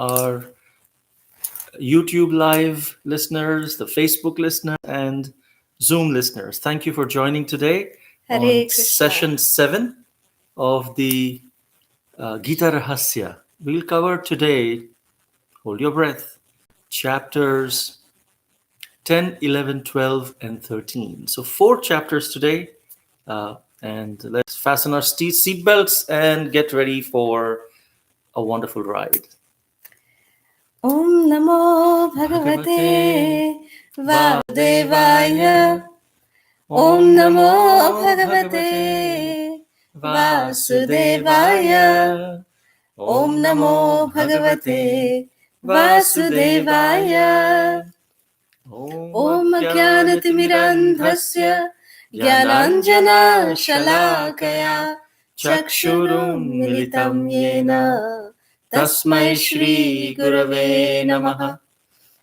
our YouTube live listeners, the Facebook listeners, and Zoom listeners. Thank you for joining today Hare on Krishna. session 7 of the Gita Rahasya. We'll cover today, hold your breath, chapters 10, 11, 12, and 13. So 4 chapters today. And let's fasten our seatbelts and get ready for a wonderful ride. Om Namo Bhagavate Vasudevaya. Om Namo Bhagavate Vasudevaya. Om Namo Bhagavate Vasudevaya. Om Jnanatimirandhasya Jnananjana Shalakaya Chakshurum Militam Yena Tasmai Shri Gurave Namaha.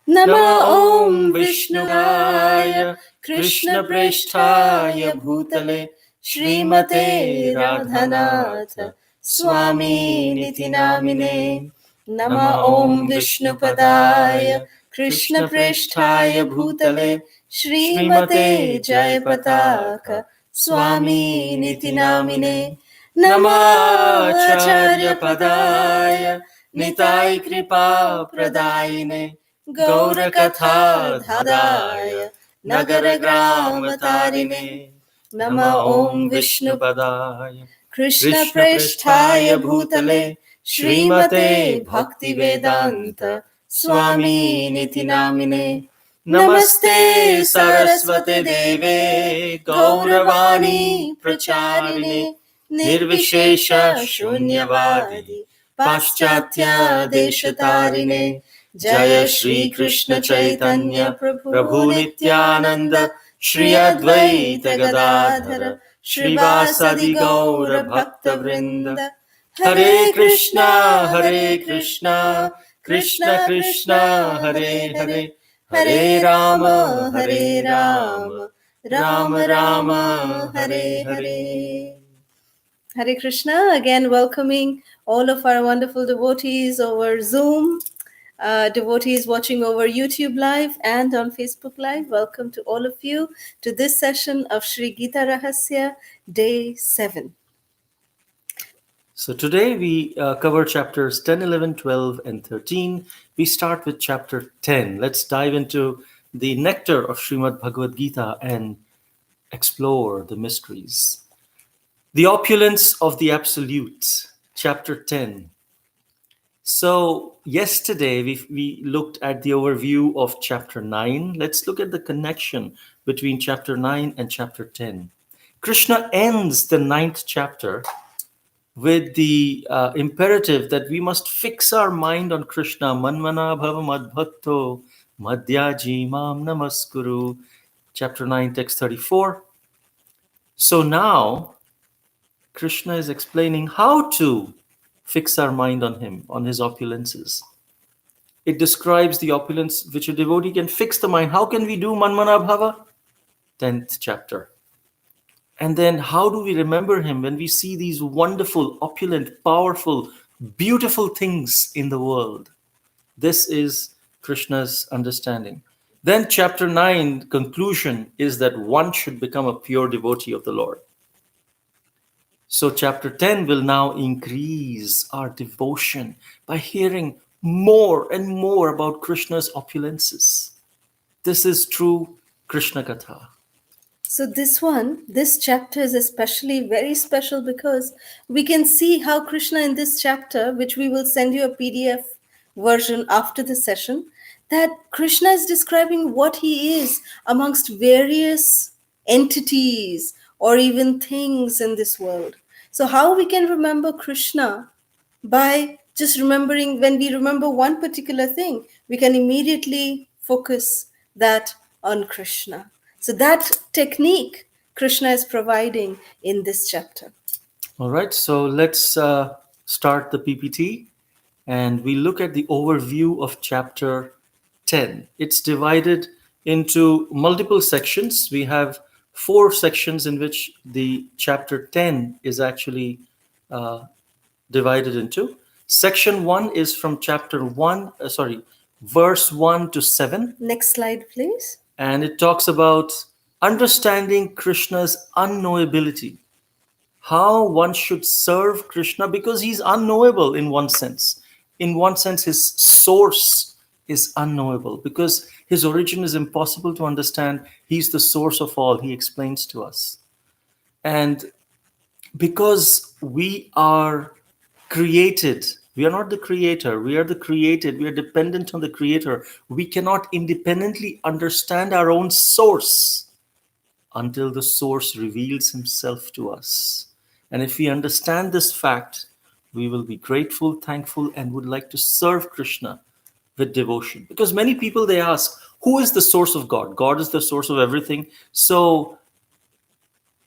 Nama Om Vishnuvaya Krishna Presthaya Bhutale Srimate Radhanath Swami Niti Namine. Nama Om Vishnupadaya Krishna Presthaya Bhutale Srimate Jayapataka Swami Niti Namine. Nama Acharya Padaya Nitai Kripa Pradayine Gaura Katha Dhadaya Nagara Grama Tarine. Nama Om Vishnupadaya Krishna Presthaya Bhutale Srimate Bhakti Vedanta Swami Niti Namine. Namaste Saraswate Deve Gauravani Pracharine Nirvishesha Shunyavadi Paschatya Deshatarine. Jaya Shri Krishna Chaitanya Prabhu Nityananda Shri Advaita Gadadhara Shrivasadi Gaura Bhakta Vrinda. Hare Krishna Krishna Krishna Hare Hare Hare Rama Rama Rama Hare Hare. Hare Krishna, again welcoming all of our wonderful devotees over Zoom, devotees watching over YouTube Live and on Facebook Live. Welcome to all of you to this session of Sri Gita Rahasya, Day 7. So today we cover chapters 10, 11, 12, and 13. We start with chapter 10. Let's dive into the nectar of Srimad Bhagavad Gita and explore the mysteries. The opulence of the Absolute, chapter 10. So yesterday we looked at the overview of chapter 9. Let's look at the connection between chapter 9 and chapter 10. Krishna ends the 9th chapter with the imperative that we must fix our mind on Krishna. Manmana bhava madbhakto madhyaji mam namaskuru. Chapter 9, text 34. So now Krishna is explaining how to fix our mind on him, on his opulences. It describes the opulence which a devotee can fix the mind. How can we do Manmana bhava? 10th chapter. And then how do we remember him when we see these wonderful, opulent, powerful, beautiful things in the world? This is Krishna's understanding. Then chapter 9 conclusion is that one should become a pure devotee of the Lord. So chapter 10 will now increase our devotion by hearing more and more about Krishna's opulences. This is true Krishna Katha. So this chapter is especially very special because we can see how Krishna in this chapter, which we will send you a PDF version after the session, that Krishna is describing what he is amongst various entities or even things in this world. So how we can remember Krishna? By just remembering, when we remember one particular thing, we can immediately focus that on Krishna. So that technique Krishna is providing in this chapter. All right, so let's start the PPT and we look at the overview of chapter 10. It's divided into multiple sections. We have 4 sections in which the chapter 10 is actually divided into. Section 1 is from chapter 1, verse 1 to 7, Next slide, please. and it talks about understanding Krishna's unknowability, how one should serve Krishna because he's unknowable in one sense. In one sense, his source is unknowable because his origin is impossible to understand. He's the source of all, he explains to us. And because we are created, we are not the creator, we are the created, we are dependent on the creator. We cannot independently understand our own source until the source reveals himself to us. And if we understand this fact, we will be grateful, thankful, and would like to serve Krishna with devotion. Because many people, they ask, who is the source of God? God is the source of everything. So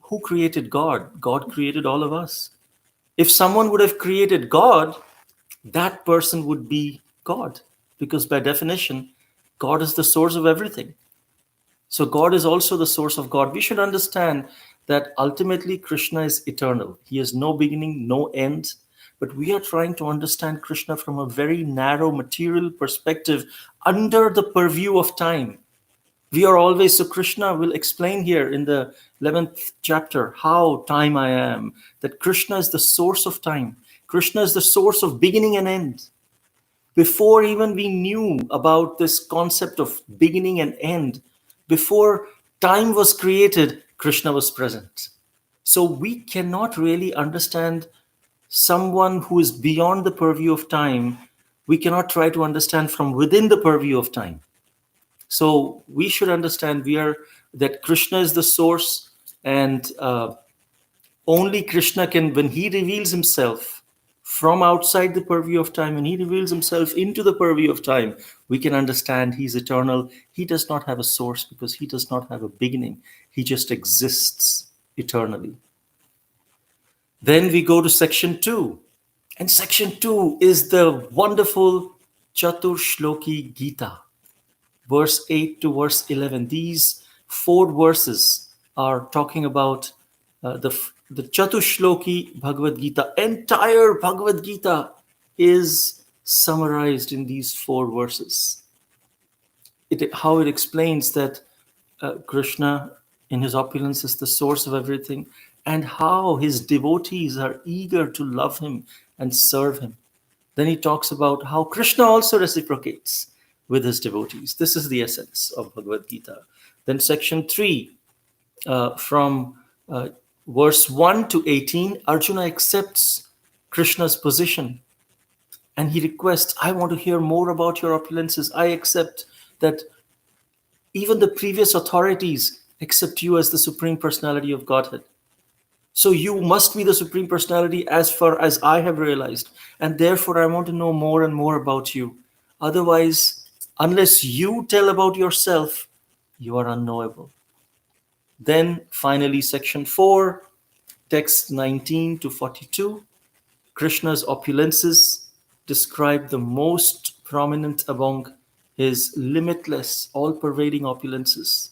who created God? God created all of us. If someone would have created God, that person would be God. Because by definition, God is the source of everything. So God is also the source of God. We should understand that ultimately Krishna is eternal. He has no beginning, no end. But we are trying to understand Krishna from a very narrow material perspective under the purview of time. We are always, so Krishna will explain here in the 11th chapter how time I am, that Krishna is the source of time. Krishna is the source of beginning and end. Before even we knew about this concept of beginning and end, before time was created, Krishna was present. So we cannot really understand someone who is beyond the purview of time. We cannot try to understand from within the purview of time. So we should understand that Krishna is the source, and only Krishna can, when he reveals himself from outside the purview of time, and he reveals himself into the purview of time, we can understand he's eternal. He does not have a source because he does not have a beginning. He just exists eternally. Then we go to section 2. And section 2 is the wonderful Chatur Shloki Gita, verse 8 to verse 11. These 4 verses are talking about the Chatushloki Bhagavad Gita. Entire Bhagavad Gita is summarized in these 4 verses. How it explains that Krishna in his opulence is the source of everything, and how his devotees are eager to love him and serve him. Then he talks about how Krishna also reciprocates with his devotees. This is the essence of Bhagavad Gita. Then section 3, from verse 1 to 18, Arjuna accepts Krishna's position and he requests, I want to hear more about your opulences. I accept that even the previous authorities accept you as the Supreme Personality of Godhead. So you must be the Supreme Personality as far as I have realized. And therefore, I want to know more and more about you. Otherwise, unless you tell about yourself, you are unknowable. Then finally, section 4, text 19 to 42. Krishna's opulences describe the most prominent among his limitless, all-pervading opulences.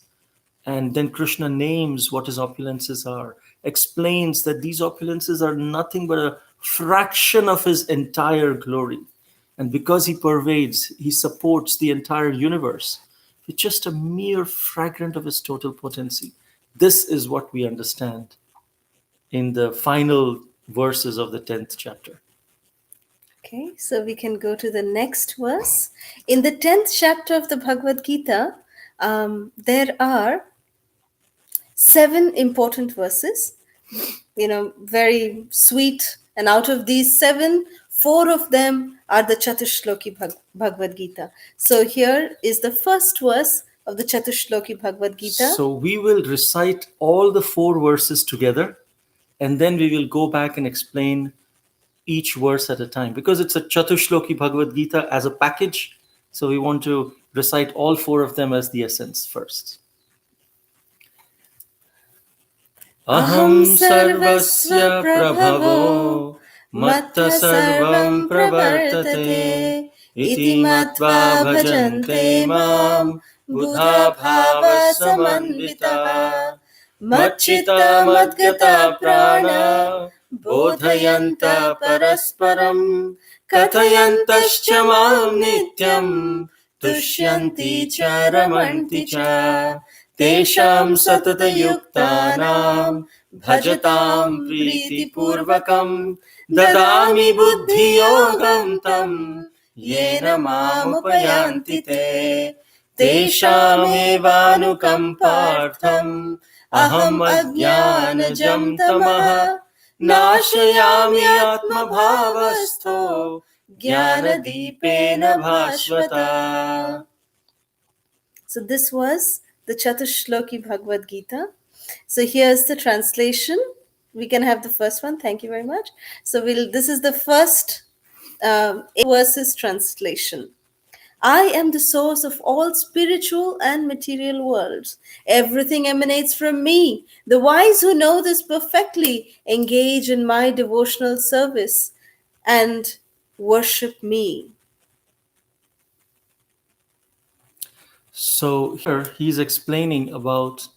And then Krishna names what his opulences are, explains that these opulences are nothing but a fraction of his entire glory. And because he pervades, he supports the entire universe with just a mere fragment of his total potency. This is what we understand in the final verses of the 10th chapter. Okay, so we can go to the next verse. In the 10th chapter of the Bhagavad Gita, there are 7 important verses, very sweet. And out of these 7, 4 of them are the Chatushloki Bhagavad Gita. So here is the first verse of the Chatushloki Bhagavad Gita. So we will recite all the 4 verses together, and then we will go back and explain each verse at a time, because it's a Chatushloki Bhagavad Gita as a package. So we want to recite all 4 of them as the essence first. Aham sarvasya prabhavo matta sarvam pravartate iti matva bhajante mam buddha bhava samanvitaha Machita madgata prana बोधयन्तः परस्परं कथयन्तश्च मां नित्यं तुष्यन्ति च रमन्ति च तेषां सततयुक्तानां भजतां प्रीतिपूर्वकं ददामि बुद्धियोगं तं येन मामुपयान्ति ते तेषामेवानुकम्पार्थम् अहम् अज्ञानजं तमः नाशयामि आत्मभावस्थो ज्ञानदीपेन भास्वता. So this was the Chatushloki Bhagavad Gita. So here's the translation. We can have the first one. Thank you very much. So this is the first 8 verses translation. I am the source of all spiritual and material worlds. Everything emanates from me. The wise who know this perfectly engage in my devotional service and worship me. So here he's explaining about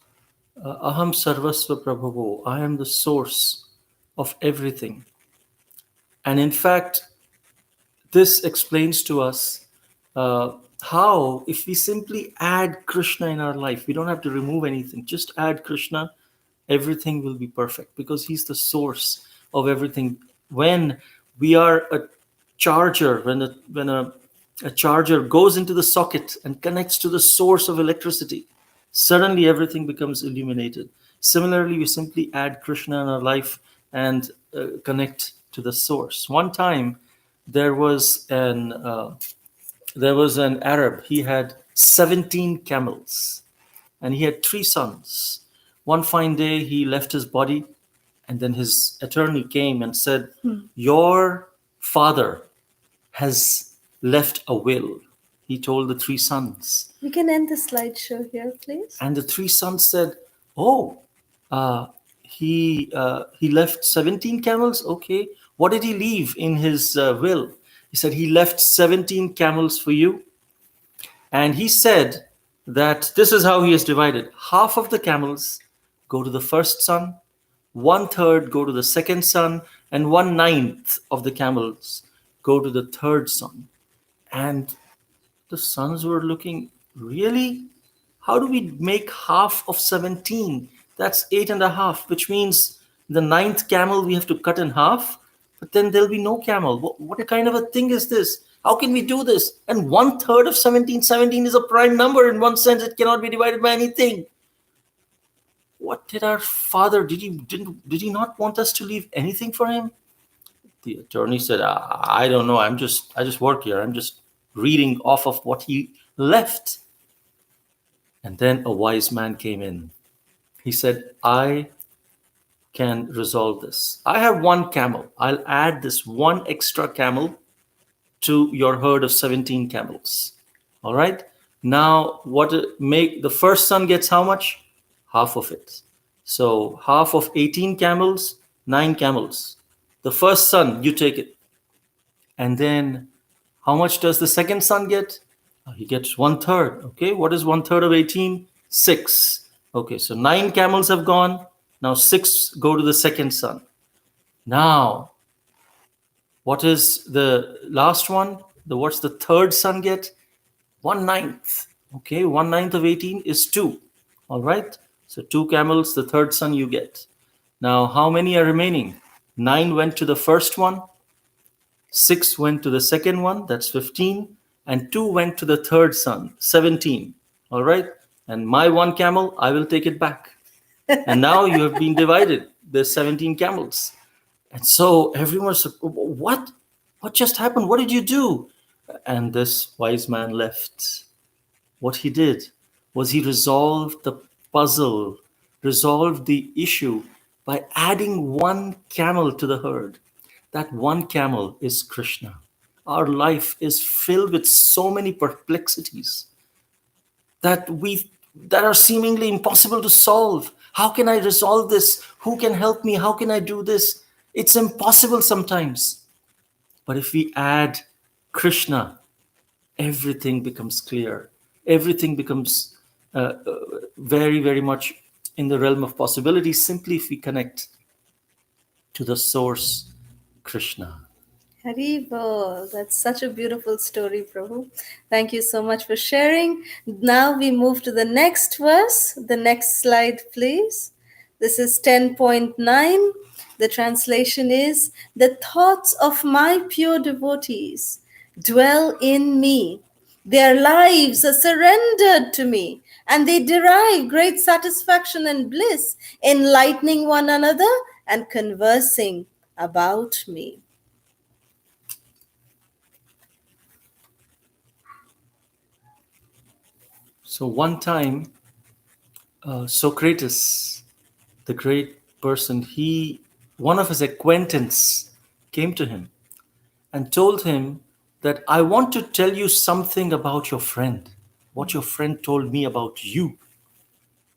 Aham Sarvasva Prabhavo. I am the source of everything. And in fact, this explains to us how, if we simply add Krishna in our life, we don't have to remove anything, just add Krishna, everything will be perfect because he's the source of everything. When we are a charger, when a charger goes into the socket and connects to the source of electricity, suddenly everything becomes illuminated. Similarly, we simply add Krishna in our life and connect to the source. One time, there was an Arab. He had 17 camels, and he had 3 sons. One fine day, he left his body, and then his attorney came and said, "Your father has left a will." He told the 3 sons. We can end the slideshow here, please. And the 3 sons said, "Oh, uh, he left 17 camels. Okay, what did he leave in his will?" He said he left 17 camels for you, and he said that this is how he is divided: half of the camels go to the first son, 1/3 go to the second son, and 1/9 of the camels go to the third son. And the sons were looking, really? How do we make half of 17? That's 8.5, which means the ninth camel we have to cut in half, but then there'll be no camel. What kind of a thing is this? How can we do this? And 1/3 of 17, 17 is a prime number. In one sense, it cannot be divided by anything. What did our father, did he not want us to leave anything for him? The attorney said, I don't know. I just work here. I'm just reading off of what he left. And then a wise man came in. He said, I can resolve this. I have 1 camel. I'll add this 1 extra camel to your herd of 17 camels. All right. Now, the first son gets how much? Half of it. So half of 18 camels, 9 camels. The first son, you take it. And then how much does the second son get? He gets 1/3. Okay, what is 1/3 of 18? 6. Okay, so 9 camels have gone. Now 6 go to the second son. Now, what is the last one? What's the third son get? 1/9. Okay, 1/9 of 18 is 2. All right, so 2 camels, the third son you get. Now, how many are remaining? 9 went to the first one, 6 went to the second one, that's 15, and 2 went to the third son, 17. All right, and my 1 camel, I will take it back. And now you have been divided. There's 17 camels. And so everyone said, what? What just happened? What did you do? And this wise man left. What he did was he resolved the puzzle, resolved the issue by adding 1 camel to the herd. That 1 camel is Krishna. Our life is filled with so many perplexities that are seemingly impossible to solve. How can I resolve this? Who can help me? How can I do this? It's impossible sometimes. But if we add Krishna, everything becomes clear. Everything becomes very, very much in the realm of possibility simply if we connect. to the source, Krishna. Haribol, that's such a beautiful story, Prabhu. Thank you so much for sharing. Now we move to the next verse. The next slide, please. This is 10.9. The translation is: The thoughts of my pure devotees dwell in me. Their lives are surrendered to me, and they derive great satisfaction and bliss, enlightening one another and conversing about me. So one time, Socrates, the great person, one of his acquaintance came to him and told him that I want to tell you something about your friend, what your friend told me about you.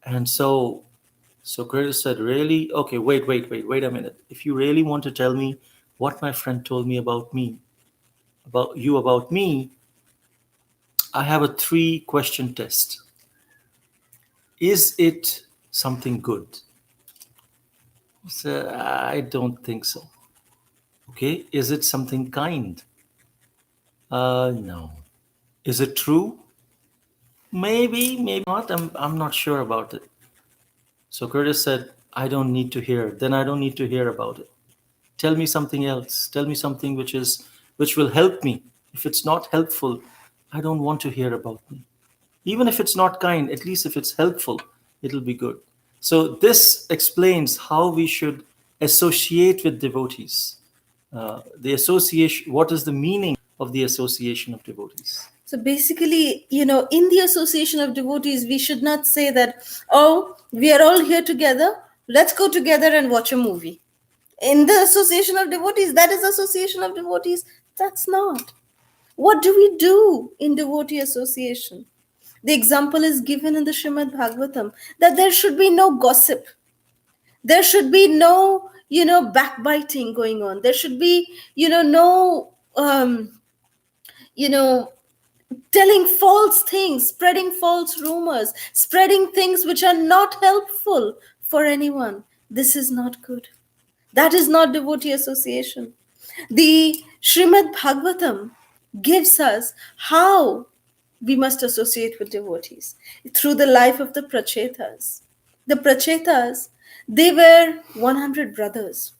And so Socrates said, really? Okay, wait a minute. If you really want to tell me what my friend told me, about me, I have a 3 question test. Is it something good? So I don't think so. Okay, is it something kind? No. Is it true? Maybe not. I'm not sure about it. So Curtis said, I don't need to hear. Then I don't need to hear about it. Tell me something else. Tell me something which will help me. If it's not helpful, I don't want to hear about me. Even if it's not kind, at least if it's helpful, it'll be good. So this explains how we should associate with devotees. The association, what is the meaning of the association of devotees? So basically, in the association of devotees, we should not say that, oh, we are all here together, let's go together and watch a movie. In the association of devotees, that is association of devotees. That's not. What do we do in devotee association? The example is given in the Srimad Bhagavatam that there should be no gossip. There should be no, backbiting going on. There should be, no, you know, telling false things, spreading false rumors, spreading things which are not helpful for anyone. This is not good. That is not devotee association. The Srimad Bhagavatam gives us how we must associate with devotees through the life of the Prachetas. The Prachetas, they were 100 brothers.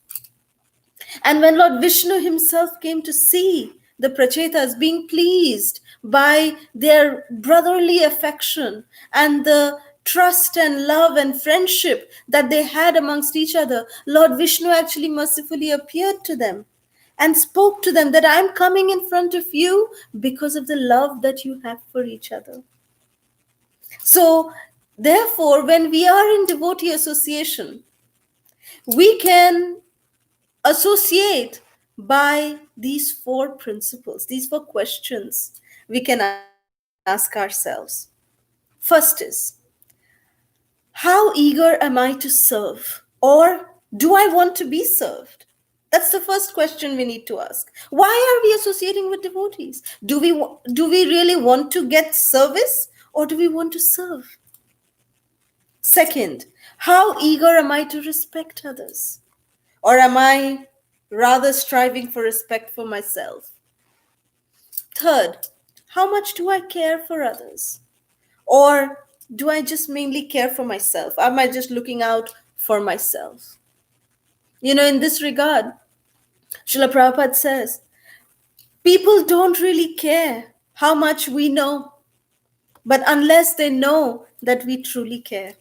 And when Lord Vishnu himself came to see the Prachetas being pleased by their brotherly affection and the trust and love and friendship that they had amongst each other, Lord Vishnu actually mercifully appeared to them and spoke to them that I'm coming in front of you because of the love that you have for each other. So, therefore, when we are in devotee association, we can associate by these 4 principles, these 4 questions we can ask ourselves. First is, how eager am I to serve? Or do I want to be served? That's the first question we need to ask. Why are we associating with devotees? Do we really want to get service or do we want to serve? Second, how eager am I to respect others? Or am I rather striving for respect for myself? Third, how much do I care for others? Or do I just mainly care for myself? Am I just looking out for myself? In this regard, Srila Prabhupada says, people don't really care how much we know, but unless they know that we truly care.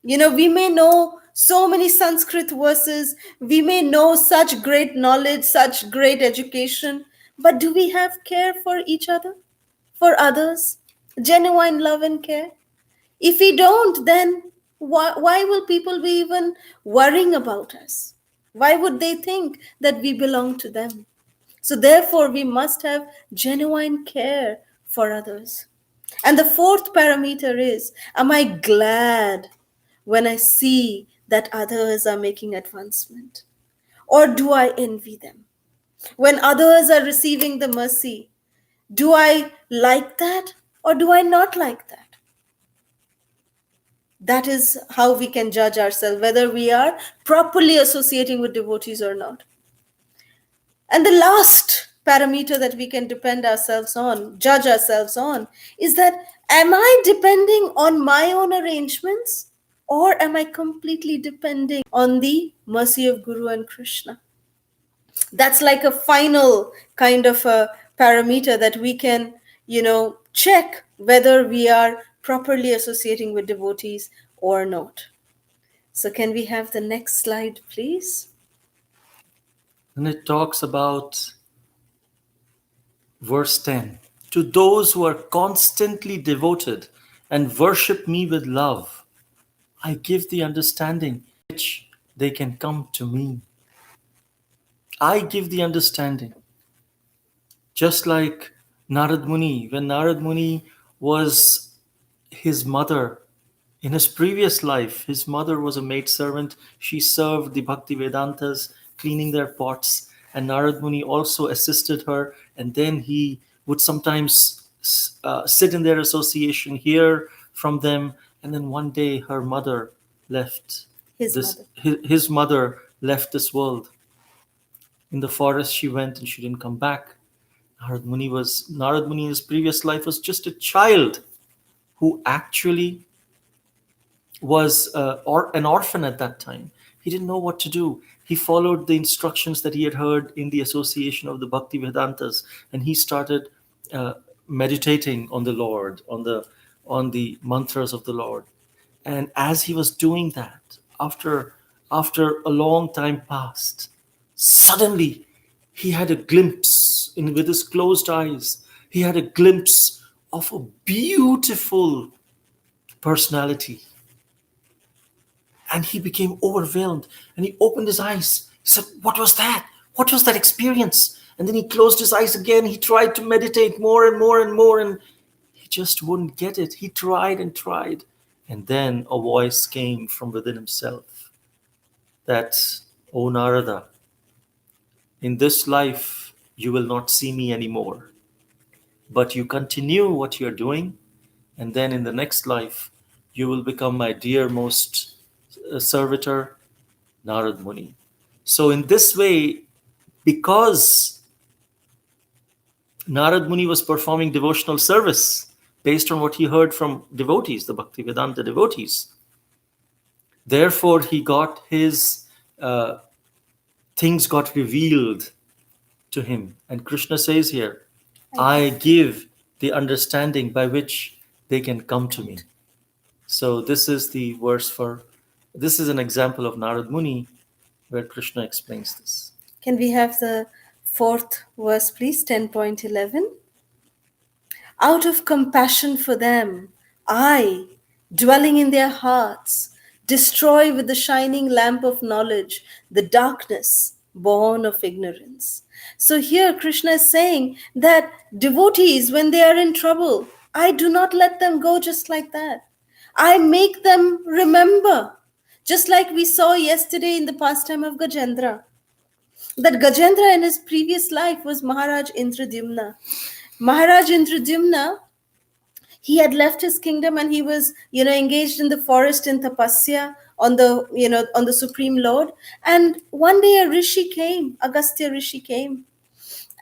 We may know so many Sanskrit verses, we may know such great knowledge, such great education, but do we have care for each other, for others? Genuine love and care? If we don't, then why will people be even worrying about us? Why would they think that we belong to them? So, therefore, we must have genuine care for others. And the fourth parameter is, am I glad when I see that others are making advancement? Or do I envy them? When others are receiving the mercy, do I like that or do I not like that? That is how we can judge ourselves, whether we are properly associating with devotees or not. And the last parameter that we can depend ourselves on, judge ourselves on, is that am I depending on my own arrangements, or am I completely depending on the mercy of Guru and Krishna? That's like a final kind of a parameter that we can, check whether we are properly associating with devotees or not. So, can we have the next slide, please? And it talks about verse 10. To those who are constantly devoted and worship me with love, I give the understanding which they can come to me. I give the understanding. Just like Narad Muni, when Narad Muni was his mother, in his previous life, his mother was a maidservant. She served the Bhakti Vedantas, cleaning their pots, and Narad Muni also assisted her. And then he would sometimes sit in their association, hear from them. And then one day, her mother left His this. mother. His mother left this world. In the forest, she went and she didn't come back. Narad Muni in his previous life was just a child who actually was an orphan at that time. He didn't know what to do. He followed the instructions that he had heard in the association of the Bhakti Vedantas, and he started uh, meditating on the Lord, on the mantras of the Lord. And as he was doing that, after a long time passed, suddenly he had a glimpse with his closed eyes. He had a glimpse of a beautiful personality, and he became overwhelmed, and he opened his eyes. He said, what was that? What was that experience? And then he closed his eyes again. He tried to meditate more and more and more, and he just wouldn't get it. He tried and tried. And then a voice came from within himself that, O Narada, in this life you will not see me anymore, but you continue what you're doing, and then in the next life you will become my dearmost servitor, Narad Muni. So, in this way, because Narad Muni was performing devotional service based on what he heard from devotees, the Bhaktivedanta devotees, therefore he got his things got revealed to him. And Krishna says here, I give the understanding by which they can come to me. So, this is an example of Narad Muni where Krishna explains this. Can we have the fourth verse, please? 10.11. Out of compassion for them, I, dwelling in their hearts, destroy with the shining lamp of knowledge the darkness born of ignorance. So here Krishna is saying that devotees, when they are in trouble, I do not let them go just like that. I make them remember, just like we saw yesterday in the pastime of Gajendra, that Gajendra in his previous life was Maharaj Indradyumna. Maharaj Indradyumna, he had left his kingdom and he was, engaged in the forest in tapasya on the Supreme Lord. And one day a rishi came, Agastya rishi came.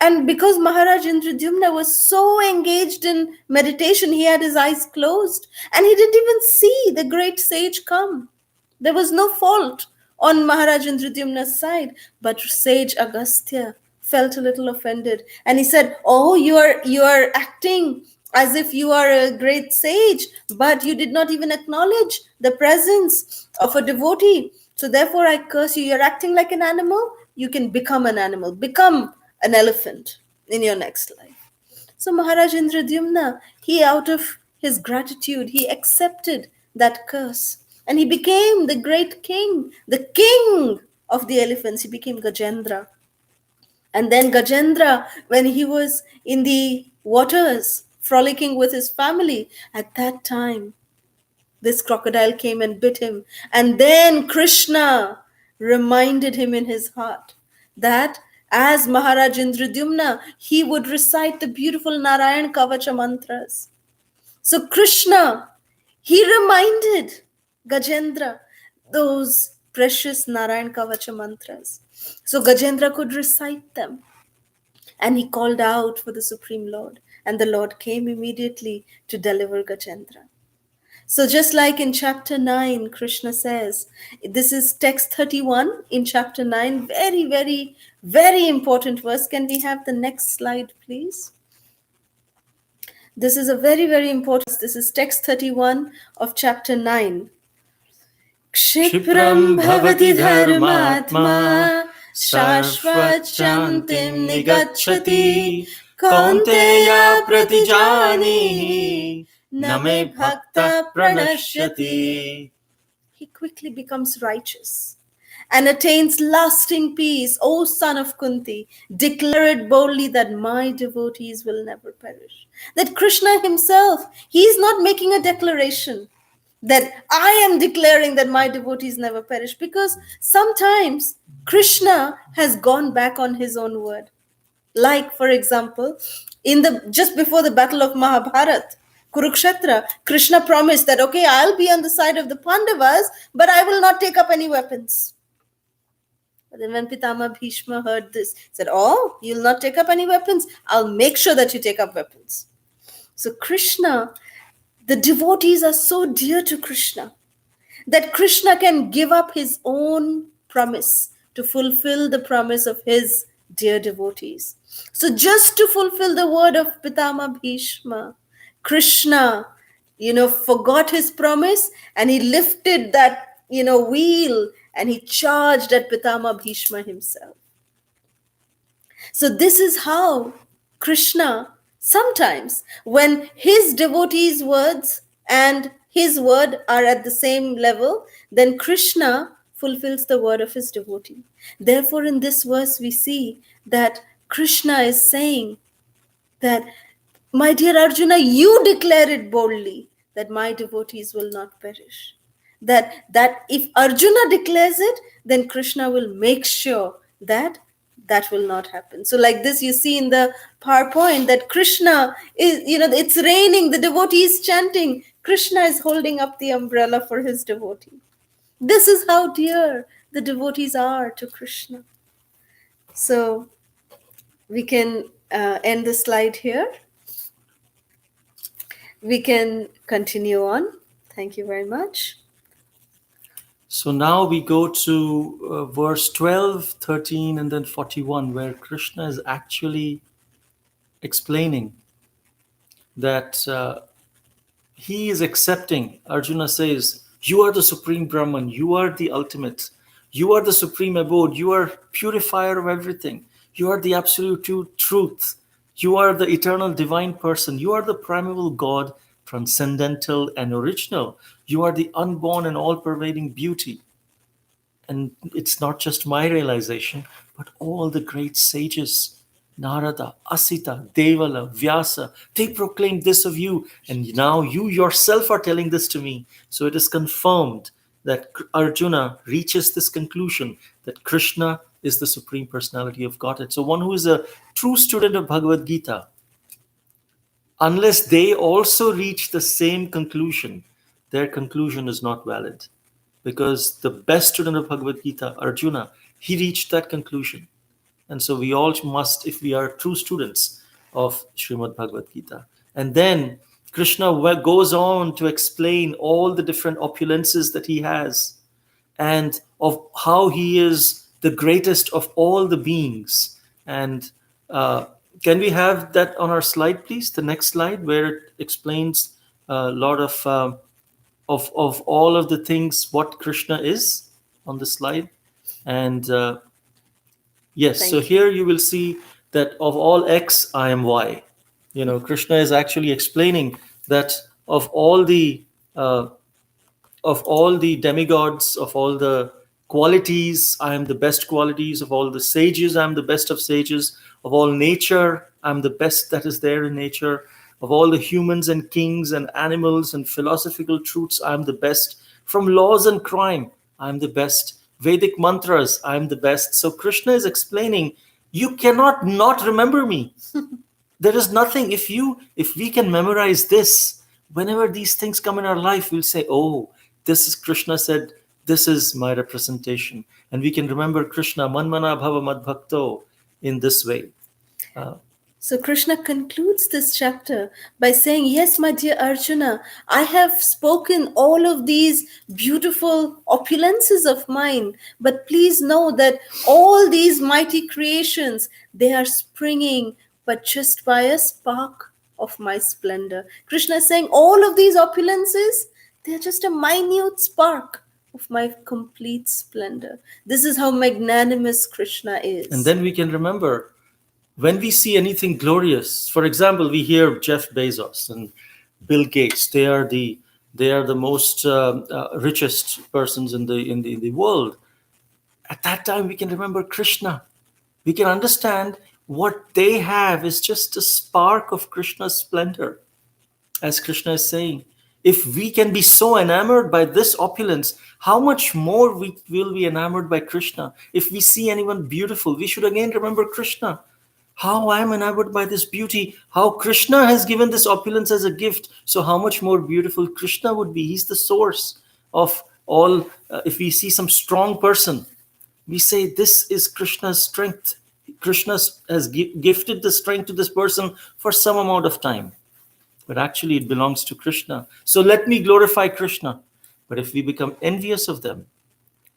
And because Maharaj Indradyumna was so engaged in meditation, he had his eyes closed and he didn't even see the great sage come. There was no fault on Maharaj Indradyumna's side, but sage Agastya felt a little offended and he said, oh, you are acting as if you are a great sage, but you did not even acknowledge the presence of a devotee. So therefore I curse you. You're acting like an animal. You can become an animal. Become an elephant in your next life. So Maharaj Indradyumna, he out of his gratitude, he accepted that curse. And he became the great king, the king of the elephants. He became Gajendra. And then Gajendra, when he was in the waters, frolicking with his family, at that time, this crocodile came and bit him. And then Krishna reminded him in his heart that as Maharaj Indradyumna, he would recite the beautiful Narayan Kavacha mantras. So Krishna, he reminded Gajendra, those precious Narayan Kavacha mantras. So Gajendra could recite them. And he called out for the Supreme Lord, and the Lord came immediately to deliver Gajendra. So, just like in chapter 9, Krishna says, this is text 31 in chapter 9, very, very, very important verse. Can we have the next slide, please? This is a very, very important. This is text 31 of chapter 9. क्षिप्रं क्षिप्रं भवति भवति धर्मात्मा धर्मात्मा शाश्वतशान्तिं शाश्वतशान्तिं निगच्छति निगच्छति कौन्तेय कौन्तेय प्रतिजानीहि प्रतिजानीहि न न मे मे भक्तः भक्तः प्रणश्यति. प्रणश्यति. He quickly becomes righteous and attains lasting peace. O son of Kunti, declare it boldly that my devotees will never perish. That Krishna himself, he is not making a declaration that I am declaring that my devotees never perish, because sometimes Krishna has gone back on his own word. Like, for example, in the just before the battle of Mahabharat, Kurukshetra, Krishna promised that, okay, I'll be on the side of the Pandavas, but I will not take up any weapons. But then when Pitama Bhishma heard this, he said, oh, you'll not take up any weapons? I'll make sure that you take up weapons. So Krishna, the devotees are so dear to Krishna that Krishna can give up his own promise to fulfill the promise of his dear devotees. So just to fulfill the word of Pitama Bhishma, Krishna, forgot his promise, and he lifted that, wheel, and he charged at Pitama Bhishma himself. So this is how Krishna, sometimes when his devotees' words and his word are at the same level, then Krishna fulfills the word of his devotee. Therefore, in this verse, we see that Krishna is saying that, my dear Arjuna, you declare it boldly that my devotees will not perish. That if Arjuna declares it, then Krishna will make sure that that will not happen. So like this, you see in the PowerPoint that Krishna is, it's raining, the devotees chanting, Krishna is holding up the umbrella for his devotee. This is how dear the devotees are to Krishna. So we can end the slide here. We can continue on. Thank you very much. So now we go to verse 12, 13, and then 41, where Krishna is actually explaining that he is accepting. Arjuna says, you are the supreme Brahman, you are the ultimate, you are the supreme abode, you are purifier of everything, you are the absolute truth, you are the eternal divine person, you are the primeval God, transcendental and original, you are the unborn and all-pervading beauty. And it's not just my realization, but all the great sages, Narada, Asita, Devala, Vyasa, they proclaimed this of you. And now you yourself are telling this to me. So it is confirmed that Arjuna reaches this conclusion that Krishna is the Supreme Personality of Godhead. So one who is a true student of Bhagavad Gita, unless they also reach the same conclusion, their conclusion is not valid. Because the best student of Bhagavad Gita, Arjuna, he reached that conclusion. And so we all must, if we are true students of Srimad Bhagavad Gita. And then Krishna goes on to explain all the different opulences that he has and of how he is the greatest of all the beings. And can we have that on our slide, please? The next slide, where it explains a lot of all of the things what Krishna is on the slide. And yes, Thank so you. here you will see that of all X, I am Y. Krishna is actually explaining that of all the uh, demigods, of all the qualities, I am the best qualities. Of all the sages, I am the best of sages. Of all nature, I am the best that is there in nature. Of all the humans and kings and animals and philosophical truths, I am the best. From laws and crime, I am the best. Vedic mantras, I am the best. So Krishna is explaining, you cannot not remember me. There is nothing. If we can memorize this, whenever these things come in our life, we'll say, oh, this is Krishna said, this is my representation. And we can remember Krishna, Manmana Bhava Madbhakto, in this way. So Krishna concludes this chapter by saying, yes, my dear Arjuna, I have spoken all of these beautiful opulences of mine, but please know that all these mighty creations, they are springing but just by a spark of my splendor. Krishna is saying all of these opulences, they are just a minute spark of my complete splendor. This is how magnanimous Krishna is. And then we can remember, when we see anything glorious, for example, we hear Jeff Bezos and Bill Gates. They are the most richest persons in the world. At that time, we can remember Krishna. We can understand what they have is just a spark of Krishna's splendor. As Krishna is saying, if we can be so enamored by this opulence, how much more we will be enamored by Krishna? If we see anyone beautiful, we should again remember Krishna. How I am enamored by this beauty, how Krishna has given this opulence as a gift. So how much more beautiful Krishna would be. He's the source of all. If we see some strong person, we say this is Krishna's strength. Krishna has gifted the strength to this person for some amount of time, but actually it belongs to Krishna. So let me glorify Krishna. But if we become envious of them,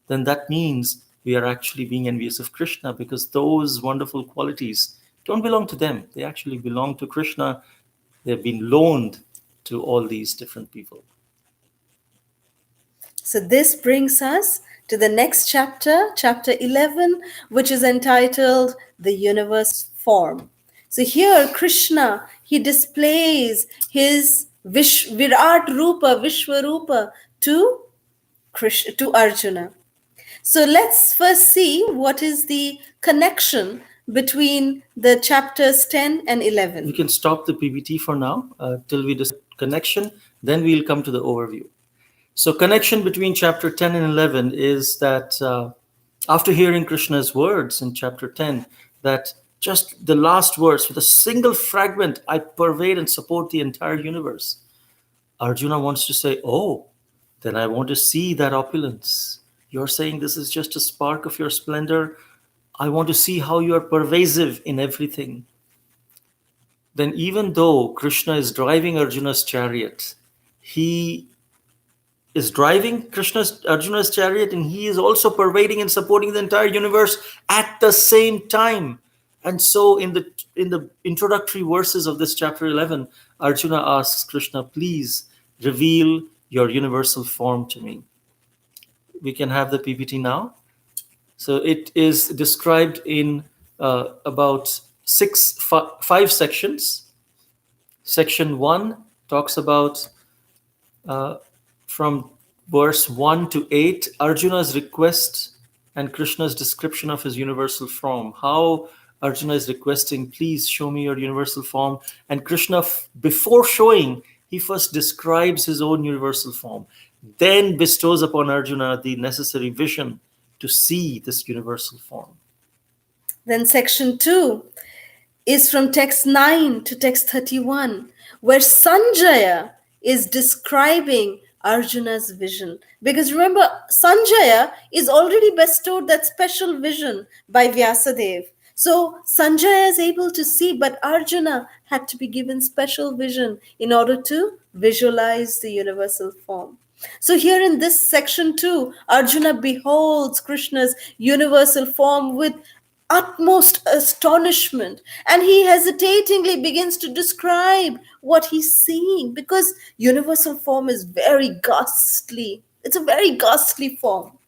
then that means we are actually being envious of Krishna, because those wonderful qualities don't belong to them. They actually belong to Krishna. They've been loaned to all these different people. So this brings us to the next chapter, chapter 11, which is entitled The Universe Form. So here Krishna, he displays his Virat Rupa, Vishwarupa to Arjuna. So let's first see what is the connection between the chapters 10 and 11. We can stop the PPT for now till we discuss connection. Then we'll come to the overview. So connection between chapter 10 and 11 is that after hearing Krishna's words in chapter 10, that just the last verse, with a single fragment, I pervade and support the entire universe. Arjuna wants to say, oh, then I want to see that opulence. You're saying this is just a spark of your splendor. I want to see how you are pervasive in everything. Then even though Krishna is driving Arjuna's chariot, he is driving Arjuna's chariot, and he is also pervading and supporting the entire universe at the same time. And so in the introductory verses of this chapter 11, Arjuna asks Krishna, please reveal your universal form to me. We can have the PPT now. So it is described in about five sections. Section 1 talks about from verse 1 to 8, Arjuna's request and Krishna's description of his universal form. How Arjuna is requesting, please show me your universal form. And Krishna, before showing, he first describes his own universal form, then bestows upon Arjuna the necessary vision to see this universal form. Then section 2 is from text 9 to text 31, where Sanjaya is describing Arjuna's vision. Because remember, Sanjaya is already bestowed that special vision by Vyasadeva. So Sanjaya is able to see, but Arjuna had to be given special vision in order to visualize the universal form. So here in this section 2, Arjuna beholds Krishna's universal form with utmost astonishment, and he hesitatingly begins to describe what he's seeing, because universal form is very ghastly. It's a very ghastly form.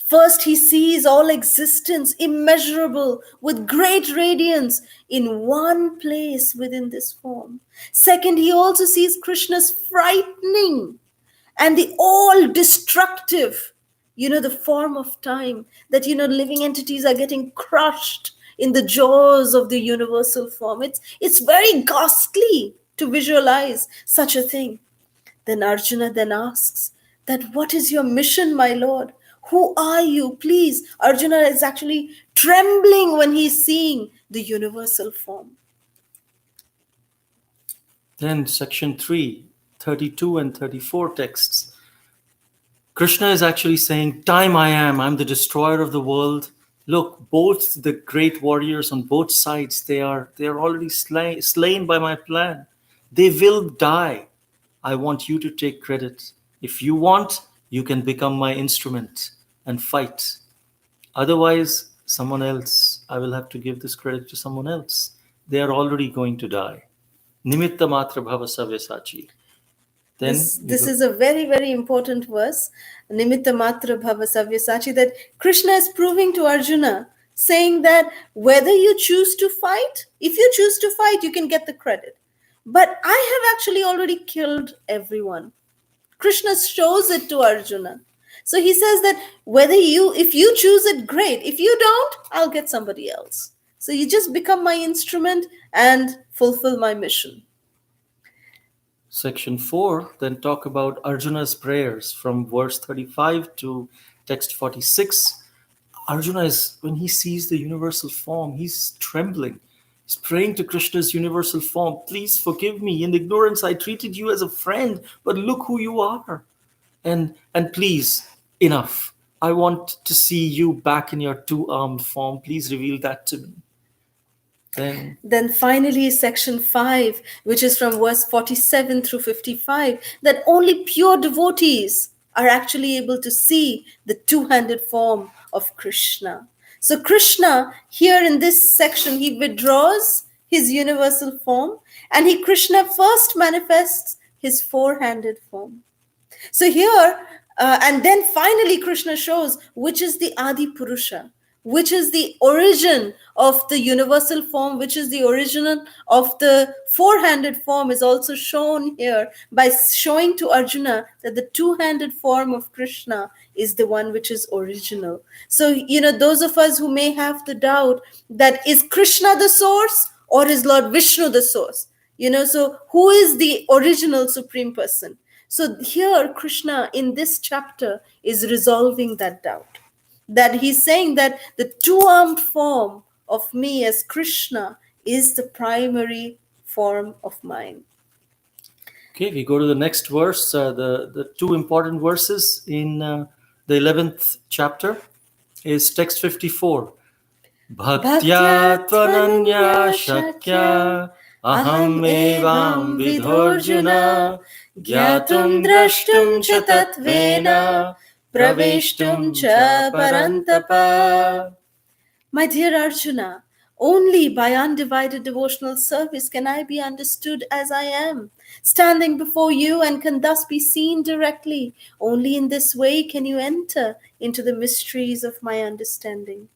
First, he sees all existence immeasurable with great radiance in one place within this form. Second, he also sees Krishna's frightening and the all destructive, the form of time, that, living entities are getting crushed in the jaws of the universal form. It's very ghastly to visualize such a thing. Then Arjuna then asks that, what is your mission, my lord? Who are you? Please. Arjuna is actually trembling when he's seeing the universal form. Then section 3, 32 and 34 texts Krishna is actually saying, time I am, I'm the destroyer of the world. Look, both the great warriors on both sides, they are already slain by my plan. They will die. I want you to take credit. If you want, you can become my instrument and fight. Otherwise, someone else, I will have to give this credit to someone else. They are already going to die. Nimitta matra bhava savyasachi. Then we This go. is a very, very important verse, Nimitta Matra Bhava Savyasachi, that Krishna is proving to Arjuna, saying that whether you choose to fight, if you choose to fight, you can get the credit. But I have actually already killed everyone. Krishna shows it to Arjuna. So he says that if you choose it, great. If you don't, I'll get somebody else. So you just become my instrument and fulfill my mission. Section 4 then talk about Arjuna's prayers from verse 35 to text 46. Arjuna is, when he sees the universal form, he's trembling. He's praying to Krishna's universal form. Please forgive me. In ignorance, I treated you as a friend, but look who you are. And please, enough. I want to see you back in your two-armed form. Please reveal that to me. Then finally, section 5, which is from verse 47 through 55, that only pure devotees are actually able to see the two-handed form of Krishna. So Krishna, here in this section, he withdraws his universal form, and Krishna first manifests his four-handed form. So here, and then finally, Krishna shows which is the Adi Purusha, which is the origin of the universal form, which is the origin of the four-handed form, is also shown here by showing to Arjuna that the two-handed form of Krishna is the one which is original. So, those of us who may have the doubt that is Krishna the source or is Lord Vishnu the source? So who is the original Supreme Person? So here, Krishna in this chapter is resolving that doubt. That he's saying that the two-armed form of me as Krishna is the primary form of mine. Okay, we go to the next verse, the two important verses in the 11th chapter is text 54. Bhaktya tvananya shakya aham evam vidhorjuna gyatum drashtum cha tatvena praveshtum cha parantapa. My dear Arjuna, only by undivided devotional service can I be understood as I am, standing before you, and can thus be seen directly. Only in this way can you enter into the mysteries of my understanding.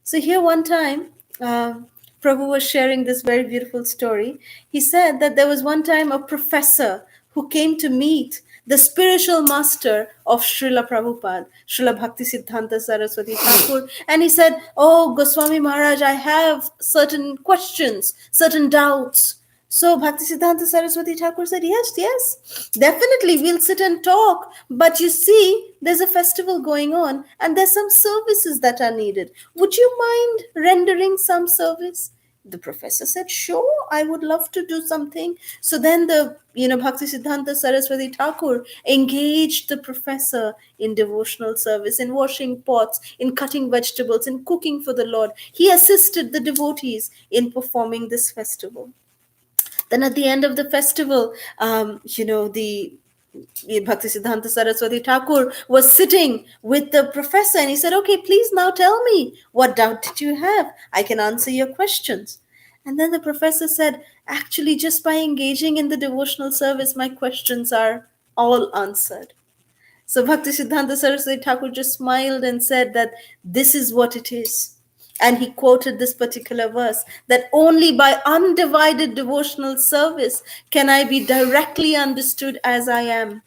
So here one time, Prabhu was sharing this very beautiful story. He said that there was one time a professor who came to meet the spiritual master of Srila Prabhupada, Srila Bhakti Siddhanta Saraswati Thakur, and he said, "Oh, Goswami Maharaj, I have certain questions, certain doubts." So Bhaktisiddhanta Saraswati Thakur said, yes, definitely we'll sit and talk. But you see, there's a festival going on and there's some services that are needed. Would you mind rendering some service? The professor said, sure, I would love to do something. So then Bhaktisiddhanta Saraswati Thakur engaged the professor in devotional service, in washing pots, in cutting vegetables, in cooking for the Lord. He assisted the devotees in performing this festival. Then at the end of the festival, the Bhaktisiddhanta Saraswati Thakur was sitting with the professor and he said, okay, please now tell me, what doubt did you have? I can answer your questions. And then the professor said, actually, just by engaging in the devotional service, my questions are all answered. So Bhaktisiddhanta Saraswati Thakur just smiled and said that this is what it is. And he quoted this particular verse, that only by undivided devotional service can I be directly understood as I am.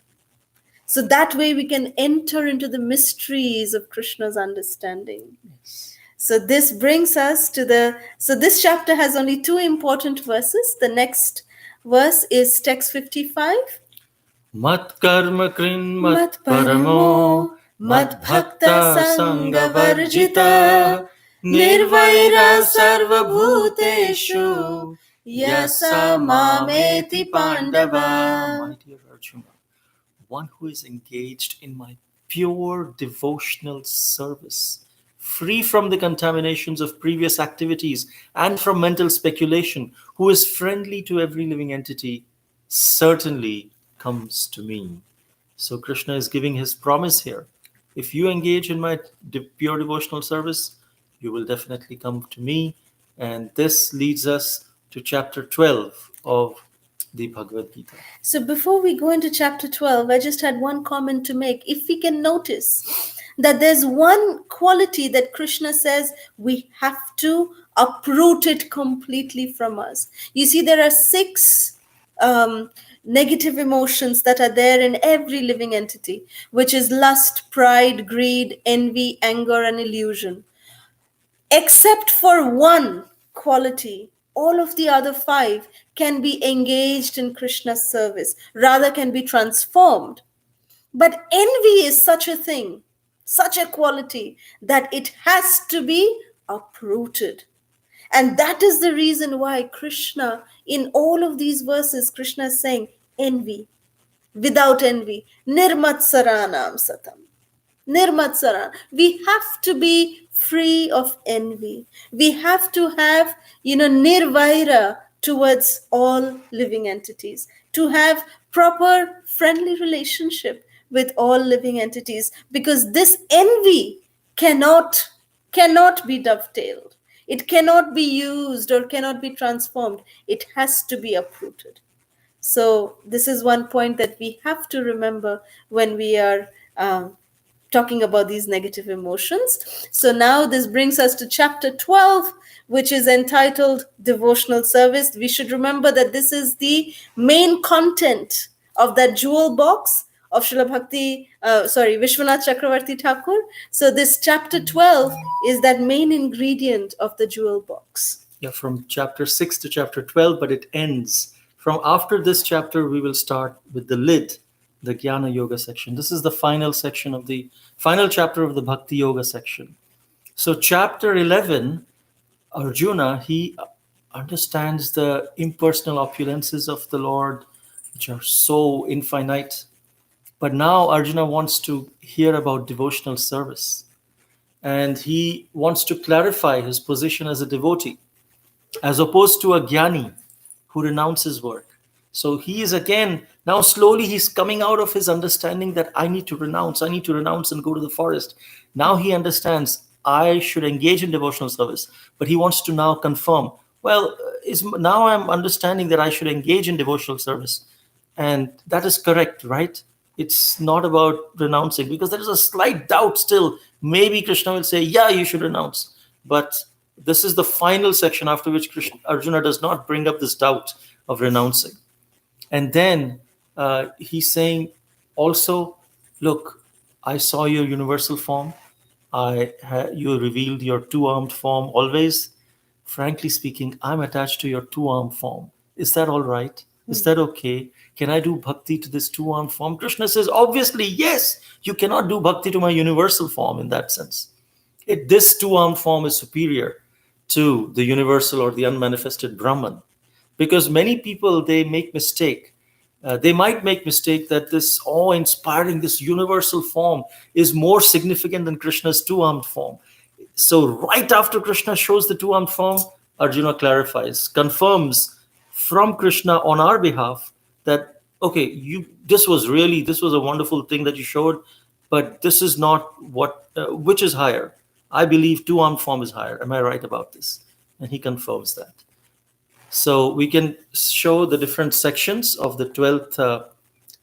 So that way we can enter into the mysteries of Krishna's understanding. So this brings us to this chapter has only two important verses. The next verse is text 55. Mat karma krin mat paramo mat bhakta sanga varjita nirvaira sarva bhuteshu yasa mameti pandava. My dear Arjuna, one who is engaged in my pure devotional service, free from the contaminations of previous activities and from mental speculation, who is friendly to every living entity, certainly comes to me. So Krishna is giving his promise here. If you engage in my pure devotional service, you will definitely come to me. And this leads us to chapter 12 of the Bhagavad Gita. So before we go into chapter 12, I just had one comment to make. If we can notice that there's one quality that Krishna says we have to uproot it completely from us. You see, there are six negative emotions that are there in every living entity, which is lust, pride, greed, envy, anger, and illusion. Except for one quality, all of the other five can be engaged in Krishna's service, rather, can be transformed. But envy is such a thing, such a quality, that it has to be uprooted. And that is the reason why Krishna, in all of these verses, Krishna is saying, envy, without envy, nirmatsaranam satam. Nirmatsara. We have to be free of envy. We have to have, nirvaira towards all living entities, to have proper friendly relationship with all living entities, because this envy cannot be dovetailed. It cannot be used or cannot be transformed. It has to be uprooted. So this is one point that we have to remember when we are talking about these negative emotions. So now this brings us to chapter 12, which is entitled Devotional Service. We should remember that this is the main content of that jewel box of Vishwanath Chakravarti Thakur. So this chapter 12 is that main ingredient of the jewel box. Yeah, from chapter 6 to chapter 12, but it ends. From after this chapter, we will start with the lid, the Jnana Yoga section. This is the final section of the final chapter of the Bhakti Yoga section. So, chapter 11, Arjuna, he understands the impersonal opulences of the Lord, which are so infinite. But now Arjuna wants to hear about devotional service. And he wants to clarify his position as a devotee, as opposed to a jnani who renounces work. So he is again, now slowly he's coming out of his understanding that I need to renounce and go to the forest. Now he understands I should engage in devotional service, but he wants to now confirm, well, now I'm understanding that I should engage in devotional service. And that is correct, right? It's not about renouncing, because there is a slight doubt still. Maybe Krishna will say, yeah, you should renounce. But this is the final section after which Arjuna does not bring up this doubt of renouncing. And then he's saying also, look, I saw your universal form. You revealed your two-armed form always. Frankly speaking, I'm attached to your two-armed form. Is that all right? Is that okay? Can I do bhakti to this two-armed form? Krishna says, obviously, yes. You cannot do bhakti to my universal form in that sense. This two-armed form is superior to the universal or the unmanifested Brahman. Because many people, they make mistake. They might make mistake that this awe-inspiring, this universal form is more significant than Krishna's two-armed form. So right after Krishna shows the two-armed form, Arjuna clarifies, confirms from Krishna on our behalf that, okay, this was a wonderful thing that you showed, but this is not which is higher. I believe two-armed form is higher. Am I right about this? And he confirms that. So we can show the different sections of the 12th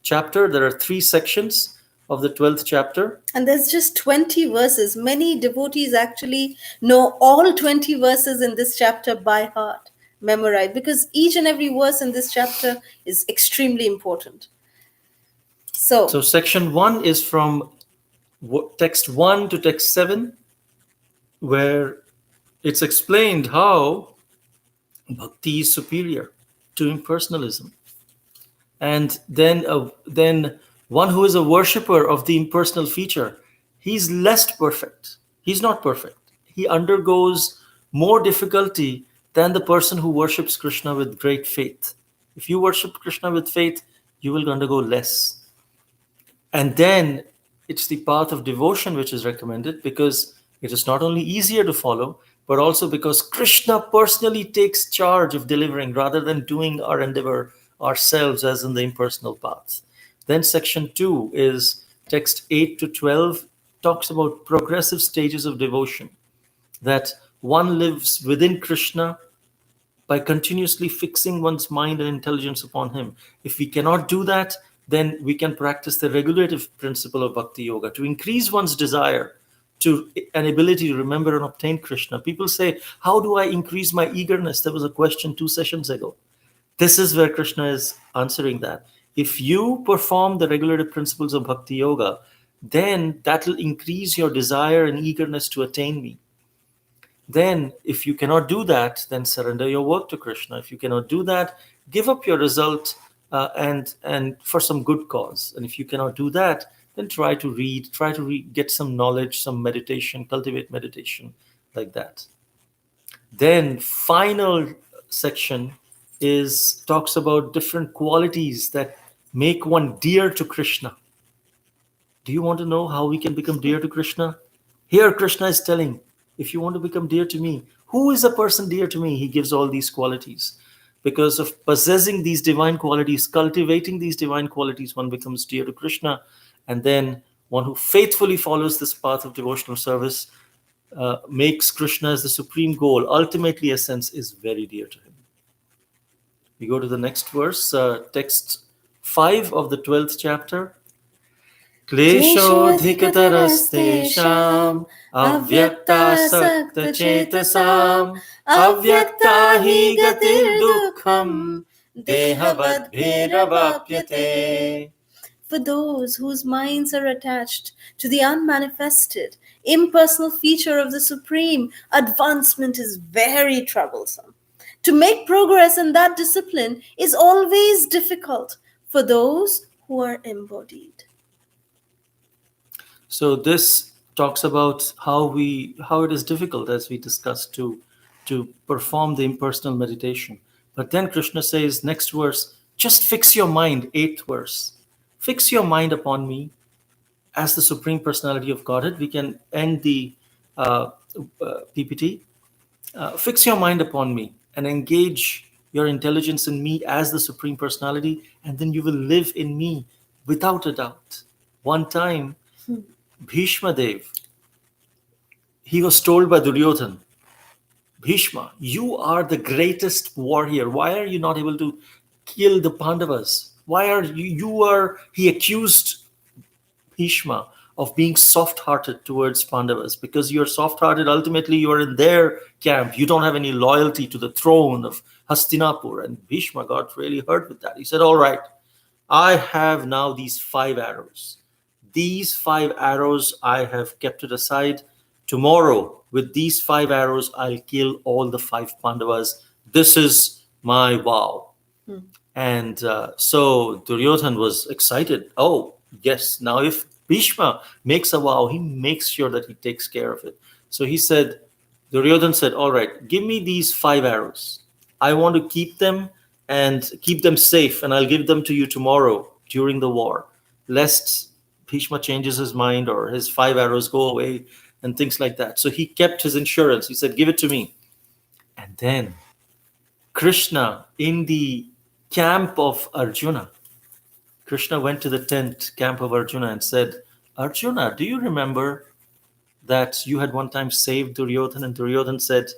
chapter. There are 3 sections of the 12th chapter. And there's just 20 verses. Many devotees actually know all 20 verses in this chapter by heart, memorized, because each and every verse in this chapter is extremely important. So section 1 is from text 1 to text 7, where it's explained how bhakti is superior to impersonalism. And then one who is a worshipper of the impersonal feature, he's less perfect. He's not perfect. He undergoes more difficulty than the person who worships Krishna with great faith. If you worship Krishna with faith, you will undergo less. And then it's the path of devotion which is recommended, because it is not only easier to follow, but also because Krishna personally takes charge of delivering rather than doing our endeavor ourselves as in the impersonal path. Then section 2 is text 8 to 12, talks about progressive stages of devotion, that one lives within Krishna by continuously fixing one's mind and intelligence upon him. If we cannot do that, then we can practice the regulative principle of bhakti yoga to increase one's desire to an ability to remember and obtain Krishna. People say, how do I increase my eagerness? There was a question 2 sessions ago. This is where Krishna is answering that. If you perform the regulative principles of bhakti yoga, then that will increase your desire and eagerness to attain me. Then, if you cannot do that, then surrender your work to Krishna. If you cannot do that, give up your result, and for some good cause. And if you cannot do that, then try to read, get some knowledge, some meditation, cultivate meditation, like that. Then final section is talks about different qualities that make one dear to Krishna. Do you want to know how we can become dear to Krishna? Here, Krishna is telling, if you want to become dear to me, who is a person dear to me? He gives all these qualities. Because of possessing these divine qualities, cultivating these divine qualities, one becomes dear to Krishna. And then one who faithfully follows this path of devotional service makes Krishna as the supreme goal. Ultimately, a sense is very dear to him. We go to the next verse, text 5 of the 12th chapter. क्लेशोऽधिकतरस्तेषाम् अव्यक्तासक्तचेतसाम् अव्यक्ता हि गतिर्दुःखम् देहवद्भिरवाप्यते. For those whose minds are attached to the unmanifested, impersonal feature of the Supreme, advancement is very troublesome. To make progress in that discipline is always difficult for those who are embodied. So this talks about how it is difficult, as we discussed, to perform the impersonal meditation. But then Krishna says, next verse, just fix your mind, 8th verse. Fix your mind upon me as the Supreme Personality of Godhead. We can end the PPT. Fix your mind upon me and engage your intelligence in me as the Supreme Personality, and then you will live in me without a doubt. One time, Bhishma Dev, he was told by Duryodhan, Bhishma, you are the greatest warrior. Why are you not able to kill the Pandavas? Why are he accused Bhishma of being soft-hearted towards Pandavas. Because you're soft-hearted, ultimately you are in their camp. You don't have any loyalty to the throne of Hastinapur. And Bhishma got really hurt with that. He said, all right, I have now these 5 arrows. These 5 arrows, I have kept it aside. Tomorrow, with these 5 arrows, I'll kill all the 5 Pandavas. This is my vow. And so Duryodhan was excited. Oh, yes, now if Bhishma makes a vow, he makes sure that he takes care of it. So Duryodhan said, all right, give me these 5 arrows. I want to keep them and keep them safe, and I'll give them to you tomorrow during the war, lest Bhishma changes his mind or his 5 arrows go away and things like that. So he kept his insurance. He said, give it to me. And then Krishna, in the camp of Arjuna, Krishna went to the tent camp of Arjuna and said, Arjuna, do you remember that you had one time saved Duryodhan? And Duryodhan said,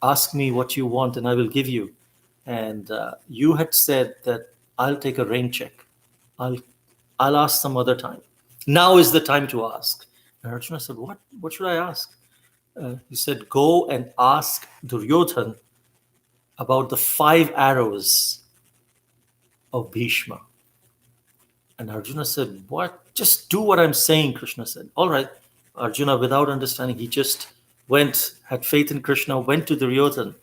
ask me what you want and I will give you. And you had said that I'll take a rain check. I'll ask some other time. Now is the time to ask. And Arjuna said, what should I ask? He said, go and ask Duryodhan about the 5 arrows of Bhishma. And Arjuna said, what? Just do what I'm saying, Krishna said. All right. Arjuna, without understanding, he just went, had faith in Krishna, went to Duryodhan.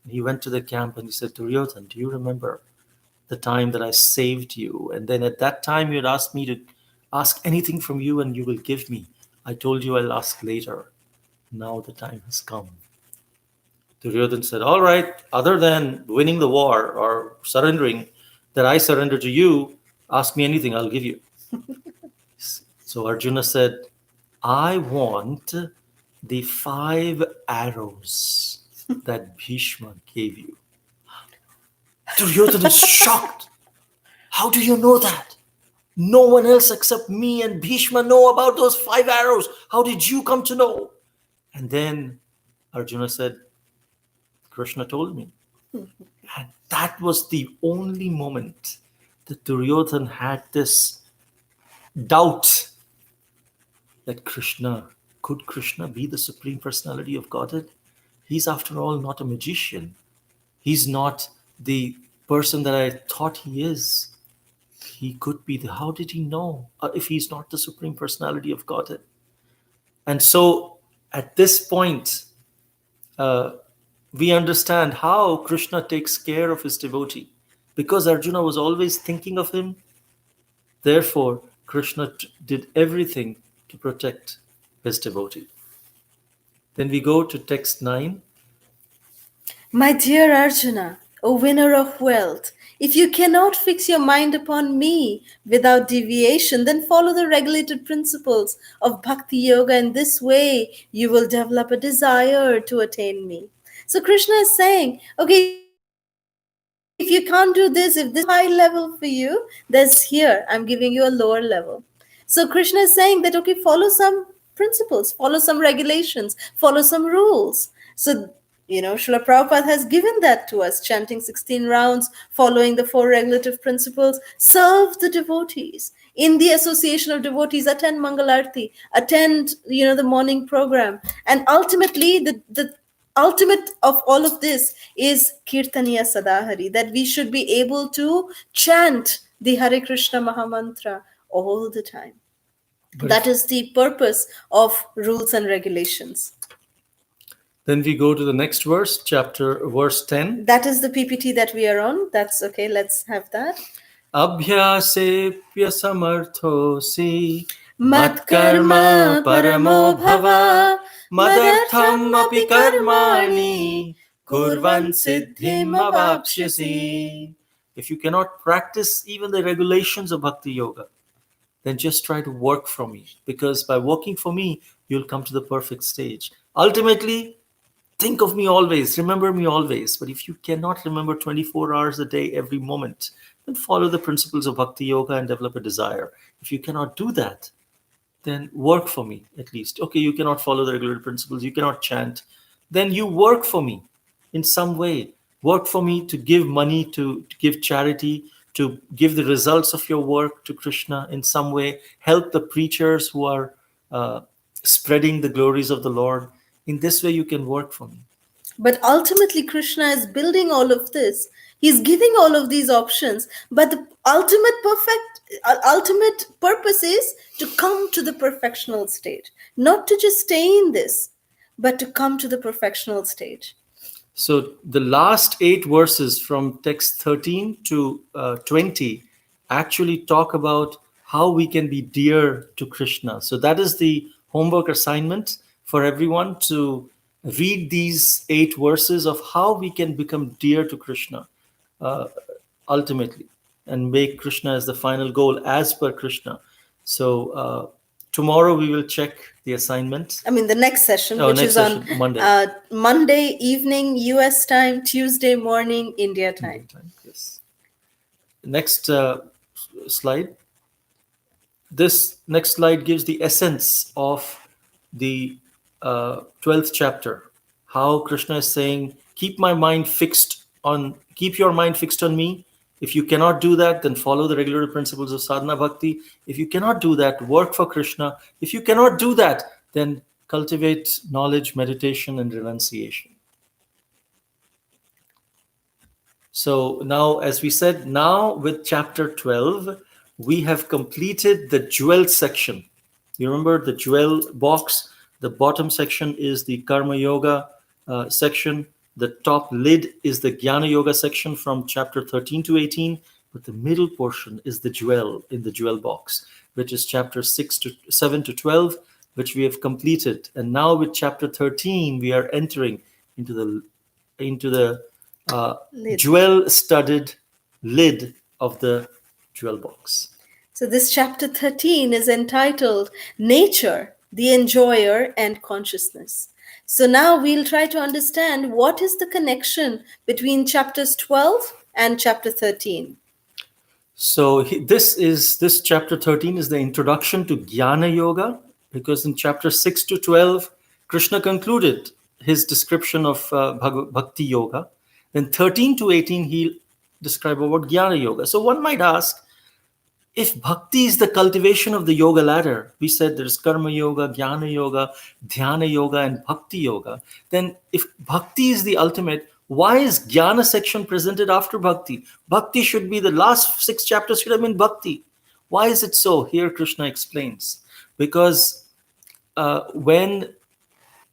He went to the camp and he said, Duryodhan, do you remember the time that I saved you? And then at that time you had asked me to ask anything from you and you will give me. I told you I'll ask later. Now the time has come. Duryodhan said, all right, other than winning the war or surrendering, that I surrender to you, ask me anything, I'll give you. So Arjuna said, I want the 5 arrows that Bhishma gave you. Duryodhana is shocked. How do you know that? No one else except me and Bhishma know about those 5 arrows. How did you come to know? And then Arjuna said, Krishna told me. And that was the only moment that Duryodhana had this doubt that could Krishna be the Supreme Personality of Godhead? He's, after all, not a magician. He's not the person that I thought he is. He could be how did he know if he's not the Supreme Personality of Godhead? And so at this point, we understand how Krishna takes care of his devotee. Because Arjuna was always thinking of him, therefore, Krishna did everything to protect his devotee. Then we go to text 9. My dear Arjuna, O winner of wealth, if you cannot fix your mind upon me without deviation, then follow the regulated principles of Bhakti Yoga. In this way, you will develop a desire to attain me. So Krishna is saying, okay, if you can't do this, if this is too high level for you, there's here, I'm giving you a lower level. So Krishna is saying that, okay, follow some principles, follow some regulations, follow some rules. So Srila Prabhupada has given that to us, chanting 16 rounds, following the 4 regulative principles, serve the devotees. In the association of devotees, attend Mangalarti, attend, the morning program. And ultimately, the ultimate of all of this is Kirtaniya Sadahari, that we should be able to chant the Hare Krishna Mahamantra all the time. That is the purpose of rules and regulations. Then we go to the next verse, verse 10. That is the PPT that we are on. That's okay. Let's have that. Abhyasepya samarthosi Matkarma paramo bhava madartham api karmani kurvan siddhim avapsyasi. If you cannot practice even the regulations of Bhakti Yoga, then just try to work for me. Because by working for me, you'll come to the perfect stage. Ultimately, think of me always, remember me always. But if you cannot remember 24 hours a day, every moment, then follow the principles of Bhakti Yoga and develop a desire. If you cannot do that, then work for me at least. Okay, you cannot follow the regular principles, you cannot chant, then you work for me in some way. Work for me to give money, to give charity, to give the results of your work to Krishna in some way. Help the preachers who are spreading the glories of the Lord. In this way, you can work for me. But ultimately, Krishna is building all of this. He's giving all of these options. But the ultimate purpose is to come to the perfectional stage. Not to just stay in this, but to come to the perfectional stage. So the last 8 verses from text 13 to 20 actually talk about how we can be dear to Krishna. So that is the homework assignment for everyone, to read these 8 verses of how we can become dear to Krishna ultimately, and make Krishna as the final goal as per Krishna. So tomorrow we will check the assignment. I mean, the next session, which is on Monday evening US time, Tuesday morning India time. Yes. Next slide. This next slide gives the essence of the 12th chapter. How Krishna is saying, keep your mind fixed on me. If you cannot do that, then follow the regular principles of sadhana bhakti. If you cannot do that, work for Krishna. If you cannot do that, then cultivate knowledge, meditation, and renunciation. So now, as we said, now with chapter 12, we have completed the jewel section. You remember the jewel box? The bottom section is the Karma Yoga section. The top lid is the Jnana Yoga section from chapter 13 to 18. But the middle portion is the jewel in the jewel box, which is chapter 7 to 12, which we have completed. And now with chapter 13, we are entering into the jewel-studded lid of the jewel box. So, this chapter 13 is entitled Nature, the Enjoyer, and Consciousness. So, now we'll try to understand what is the connection between chapters 12 and chapter 13. So this chapter 13 is the introduction to Jnana Yoga, because in chapter 6 to 12, Krishna concluded his description of Bhakti Yoga. Then 13 to 18, he described about Jnana Yoga. So one might ask, if bhakti is the cultivation of the yoga ladder, we said there's karma yoga, jnana yoga, dhyana yoga, and bhakti yoga. Then if bhakti is the ultimate, why is jnana section presented after bhakti? Bhakti should be the last 6 chapters, should have been bhakti. Why is it so? Here Krishna explains. Because when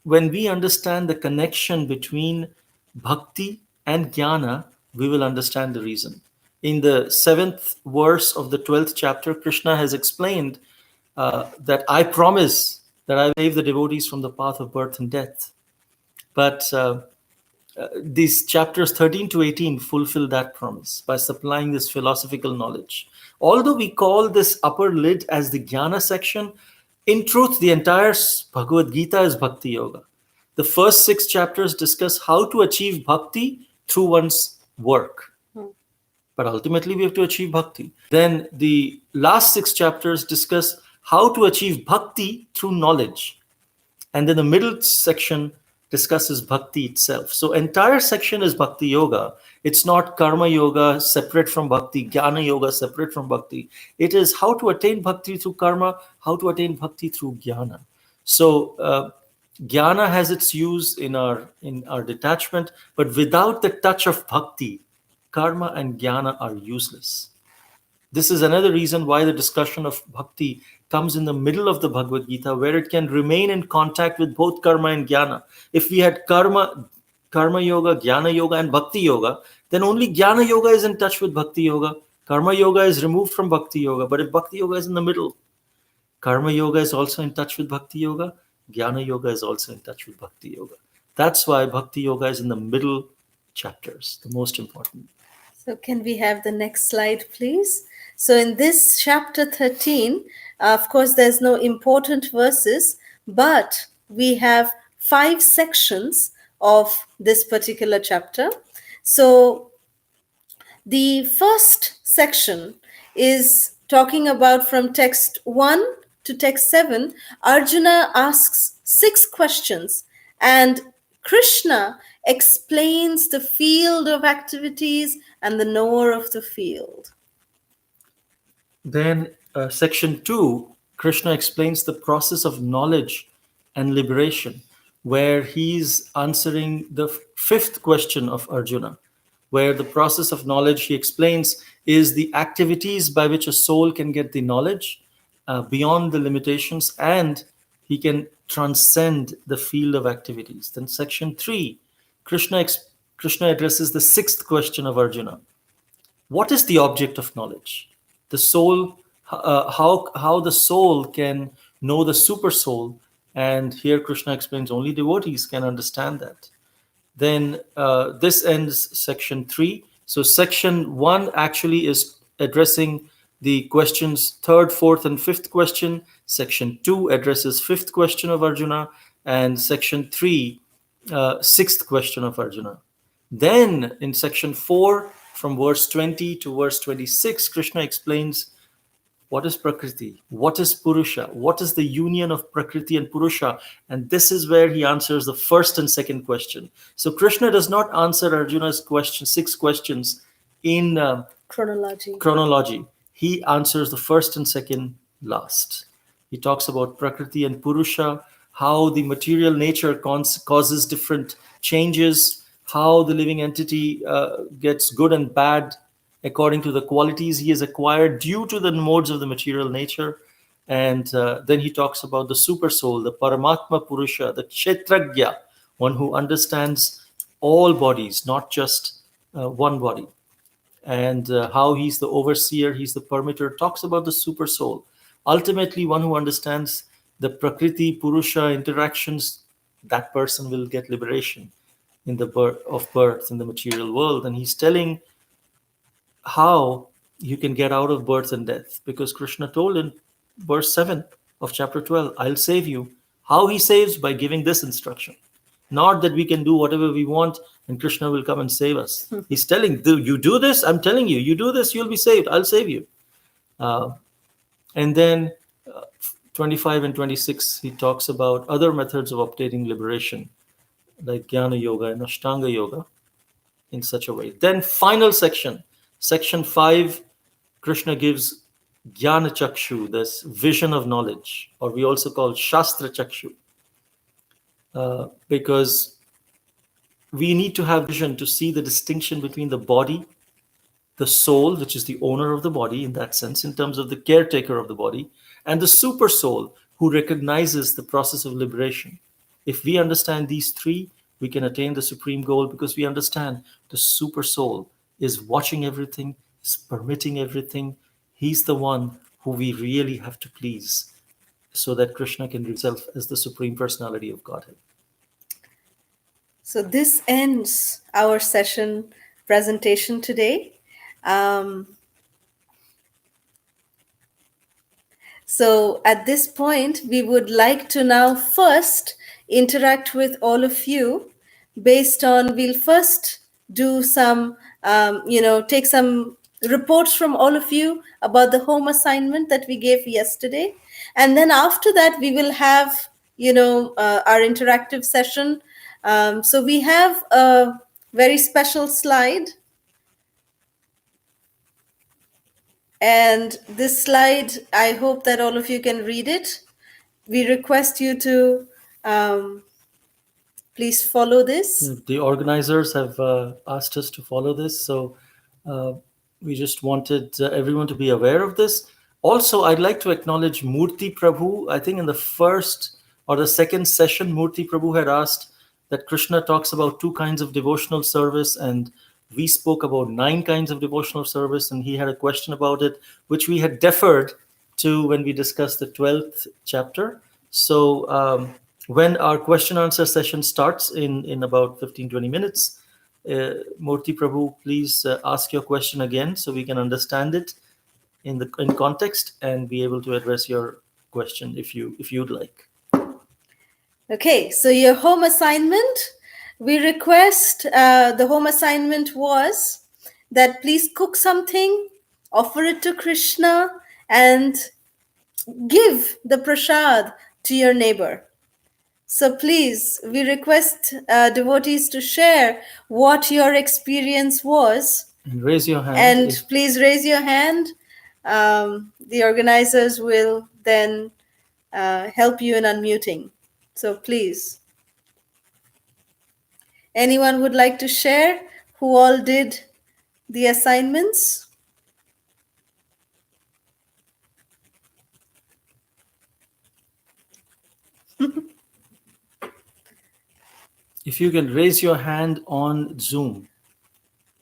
we understand the connection between bhakti and jnana, we will understand the reason. In the 7th verse of the 12th chapter, Krishna has explained that I promise that I will save the devotees from the path of birth and death. But these chapters 13 to 18 fulfill that promise by supplying this philosophical knowledge. Although we call this upper lid as the Jnana section, in truth, the entire Bhagavad Gita is Bhakti Yoga. The first 6 chapters discuss how to achieve bhakti through one's work. But ultimately, we have to achieve bhakti. Then the last 6 chapters discuss how to achieve bhakti through knowledge. And then the middle section discusses bhakti itself. So entire section is Bhakti Yoga. It's not Karma Yoga separate from bhakti, Jnana Yoga separate from bhakti. It is how to attain bhakti through karma, how to attain bhakti through jnana. So jnana has its use in our detachment, but without the touch of bhakti, karma and jnana are useless. This is another reason why the discussion of bhakti comes in the middle of the Bhagavad Gita, where it can remain in contact with both karma and jnana. If we had karma yoga, jnana yoga, and bhakti yoga, then only jnana yoga is in touch with bhakti yoga. Karma yoga is removed from bhakti yoga. But if bhakti yoga is in the middle, karma yoga is also in touch with bhakti yoga, jnana yoga is also in touch with bhakti yoga. That's why bhakti yoga is in the middle chapters, the most important. So, can we have the next slide, please? So, in this chapter 13, of course, there's no important verses, but we have 5 sections of this particular chapter. So, the first section is talking about from text 1 to text 7. Arjuna asks 6 questions, and Krishna explains the field of activities and the knower of the field. Then, section 2, Krishna explains the process of knowledge and liberation, where he's answering the 5th question of Arjuna, where the process of knowledge, he explains, is the activities by which a soul can get the knowledge beyond the limitations, and he can transcend the field of activities. Then, section 3, Krishna addresses the 6th question of Arjuna. What is the object of knowledge? The soul, how the soul can know the super soul, and here Krishna explains only devotees can understand that. Then this ends section 3. So section 1 actually is addressing the questions 3rd, 4th, and 5th question. Section 2 addresses 5th question of Arjuna, and section 3 6th question of Arjuna. Then in section 4, from verse 20 to verse 26, Krishna explains what is Prakriti, what is Purusha, what is the union of Prakriti and Purusha. And this is where he answers the first and second question. So Krishna does not answer Arjuna's 6 questions in chronology. He answers the first and second last. He talks about Prakriti and Purusha, how the material nature causes different changes, how the living entity gets good and bad according to the qualities he has acquired due to the modes of the material nature. And then he talks about the super soul, the Paramatma Purusha, the Kshetragya, one who understands all bodies, not just one body. And how he's the overseer, he's the permitter, talks about the super soul. Ultimately, one who understands the Prakriti Purusha interactions, that person will get liberation in the birth in the material world. And he's telling how you can get out of birth and death, because Krishna told in verse 7 of chapter 12, I'll save you. How he saves? By giving this instruction. Not that we can do whatever we want and Krishna will come and save us. He's telling, you do this, I'm telling you, you do this, you'll be saved, I'll save you. And then 25 and 26, he talks about other methods of obtaining liberation, like Jnana Yoga and Ashtanga Yoga, in such a way. Then final section, section 5, Krishna gives Jnana Chakshu, this vision of knowledge, or we also call Shastra Chakshu, because we need to have vision to see the distinction between the body, the soul, which is the owner of the body in that sense, in terms of the caretaker of the body, and the super soul, who recognizes the process of liberation. If we understand these three, we can attain the supreme goal, because we understand the super soul is watching everything, is permitting everything. He's the one who we really have to please, so that Krishna can reveal himself as the supreme personality of Godhead. So this ends our session presentation today. So at this point, we would like to now first interact with all of you based on, we'll first do some, take some reports from all of you about the home assignment that we gave yesterday. And then after that, we will have, our interactive session. So we have a very special slide. And this slide, I hope that all of you can read it. We request you to please follow this. The organizers have asked us to follow this, so we just wanted everyone to be aware of this. Also, I'd like to acknowledge Murti Prabhu. I think in the first or the second session, Murti Prabhu had asked that Krishna talks about 2 kinds of devotional service, and we spoke about 9 kinds of devotional service, and he had a question about it, which we had deferred to when we discussed the 12th chapter. So when our question answer session starts in about 15-20 minutes, Murti Prabhu, please ask your question again so we can understand it in context and be able to address your question if you'd like. Okay, so your home assignment, we request, the home assignment was that please cook something, offer it to Krishna, and give the prasad to your neighbor. So please, we request devotees to share what your experience was. And raise your hand. And please raise your hand. The organizers will then help you in unmuting. So please. Anyone would like to share who all did the assignments? If you can raise your hand on Zoom.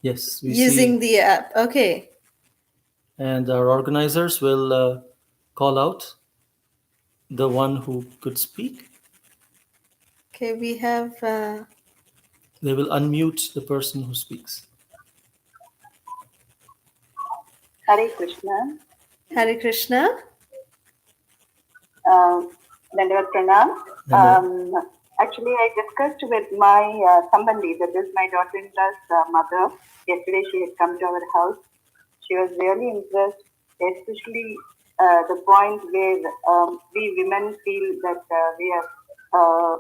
Yes, we Using see. the app. Okay. And our organizers will call out the one who could speak. Okay, we have... They will unmute the person who speaks. Hare Krishna. Hare Krishna. Dandavat Pranam. Actually, I discussed with my Sambandhi, that is my daughter-in-law's mother. Yesterday, she had come to our house. She was really impressed, especially the point where we women feel that we are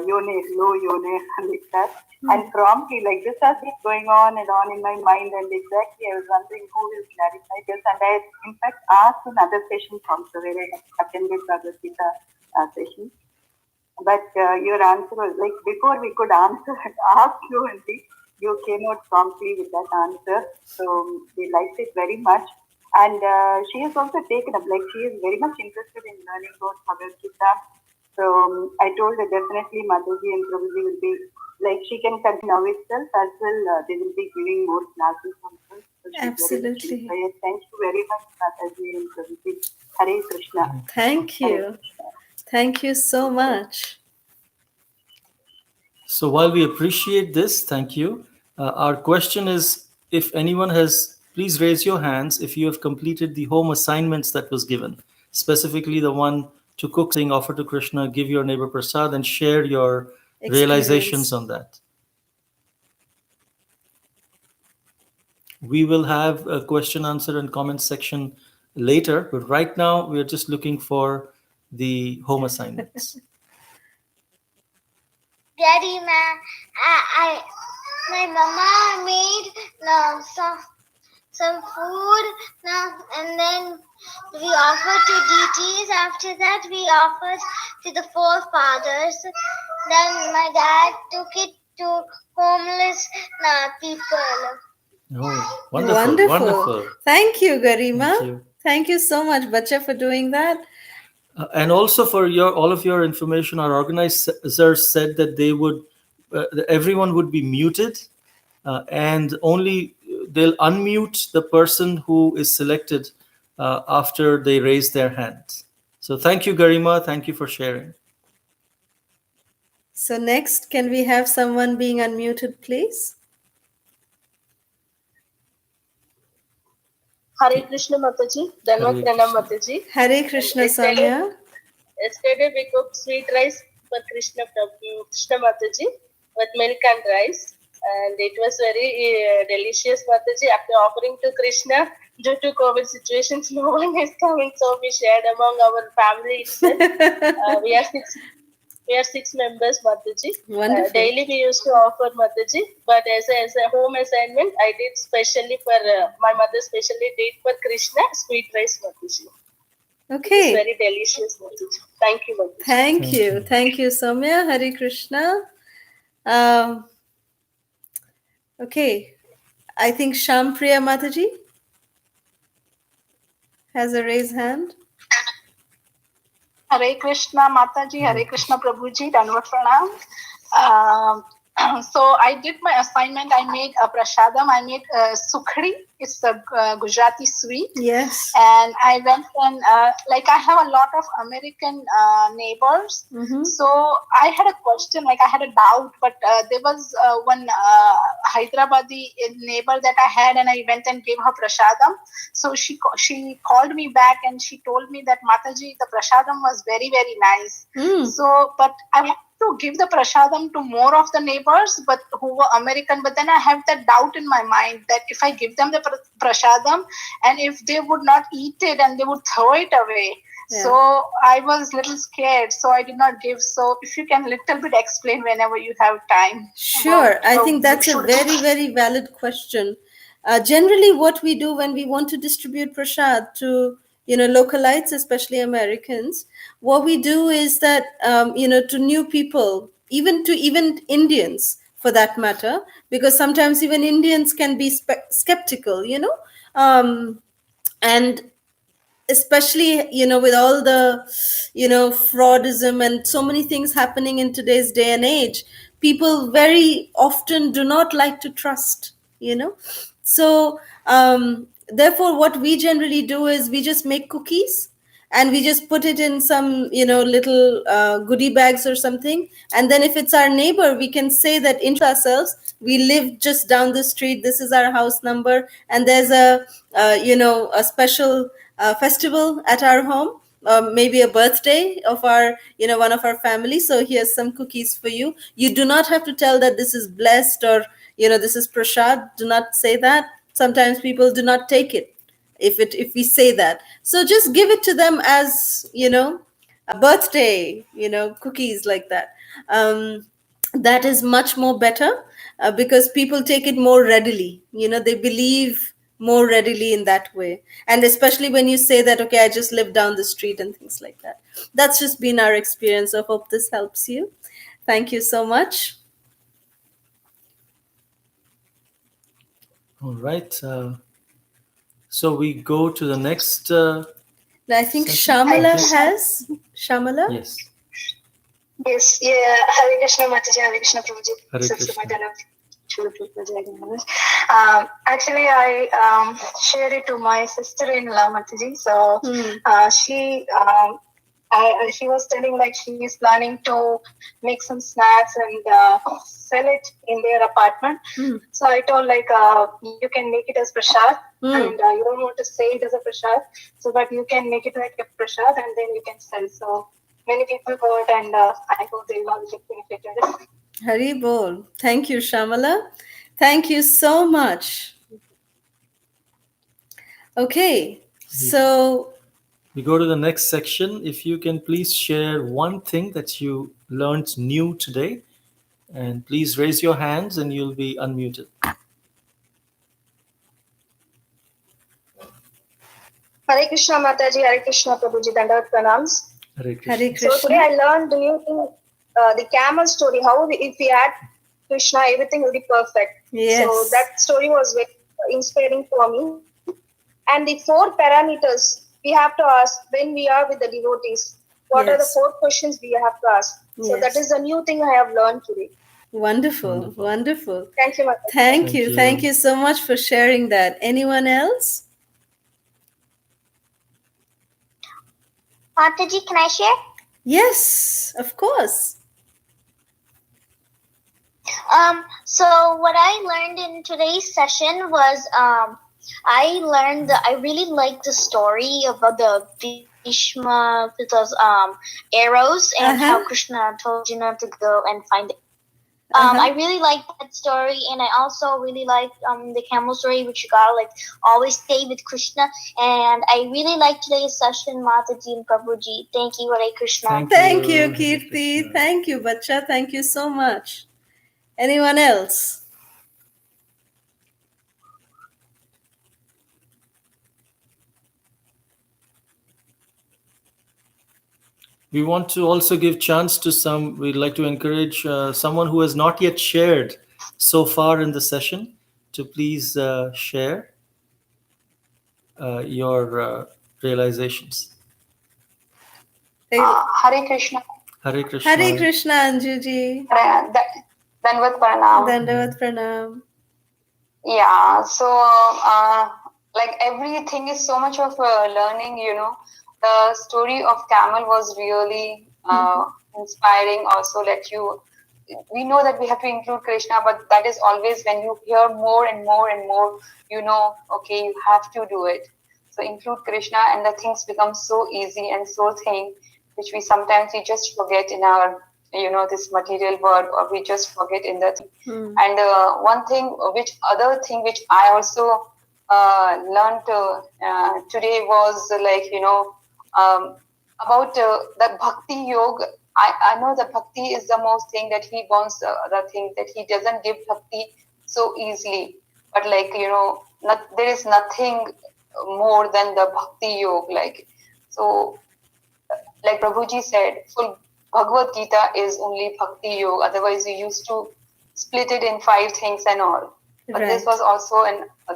yone, low yone, like that. And promptly, like this has been going on and on in my mind, and exactly I was wondering who will clarify this. And I, in fact, asked in other sessions also, where I attended Bhagavad Gita session. But your answer was like, before we could answer and ask fluently, you came out promptly with that answer. So we liked it very much. And she has also taken up, like she is very much interested in learning about Bhagavad Gita. So I told her definitely Mataji and Prabhuji will be, like she can continue now itself as well. They will be giving more classes also. So absolutely. Thank you very much, Mataji and Prabhuji. Hare Krishna. Thank you. Hare Krishna. Thank you so much. So while we appreciate this, thank you. Our question is, if anyone has please raise your hands if you have completed the home assignments that was given, specifically the one to cook something, offer to Krishna, give your neighbor prasad, and share your realizations Experience. on that. We will have a question, answer, and comment section later, but right now we are just looking for the home assignments. Daddy, my mama made some food, and then we offered to deities. After that, we offered to the forefathers. Then my dad took it to homeless people. Oh, wonderful, wonderful. Thank you, Garima. Thank you. Thank you so much, Bacha, for doing that. And also for all of your information, our organizers said that they would, everyone would be muted, and only they'll unmute the person who is selected after they raise their hand. So thank you, Garima. Thank you for sharing. So next, can we have someone being unmuted, please? Hare Krishna Mataji, Dhanvat Pranam Mataji. Hare Krishna, Samya. Yesterday we cooked sweet rice for Krishna Mataji with milk and rice, and it was very delicious, Mataji. After offering to Krishna, due to COVID situations, no one is coming, so we shared among our family itself. We are six members, Mataji. Daily we used to offer, Mataji, but as a home assignment, I did specially for my mother. Specially did for Krishna sweet rice, Mataji. Okay. It's very delicious, Mataji. Thank you, Mataji. Thank you, Soumya. Hare Krishna. Okay, I think Shampriya Mataji has a raised hand. Hare Krishna Mataji, Hare Krishna Prabhuji, Dhanvat Pranam. So I did my assignment. I made a prasadam. I made sukhdi. It's a Gujarati sweet. Yes. And I went and I have a lot of American neighbors. Mm-hmm. So I had a question, I had a doubt, but there was one Hyderabadi neighbor that I had, and I went and gave her prasadam. So she called me back and she told me that Mataji, the prasadam was very, very nice. So, but I want to give the prasadam to more of the neighbors, but who were American. But then I have that doubt in my mind that if I give them the prasadam, and if they would not eat it and they would throw it away. Yeah. So I was a little scared, so I did not give. So if you can little bit explain whenever you have time. Sure. I think that's a very, very valid question. Generally, what we do when we want to distribute prasad to localites, especially Americans, what we do is that to new people, even Indians for that matter, because sometimes even Indians can be skeptical, and especially with all the fraudism and so many things happening in today's day and age, people very often do not like to trust. So therefore what we generally do is we just make cookies and we just put it in some little goodie bags or something, and then if it's our neighbor, we can say that introduce ourselves, we live just down the street, this is our house number, and there's a special festival at our home, maybe a birthday of our one of our family, so here's some cookies for you. You do not have to tell that this is blessed or this is prasad. Do not say that. Sometimes people do not take it if we say that. So just give it to them as a birthday cookies like that. That is much more better because people take it more readily. They believe more readily in that way, and especially when you say that, okay, I just live down the street and things like that. That's just been our experience. I hope this helps you. Thank you so much. All right, so we go to the next I think session. Shamala. Yes, yeah. Hare Krishna Mataji, Hare Krishna Prabhuji. Hare Krishna. Actually, I shared it to my sister-in-law, Mataji. So she was telling she is planning to make some snacks and sell it in their apartment. So I told you can make it as prasad. and you don't want to say it as a prasad, so but you can make it like a prasad and then you can sell. So many people got, and I hope they will all get benefited. Hari Bol. Thank you, Shamala. Thank you so much. Okay, so We go to the next section. If you can please share one thing that you learned new today, and please raise your hands and you'll be unmuted. Hare Krishna Mataji, Hare Krishna Prabhuji, Dandavat Pranams. Hare Krishna. Hare So today Krishna. I learned the new thing, the camel story. How if we had Krishna, everything will be perfect. Yes. So that story was very inspiring for me. And the 4 parameters we have to ask when we are with the devotees. What are the Yes. 4 questions we have to ask? So that Yes. is the new thing I have learned today. Wonderful, wonderful. Thank you, Mataji. Thank Thank you. you. Thank you so much for sharing that. Anyone else? Mataji, can I share? Yes, of course. So what I learned in today's session was I learned that I really liked the story about the Bhishma with those arrows and how Krishna told Arjuna to go and find it. I really liked that story, and I also really liked the camel story, which you gotta like always stay with Krishna. And I really liked today's session, Mataji and Prabhuji. Thank you, Hare Krishna. Thank you, Hare Kirti. Krishna. Thank you, Bacha. Thank you so much. Anyone else? We want to also give chance to some. We'd like to encourage someone who has not yet shared so far in the session to please share your realizations. Hare Krishna. Hare Krishna. Hare Krishna, Anjuji. Dandavat Pranam. Dandavat Pranam. Yeah, so like everything is so much of learning, you know. The story of camel was really inspiring. Also, we know that we have to include Krishna, but that is always when you hear more and more and more, you know, okay, you have to do it. So include Krishna, and the things become so easy and so thin, which we sometimes just forget in our, you know, this material world, or we just forget in the. And other thing which I also learned today was like, you know, about the bhakti yoga. I know that bhakti is the most thing that he wants, the thing that he doesn't give bhakti so easily. But like, you know, there is nothing more than the bhakti yoga. Like, so, like Prabhuji said, full Bhagavad Gita is only bhakti yoga. Otherwise, you used to split it in 5 things and all. But this was also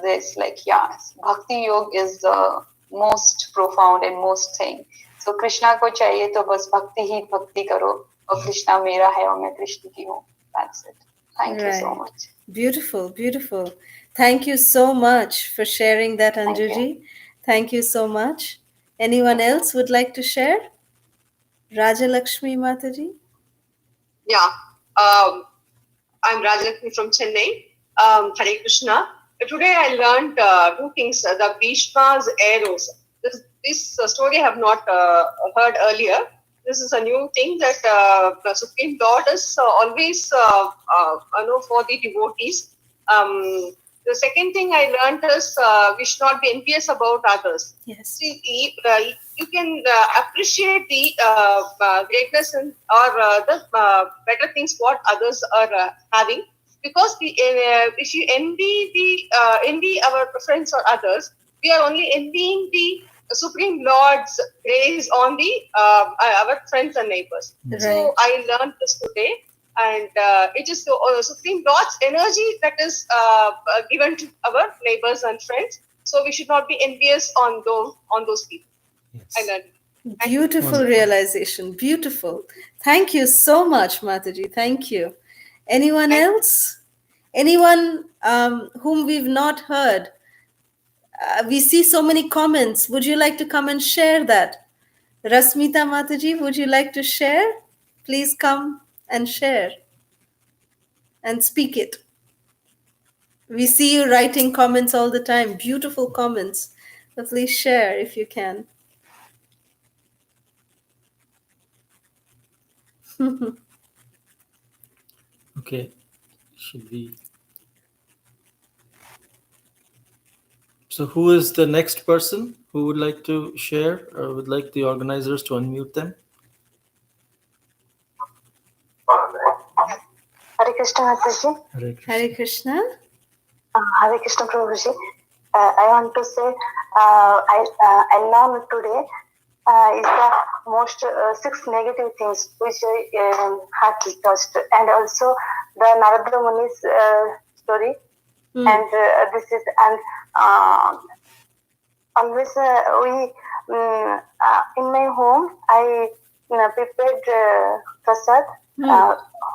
this, like, yeah, bhakti yoga is the most profound and most thing. So Krishna ko chahiye to bas bhakti hi bhakti karo. Aur Krishna mera hai aur main Krishna ki hu. That's it. Thank you so much. Beautiful, beautiful. Thank you so much for sharing that, Anjuji. Thank you so much. Anyone else would like to share? Rajalakshmi Mataji? Yeah, I'm Rajalakshmi from Chennai. Hare Krishna. Today I learned 2 things. The Bhishma's arrows. This story I have not heard earlier. This is a new thing that the Supreme Lord is always, for the devotees. The second thing I learned is we should not be envious about others. Yes. See, you can appreciate the greatness or the better things what others are having, because if you envy our friends or others, we are only envying the Supreme Lord's grace on the our friends and neighbors. So I learned this today. And it is the Supreme Lord's energy that is given to our neighbors and friends. So we should not be envious on those people. Yes. I learned. Beautiful realization. Beautiful. Thank you so much, Mataji. Thank you. Anyone else? Anyone whom we've not heard? We see so many comments. Would you like to come and share that? Rasmita Mataji, would you like to share? Please come and share and speak it. We see you writing comments all the time, beautiful comments. So please share if you can. Okay, should we? So, who is the next person who would like to share or would like the organizers to unmute them? Hare Krishna Mataji. Hare Krishna. Hare Krishna. Hare Krishna Prabhuji. I want to say, I learned today is the most 6 negative things which I had touched, and also the Narada Muni's story, and this is always we in my home I prepared prasad.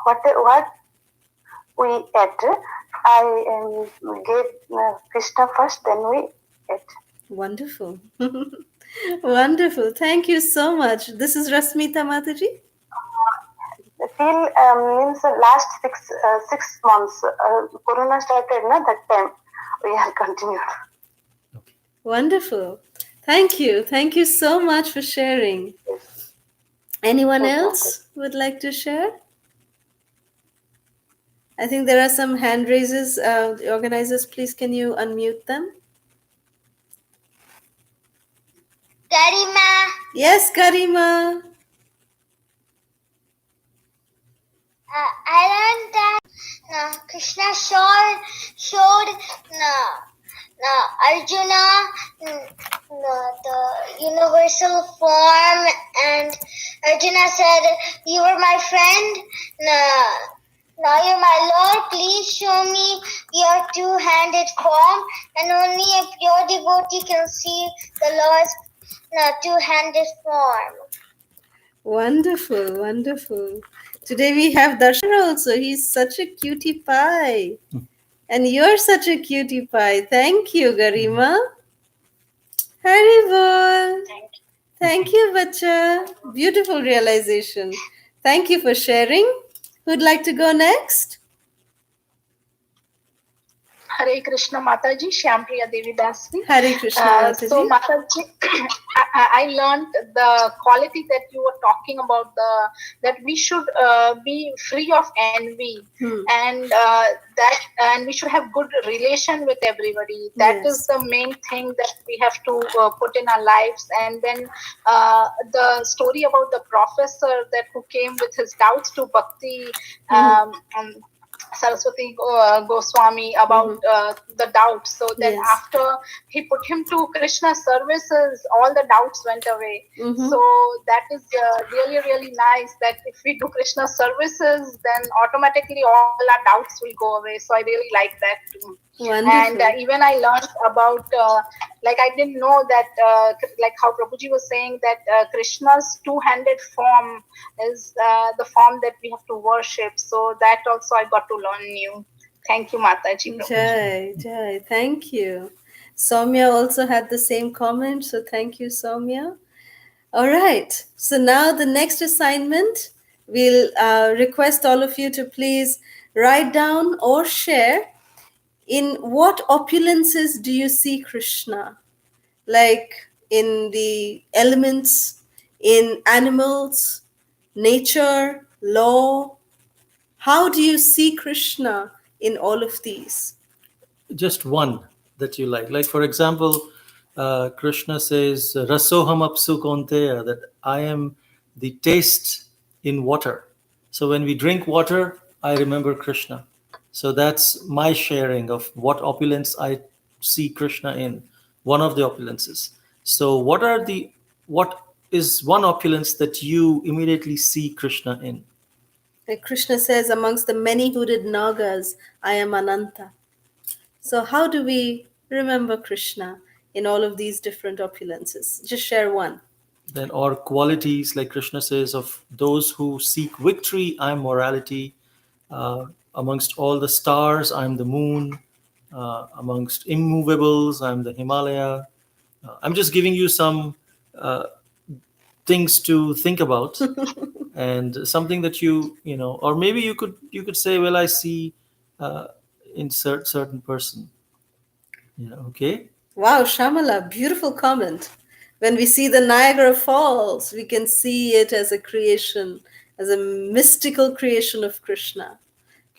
What we ate, I gave Krishna first, then we ate. Wonderful. Wonderful. Thank you so much. This is Rasmita Mataji. Till means the last 6 months, Corona started, that time we have continued. Okay. Wonderful. Thank you. Thank you so much for sharing. Anyone else would like to share? I think there are some hand raises. The organizers, please, can you unmute them? Garima. Yes, Karima. I learned that Krishna showed Arjuna the universal form, and Arjuna said, "You were my friend. Now you're my Lord. Please show me your two-handed form." And only a pure devotee can see the Lord's two-handed form. Wonderful, wonderful. Today we have Darshan also. He's such a cutie pie. And you're such a cutie pie. Thank you, Garima. Haribol. Thank you, Bacha. Beautiful realization. Thank you for sharing. Who'd like to go next? Hare Krishna Mataji, Shyampriya Devi Dasri. Hare Krishna Mataji. So Mataji, I learned the quality that you were talking about, that we should be free of envy, and and we should have good relation with everybody. That is the main thing that we have to put in our lives. And then the story about the professor that who came with his doubts to Bhakti. Saraswati Goswami about the doubts. So then after he put him to Krishna services, all the doubts went away. So that is really, really nice that if we do Krishna services, then automatically all our doubts will go away. So I really like that too. Wonderful. And even I learned about, I didn't know that, like how Prabhuji was saying that Krishna's two-handed form is the form that we have to worship. So that also I got to learn new. Thank you, Mataji. Jai, Jai. Thank you. Soumya also had the same comment. So thank you, Soumya. All right. So now the next assignment, we'll request all of you to please write down or share in what opulences do you see Krishna? Like in the elements, in animals, nature, law. How do you see Krishna in all of these? Just one that you like. Like, for example, Krishna says, Rasoham apsu konteya, that I am the taste in water. So when we drink water, I remember Krishna. So that's my sharing of what opulence I see Krishna in, one of the opulences. So what is one opulence that you immediately see Krishna in? Like Krishna says, amongst the many hooded Nagas, I am Ananta. So how do we remember Krishna in all of these different opulences? Just share one. Then, or qualities, like Krishna says, of those who seek victory, I am morality. Amongst all the stars, I am the moon. Amongst immovables, I am the Himalaya. I'm just giving you some things to think about, and something that you know, or maybe you could say, well, I see insert certain person. Yeah, okay. Wow, Shamala, beautiful comment. When we see the Niagara Falls, we can see it as a creation, as a mystical creation of Krishna.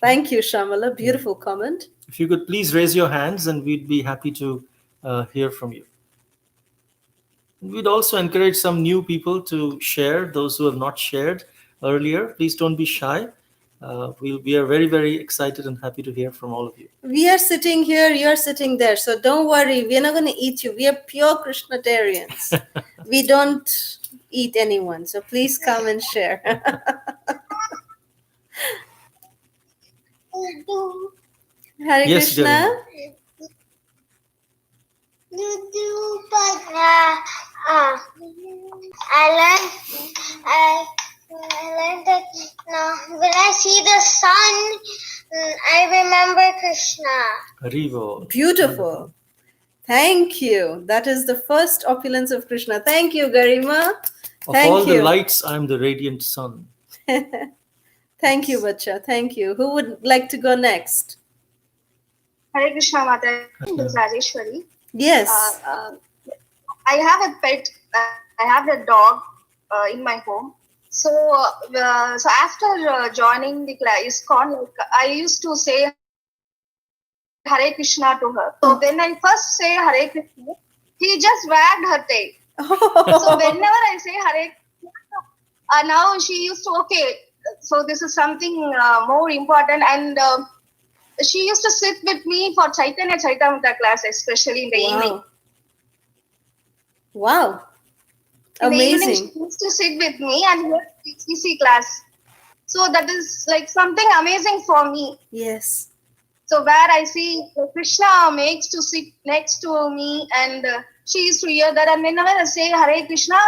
Thank you, Shamala. Beautiful comment. If you could please raise your hands, and we'd be happy to hear from you. We'd also encourage some new people to share, those who have not shared earlier. Please don't be shy. We are very, very excited and happy to hear from all of you. We are sitting here, you're sitting there. So don't worry, we're not going to eat you. We are pure Krishnatarians. We don't eat anyone. So please come and share. Hare Yes, Krishna. Garima. I learned that when I see the sun, I remember Krishna. Haribo. Beautiful. Thank you. That is the first opulence of Krishna. Thank you, Garima. Of Thank all you. the lights, I am the radiant sun. Thank you, Bacha. Thank you. Who would like to go next? Hare Krishna, Mata. This is Rajeshwari. Yes. I have a pet. I have a dog in my home. So after joining the ISKCON, like, I used to say Hare Krishna to her. So when I first say Hare Krishna, he just wagged her tail. So whenever I say Hare Krishna, now she used to, okay, so this is something more important. And she used to sit with me for Chaitanya Charitamrita class, especially in the evening. Wow. In the evening, Amazing. she used to sit with me and hear CC class. So that is like something amazing for me. Yes. So where I see Krishna makes to sit next to me, and she used to hear that. And whenever I say Hare Krishna,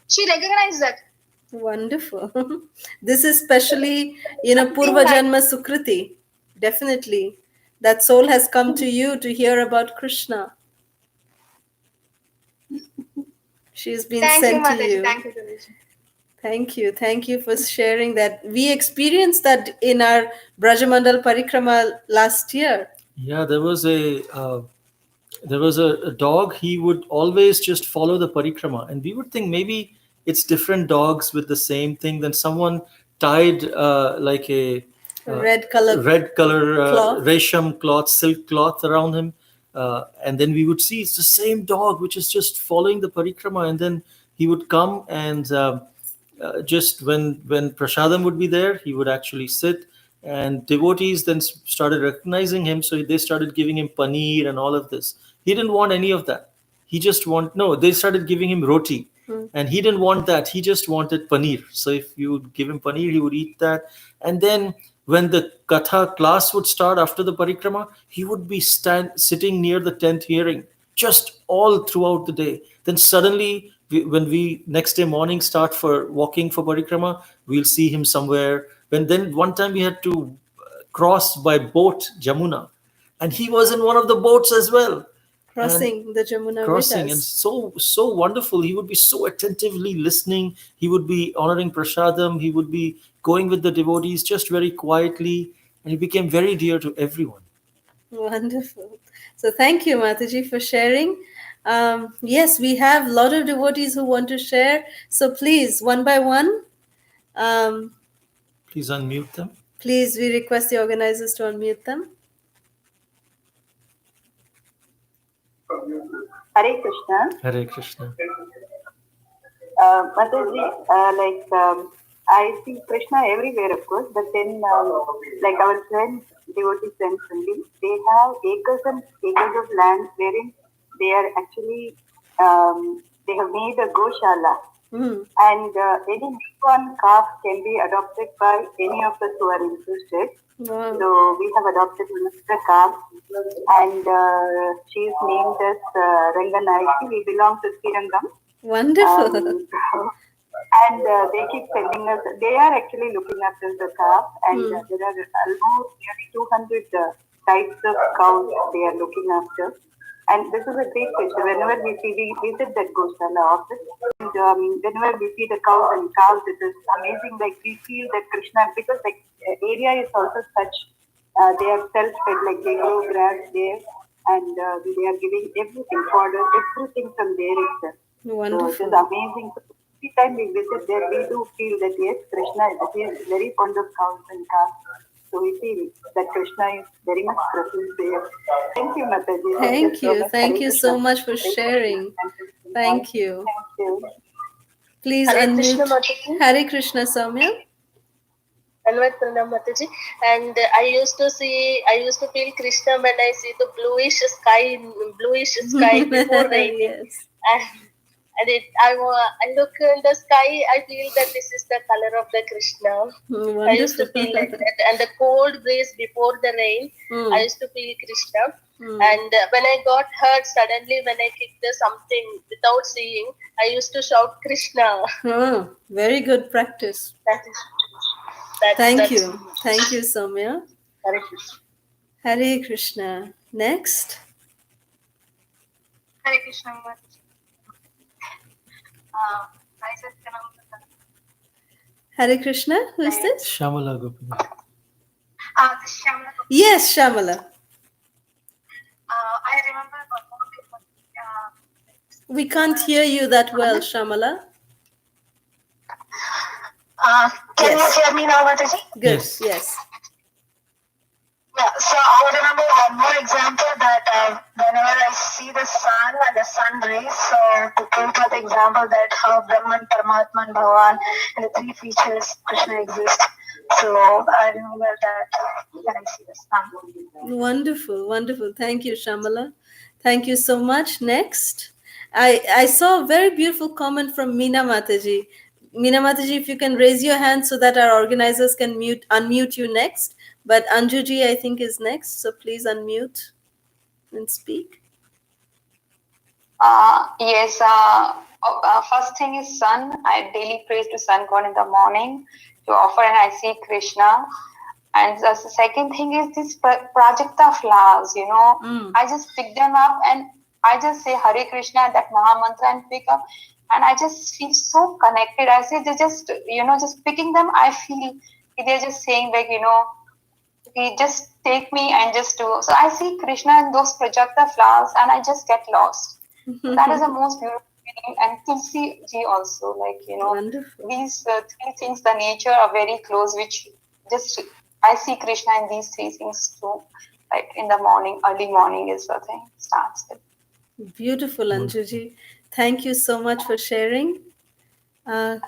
she recognizes that. Wonderful. This is especially, Purva Janma Sukriti. Definitely. That soul has come to you to hear about Krishna. She's been Thank sent you, to Mataji. you. Thank you, Ganesh. Thank you. Thank you for sharing that. We experienced that in our Brajamandal Parikrama last year. Yeah, there was a dog. He would always just follow the parikrama, and we would think maybe it's different dogs with the same thing. Then someone tied like a Red color cloth. resham cloth, silk cloth around him, and then we would see it's the same dog which is just following the parikrama, and then he would come and just when prasadam would be there, he would actually sit, and devotees then started recognizing him, so they started giving him paneer and all of this. He didn't want any of that. He just they started giving him roti, and he didn't want that. He just wanted paneer. So if you would give him paneer, he would eat that. And then when the katha class would start after the parikrama, he would be sitting near the 10th hearing just all throughout the day. Then suddenly, when we next day morning start for walking for parikrama, we'll see him somewhere. Then one time we had to cross by boat Jamuna, and he was in one of the boats as well, Crossing the Jamuna crossing, with and us. so wonderful. He would be so attentively listening. He would be honoring prasadam. He would be going with the devotees just very quietly, and he became very dear to everyone. Wonderful. So thank you, Mataji, for sharing. Yes, we have a lot of devotees who want to share. So please, one by one, Please unmute them. please, we request the organizers to unmute them. Hare Krishna. Hare Krishna. Mataji, I see Krishna everywhere, of course, but then, like our friends, devotee friends only, they have acres and acres of land wherein they are actually, they have made a goshala. And any newborn calf can be adopted by any of us who are interested. Wow. So we have adopted one of the calf, and she is named as Ranganayaki. We belong to Srirangam. Wonderful. And they keep sending us, they are actually looking after the calf, and there are almost nearly 200 types of cows they are looking after. And this is a great picture. Whenever we visit that Goshala office, and whenever we see the cows and calves, it is amazing. Like we feel that Krishna, because the area is also such They are self-fed, like they grow grass there, and they are giving everything, fodder, everything from there itself. So it is Wonderful. amazing. So every time we visit there, we do feel that yes, Krishna is very fond of cows and calves. So we feel that Krishna is very much present there. Thank you, Mataji. Thank you Thank so you. much. Thank Hare you Krishna. so much for Hare Krishna. sharing. Thank you. Thank you. Thank you. Please Hare Krishna unmute. Mataji. Hare Krishna, Soumya. Anvat Pranam Mataji. And I used to feel Krishna when I see the bluish sky before raining. Yes. And I look in the sky, I feel that this is the color of the Krishna. I used to Wonderful. feel like that. And the cold breeze before the rain, I used to feel Krishna. And when I got hurt suddenly, when I kicked something without seeing, I used to shout Krishna. Oh, very good practice. Thank That's you. Thank you, Soumya. Hare Krishna. Hare Krishna. Next. Hare Krishna. I said, Hare Krishna. Who is this? Shamala Gopi. this Shyamala. Yes, Shamala. I remember one more thing. We can't hear you that well, Shamala. Can Yes. you hear me now, Mataji? Good. Yes. Yes. Yeah, so I remember one more example that whenever I see the sun and the sun rays, so to came for the example that how Brahman, Paramatman, Bhavan, and the three features Krishna exist. So I remember that when I see the sun. Wonderful. Wonderful. Thank you, Shamala. Thank you so much. Next. I saw a very beautiful comment from Meena Mataji. Meena Mataji, if you can raise your hand so that our organizers can unmute you next. But Anjuji, I think, is next. So please unmute and speak. Yes. First thing is sun. I daily pray to sun god in the morning to offer, and I see Krishna. And the second thing is this Prajakta flowers. I just pick them up and I just say Hare Krishna, that Maha Mantra, and pick up, and I just feel so connected. I say they just just picking them. I feel they're just saying like he just take me and just do. So I see Krishna in those Prajakta flowers, and I just get lost. That is the most beautiful feeling. And Tulsi ji also, like Wonderful. these three things, the nature are very close, which just I see Krishna in these three things too. Like in the morning, early morning is the thing starts with. Beautiful, Anjuji. Thank you so much for sharing. Meena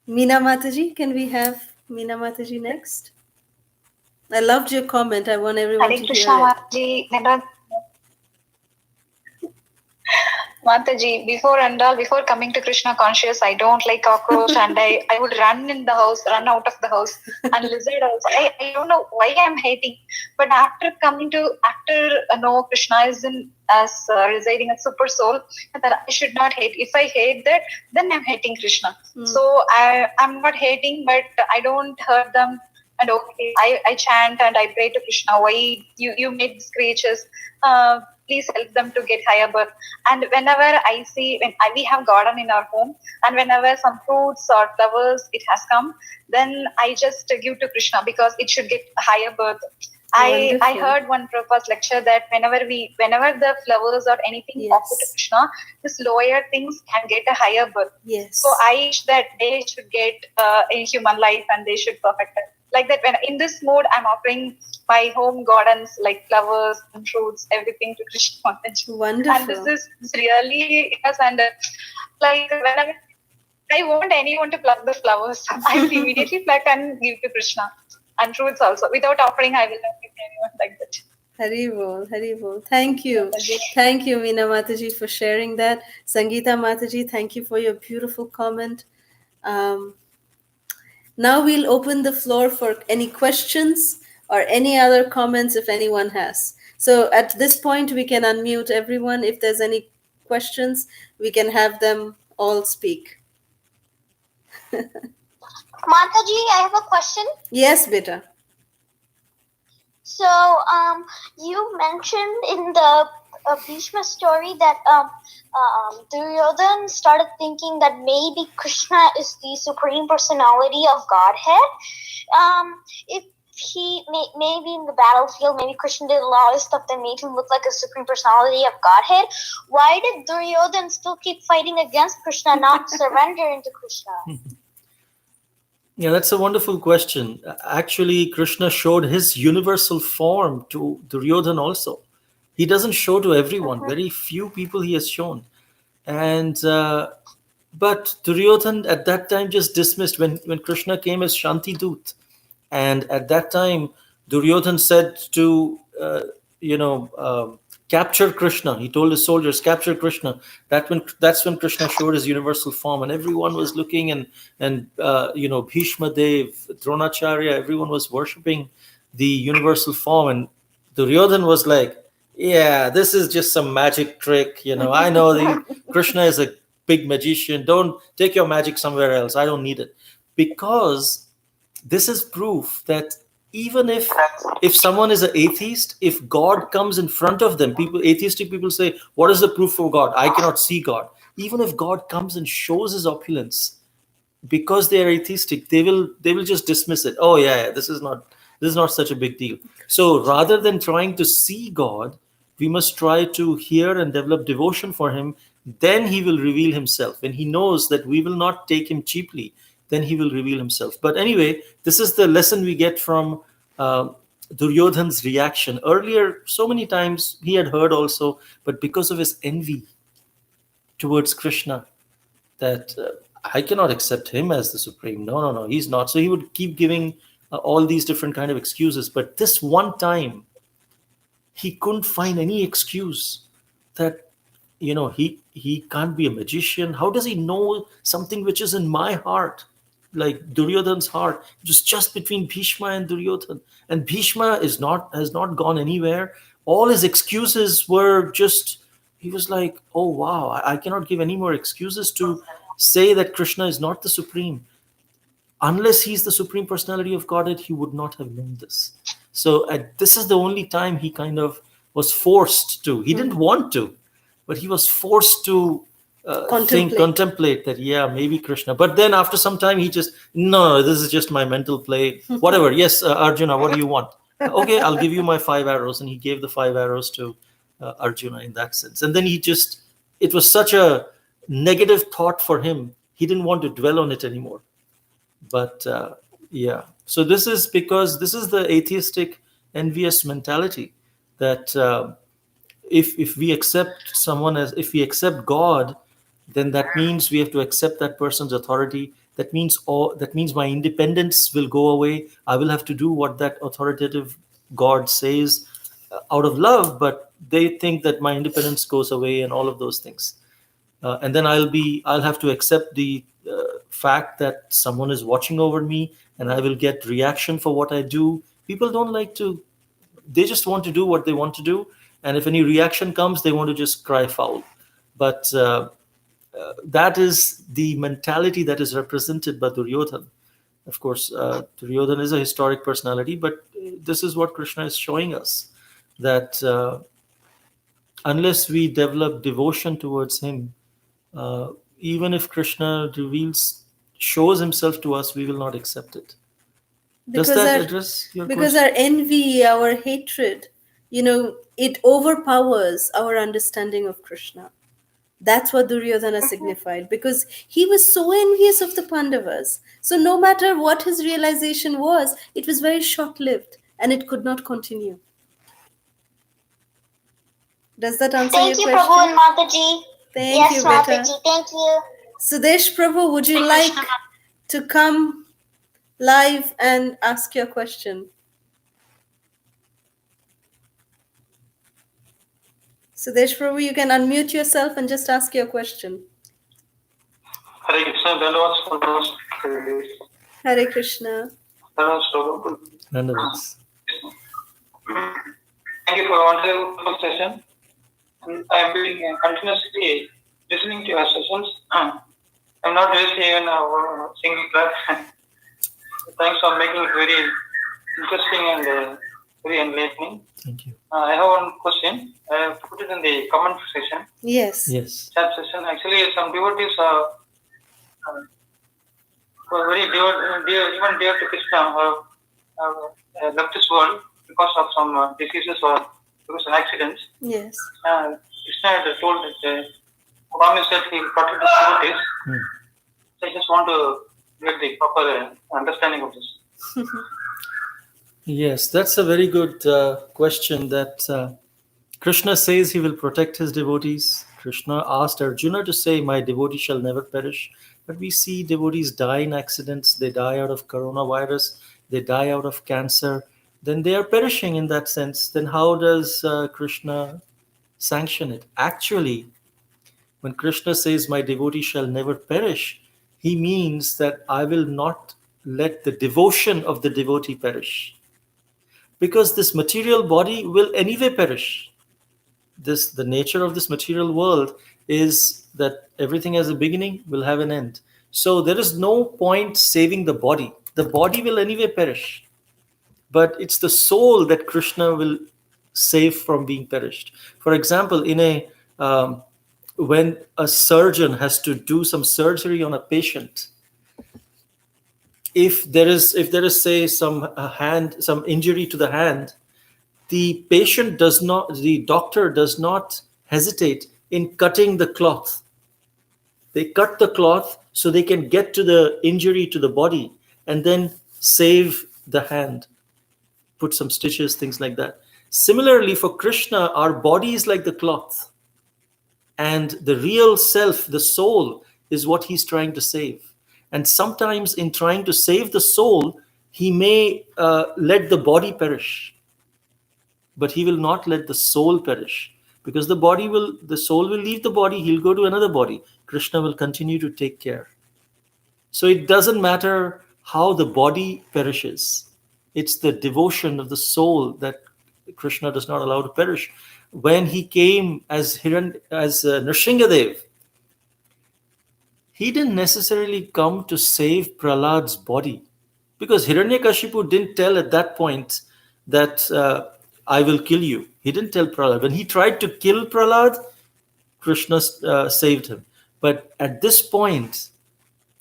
Mataji, can we have Meena Mataji next? I loved your comment. I want everyone Hare to Krishna, hear it. Mataji. Mataji, before coming to Krishna conscious, I don't like cockroach, and I would run out of the house, and lizard also. I don't know why I'm hating, but after Krishna is residing a super soul, that I should not hate. If I hate that, then I'm hating Krishna. So I'm not hating, but I don't hurt them. And okay, I chant and I pray to Krishna. Why you made these creatures? Please help them to get higher birth. And whenever I see, we have garden in our home, and whenever some fruits or flowers it has come, then I just give to Krishna because it should get higher birth. I heard one Prabhupada's lecture that whenever the flowers or anything offered to Krishna, this lower things can get a higher birth. Yes. So I wish that they should get a human life and they should perfect it. Like that, when in this mode, I'm offering my home gardens like flowers and fruits, everything to Krishna. Wonderful. And this is really yes, and like whenever I want anyone to pluck the flowers, I will immediately pluck and give to Krishna. And fruits also. Without offering, I will not give anyone like that. Haribol, Haribol. Thank you. Thank you, Meena Mataji, for sharing that. Sangeeta Mataji, thank you for your beautiful comment. Now we'll open the floor for any questions or any other comments if anyone has. So at this point, we can unmute everyone. If there's any questions, we can have them all speak. Mataji, I have a question. Yes, beta. So, you mentioned in the Bhishma story that Duryodhan started thinking that maybe Krishna is the supreme personality of Godhead. If maybe in the battlefield, maybe Krishna did a lot of stuff that made him look like a supreme personality of Godhead. Why did Duryodhan still keep fighting against Krishna, not surrender into Krishna? Yeah, that's a wonderful question. Actually, Krishna showed his universal form to Duryodhan also. He doesn't show to everyone. Very few people he has shown. And but Duryodhan at that time just dismissed when Krishna came as Shanti Dut. And at that time, Duryodhan said to, capture Krishna. He told his soldiers, capture Krishna. That's when Krishna showed his universal form, and everyone was looking, and Bhishma Dev, Dronacharya, everyone was worshipping the universal form, and Duryodhan was like, yeah, this is just some magic trick. I know the Krishna is a big magician. Don't take your magic somewhere else. I don't need it. Because this is proof that even if someone is an atheist, if God comes in front of them, atheistic people say, what is the proof of God? I cannot see God. Even if God comes and shows his opulence, because they are atheistic, they will just dismiss it. Oh yeah, this is not such a big deal. So rather than trying to see God, we must try to hear and develop devotion for him. Then he will reveal himself. When he knows that we will not take him cheaply, then he will reveal himself. But anyway, this is the lesson we get from Duryodhan's reaction. Earlier, so many times he had heard also, but because of his envy towards Krishna, that I cannot accept him as the supreme. No, he's not. So he would keep giving all these different kind of excuses. But this one time, he couldn't find any excuse that he can't be a magician. How does he know something which is in my heart, like Duryodhan's heart, just between Bhishma and Duryodhan? And Bhishma has not gone anywhere. All his excuses were just, he was like, oh wow, I cannot give any more excuses to say that Krishna is not the supreme. Unless he's the supreme personality of Godhead, he would not have known this. So this is the only time he kind of was forced to. He didn't want to, but he was forced to contemplate that, yeah, maybe Krishna. But then after some time, he just, no, this is just my mental play. Whatever. Yes, Arjuna, what do you want? Okay, I'll give you my 5 arrows. And he gave the 5 arrows to Arjuna in that sense. And then it was such a negative thought for him. He didn't want to dwell on it anymore. But yeah, so this is because this is the atheistic envious mentality that if we accept someone if we accept God, then that means we have to accept that person's authority. That means my independence will go away. I will have to do what that authoritative God says out of love, but they think that my independence goes away and all of those things. And then I'll have to accept the fact that someone is watching over me, and I will get reaction for what I do. People don't like to, they just want to do what they want to do. And if any reaction comes, they want to just cry foul. But that is the mentality that is represented by Duryodhan. Of course, Duryodhan is a historic personality, but this is what Krishna is showing us, that unless we develop devotion towards him, even if Krishna shows himself to us, we will not accept it. Does that address your question? Because our envy, our hatred, it overpowers our understanding of Krishna. That's what Duryodhana signified, because he was so envious of the Pandavas. So no matter what his realization was, it was very short-lived and it could not continue. Does that answer your question? Thank you, Prabhu and Mataji. Thank you, Yes, Beta. Mataji. Thank you. Sudesh Prabhu, would you like to come live and ask your question? Sudesh Prabhu, you can unmute yourself and just ask your question. Hare Krishna, Hare Krishna. Dandavats. Thank you for a wonderful session. I'm being continuously listening to your sessions. I'm not really even a single class. Thanks for making it very interesting and very enlightening. Thank you. I have one question. I have put it in the comment section. Yes. Chat session. Actually, some devotees are very dear to Krishna. left this world because of some diseases or because of accidents. Yes. Krishna had told that promise that he will protect his devotees. So I just want to get the proper understanding of this. Yes, that's a very good question. That Krishna says he will protect his devotees. Krishna asked Arjuna to say, "My devotee shall never perish." But we see devotees die in accidents. They die out of coronavirus. They die out of cancer. Then they are perishing in that sense. Then how does Krishna sanction it? Actually, when Krishna says, "My devotee shall never perish," he means that I will not let the devotion of the devotee perish. Because this material body will anyway perish. The nature of this material world is that everything has a beginning, will have an end. So there is no point saving the body. The body will anyway perish. But it's the soul that Krishna will save from being perished. For example, in a when a surgeon has to do some surgery on a patient, if there is say some injury to the hand, the doctor does not hesitate in cutting the cloth. They cut the cloth so they can get to the injury to the body and then save the hand, put some stitches, things like that. Similarly, for Krishna, our body is like the cloth, and the real self, the soul, is what he's trying to save. And sometimes in trying to save the soul, he may let the body perish, but he will not let the soul perish, because the soul will leave the body, he'll go to another body. Krishna will continue to take care. So it doesn't matter how the body perishes. It's the devotion of the soul that Krishna does not allow to perish. When he came as Nrsingadev, he didn't necessarily come to save Prahlad's body, because Hiranyakashipu didn't tell at that point that I will kill you. He didn't tell Prahlad. When he tried to kill Prahlad, Krishna saved him. But at this point,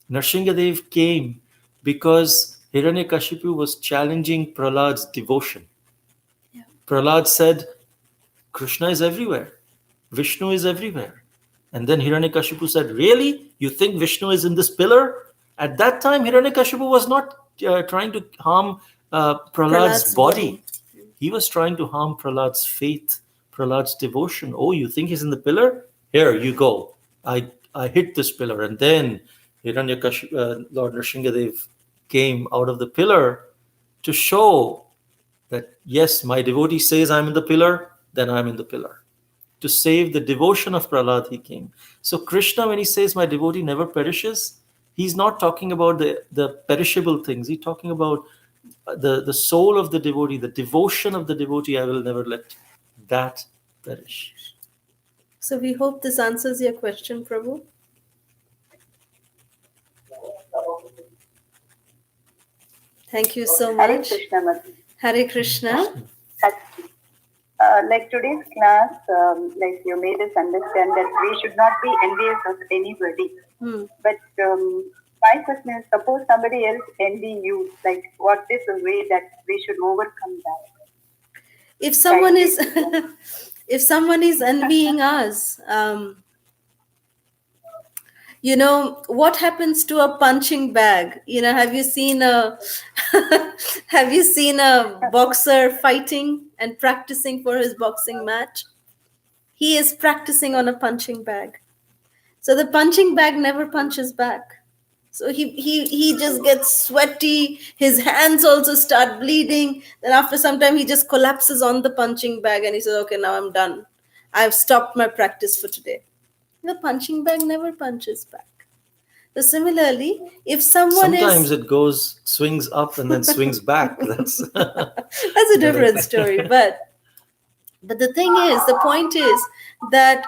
Nrsingadev came because Hiranyakashipu was challenging Prahlad's devotion. Yeah. Prahlad said, Krishna is everywhere. Vishnu is everywhere. And then Hiranyakashipu said, really? You think Vishnu is in this pillar? At that time, Hiranyakashipu was not trying to harm Prahlad's body. He was trying to harm Prahlad's faith, Prahlad's devotion. Oh, you think he's in the pillar? Here, you go. I hit this pillar. And then Lord Nrsingadev came out of the pillar to show that, yes, my devotee says I'm in the pillar, then I'm in the pillar. To save the devotion of Prahlad, he came. So Krishna, when he says my devotee never perishes, he's not talking about the perishable things. He's talking about the soul of the devotee, the devotion of the devotee. I will never let that perish. So we hope this answers your question, Prabhu. Thank you so much. Hare Krishna, Madhu. Hare Krishna. Like today's class, like you made us understand that we should not be envious of anybody. But my question is, suppose somebody else envy you, like what is the way that we should overcome that? If someone is if someone is envying us, what happens to a punching bag? Have you seen a boxer fighting and practicing for his boxing match? He is practicing on a punching bag. So the punching bag never punches back. So he just gets sweaty. His hands also start bleeding. Then after some time, he just collapses on the punching bag and he says, okay, now I'm done. I've stopped my practice for today. The punching bag never punches back. So similarly, if sometimes it swings up and then swings back. That's a different story. But the thing is, the point is that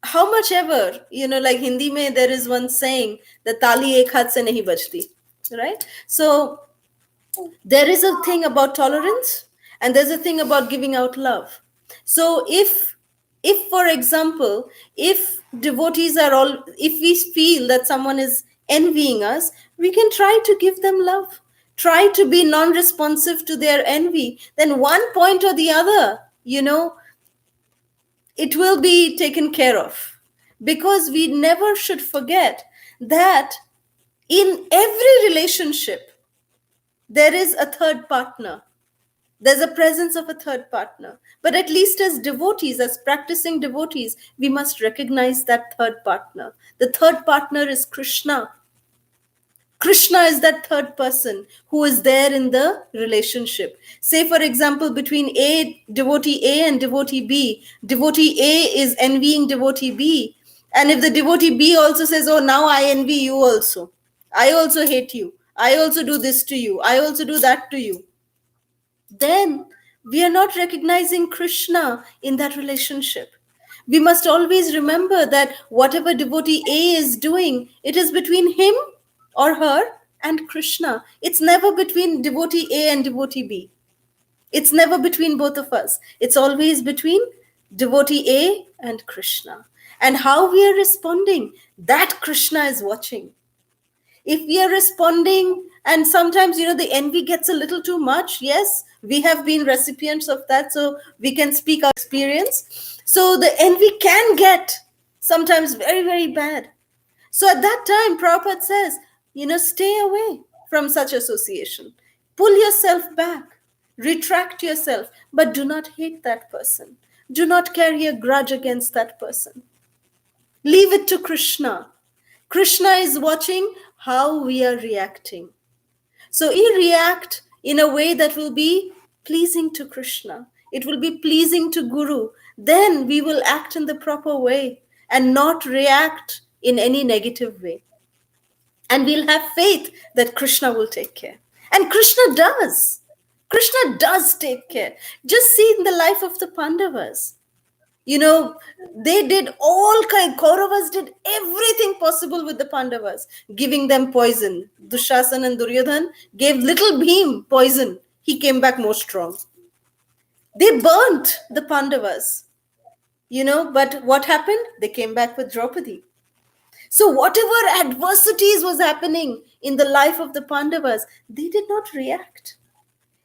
how much ever, like Hindi mein there is one saying that tali ek haath se nahi bajti, right? So there is a thing about tolerance and there's a thing about giving out love. So if for example, if devotees if we feel that someone is envying us, we can try to give them love. try to be non-responsive to their envy, then one point or the other, it will be taken care of. Because we never should forget that in every relationship, there is a third partner. There's a presence of a third partner. But at least as devotees, as practicing devotees, we must recognize that third partner. The third partner is Krishna. Krishna is that third person who is there in the relationship. Say, for example, between devotee A and devotee B, devotee A is envying devotee B. And if the devotee B also says, oh, now I envy you also. I also hate you. I also do this to you. I also do that to you. Then we are not recognizing Krishna in that relationship. We must always remember that whatever devotee A is doing, it is between him or her and Krishna. It's never between devotee A and devotee B. It's never between both of us. It's always between devotee A and Krishna. And how we are responding, that Krishna is watching. If we are responding, and sometimes, the envy gets a little too much, yes, we have been recipients of that, so we can speak our experience. So the envy can get sometimes very, very bad. So at that time, Prabhupada says, stay away from such association. Pull yourself back, retract yourself, but do not hate that person. Do not carry a grudge against that person. Leave it to Krishna. Krishna is watching how we are reacting. So we react in a way that will be pleasing to Krishna. It will be pleasing to Guru. Then we will act in the proper way and not react in any negative way. And we'll have faith that Krishna will take care. And Krishna does. Krishna does take care. Just see in the life of the Pandavas. They did Kauravas did everything possible with the Pandavas, giving them poison. Dushasan and Duryodhan gave little Bhim poison. He came back more strong. They burnt the Pandavas, but what happened? They came back with Draupadi. So whatever adversities was happening in the life of the Pandavas, they did not react.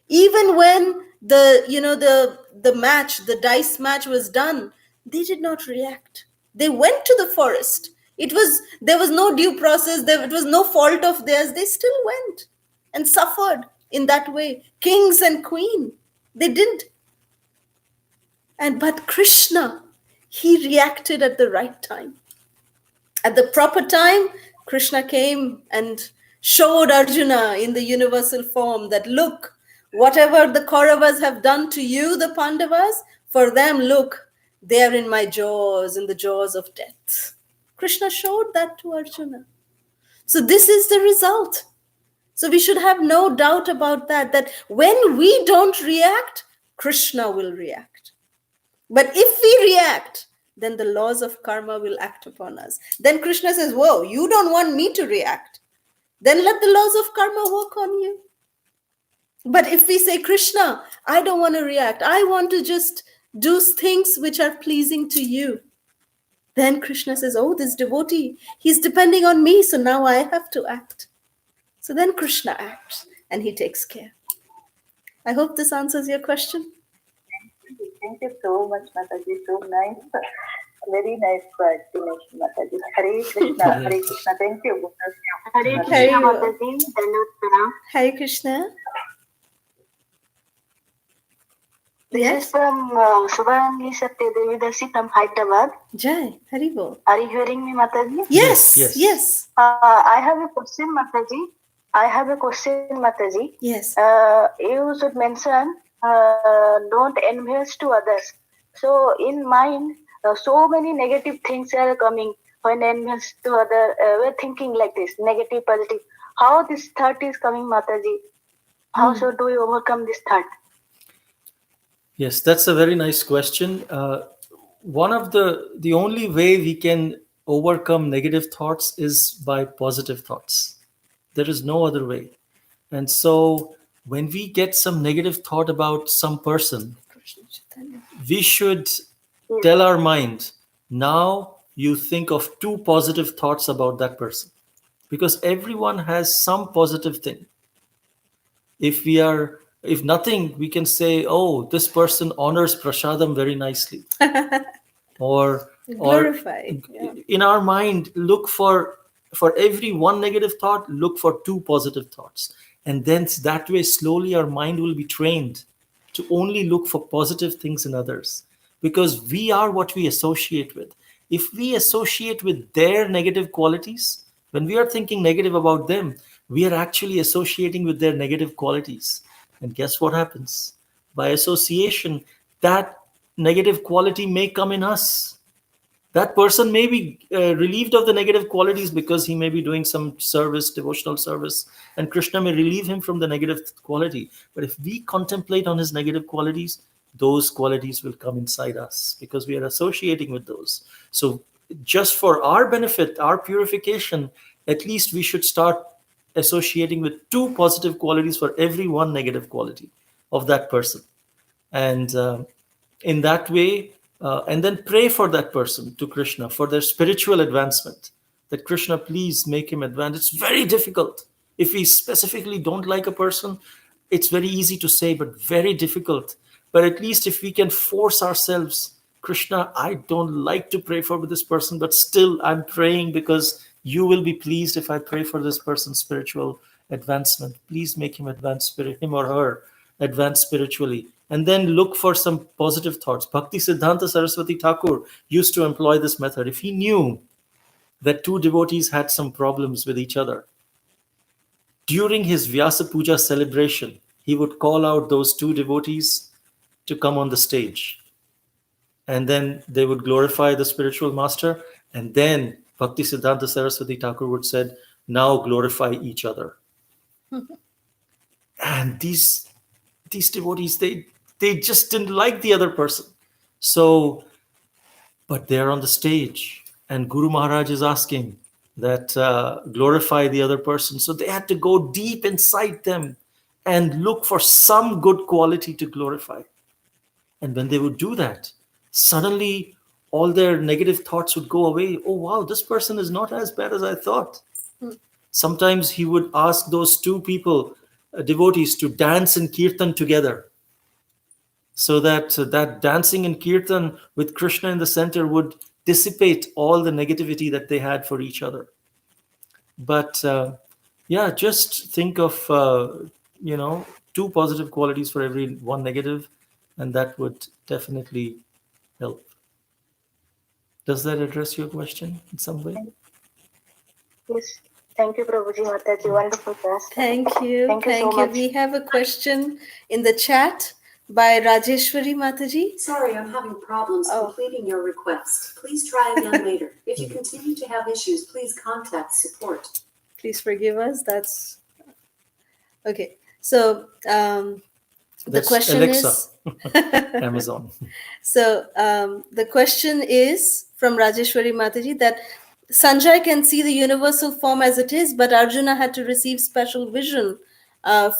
Even when the match, the dice match was done, they did not react. They went to the forest. There was no due process. It was no fault of theirs. They still went and suffered in that way. Kings and queen, they didn't. But Krishna, he reacted at the right time. At the proper time, Krishna came and showed Arjuna in the universal form that, look, whatever the Kauravas have done to you, the Pandavas, for them, look, they are in my jaws, in the jaws of death. Krishna showed that to Arjuna. So this is the result. So we should have no doubt about that when we don't react, Krishna will react. But if we react, then the laws of karma will act upon us. Then Krishna says, whoa, you don't want me to react. Then let the laws of karma work on you. But if we say, Krishna, I don't want to react, I want to just do things which are pleasing to you, then Krishna says, oh, this devotee, he's depending on me, so now I have to act. So then Krishna acts and he takes care. I hope this answers your question. Thank you so much, Mataji. So nice. Very nice explanation, Mataji. Hare Krishna. Hare Krishna. Thank you. Hare Krishna, Mataji. Hare Krishna. This is from Subhangi Satya Devi Dasi from Hyderabad. Jai, Haribo. Are you hearing me, Mataji? Yes. I have a question, Mataji. Yes. You should mention don't envious to others. So in mind, so many negative things are coming when envious to other. We're thinking like this, negative, positive. How this thought is coming, Mataji? How should we overcome this thought? Yes, that's a very nice question. One of the only way we can overcome negative thoughts is by positive thoughts. There is no other way. And so when we get some negative thought about some person, we should tell our mind, now you think of 2 positive thoughts about that person. Because everyone has some positive thing. If nothing, we can say, oh, this person honors prasadam very nicely. or Glorify. Yeah. in our mind, look for every one negative thought, look for two positive thoughts. And then that way, slowly our mind will be trained to only look for positive things in others, because we are what we associate with. If we associate with their negative qualities, when we are thinking negative about them, we are actually associating with their negative qualities. And guess what happens? By association, that negative quality may come in us. That person may be relieved of the negative qualities because he may be doing some service, devotional service, and Krishna may relieve him from the negative quality. But if we contemplate on his negative qualities, those qualities will come inside us because we are associating with those. So, just for our benefit, our purification, at least we should start associating with two positive qualities for every one negative quality of that person. And in that way, and then pray for that person to Krishna for their spiritual advancement, that Krishna, please make him advance. It's very difficult. If we specifically don't like a person, it's very easy to say, but very difficult. But at least if we can force ourselves, Krishna, I don't like to pray for this person, but still I'm praying because you will be pleased if I pray for this person's spiritual advancement. Please make him advance, him or her advance spiritually. And then look for some positive thoughts. Bhakti Siddhanta Saraswati Thakur used to employ this method. If he knew that two devotees had some problems with each other, during his Vyasa Puja celebration, he would call out those two devotees to come on the stage. And then they would glorify the spiritual master. And then Bhakti Siddhanta Saraswati Thakur would say, now glorify each other. And these devotees, they just didn't like the other person. So, but they're on the stage and Guru Maharaj is asking that glorify the other person. So they had to go deep inside them and look for some good quality to glorify. And when they would do that, suddenly all their negative thoughts would go away. Oh, wow, this person is not as bad as I thought. Sometimes he would ask those two people, devotees, to dance in kirtan together, so that that dancing in kirtan with Krishna in the center would dissipate all the negativity that they had for each other. But yeah, just think of two positive qualities for every one negative, and that would definitely help. Does that address your question in some way? Yes. Thank you, Prabhuji, Mataji. Wonderful class. Thank you. Thank you so much. We have a question in the chat by Rajeshwari Mataji. Sorry, I'm having problems completing your request. Please try again later. If you continue to have issues, please contact support. Please forgive us. That's okay. So the question Alexa. is Amazon. So the question is from Rajeshwari Mataji that Sanjay can see the universal form as it is, but Arjuna had to receive special vision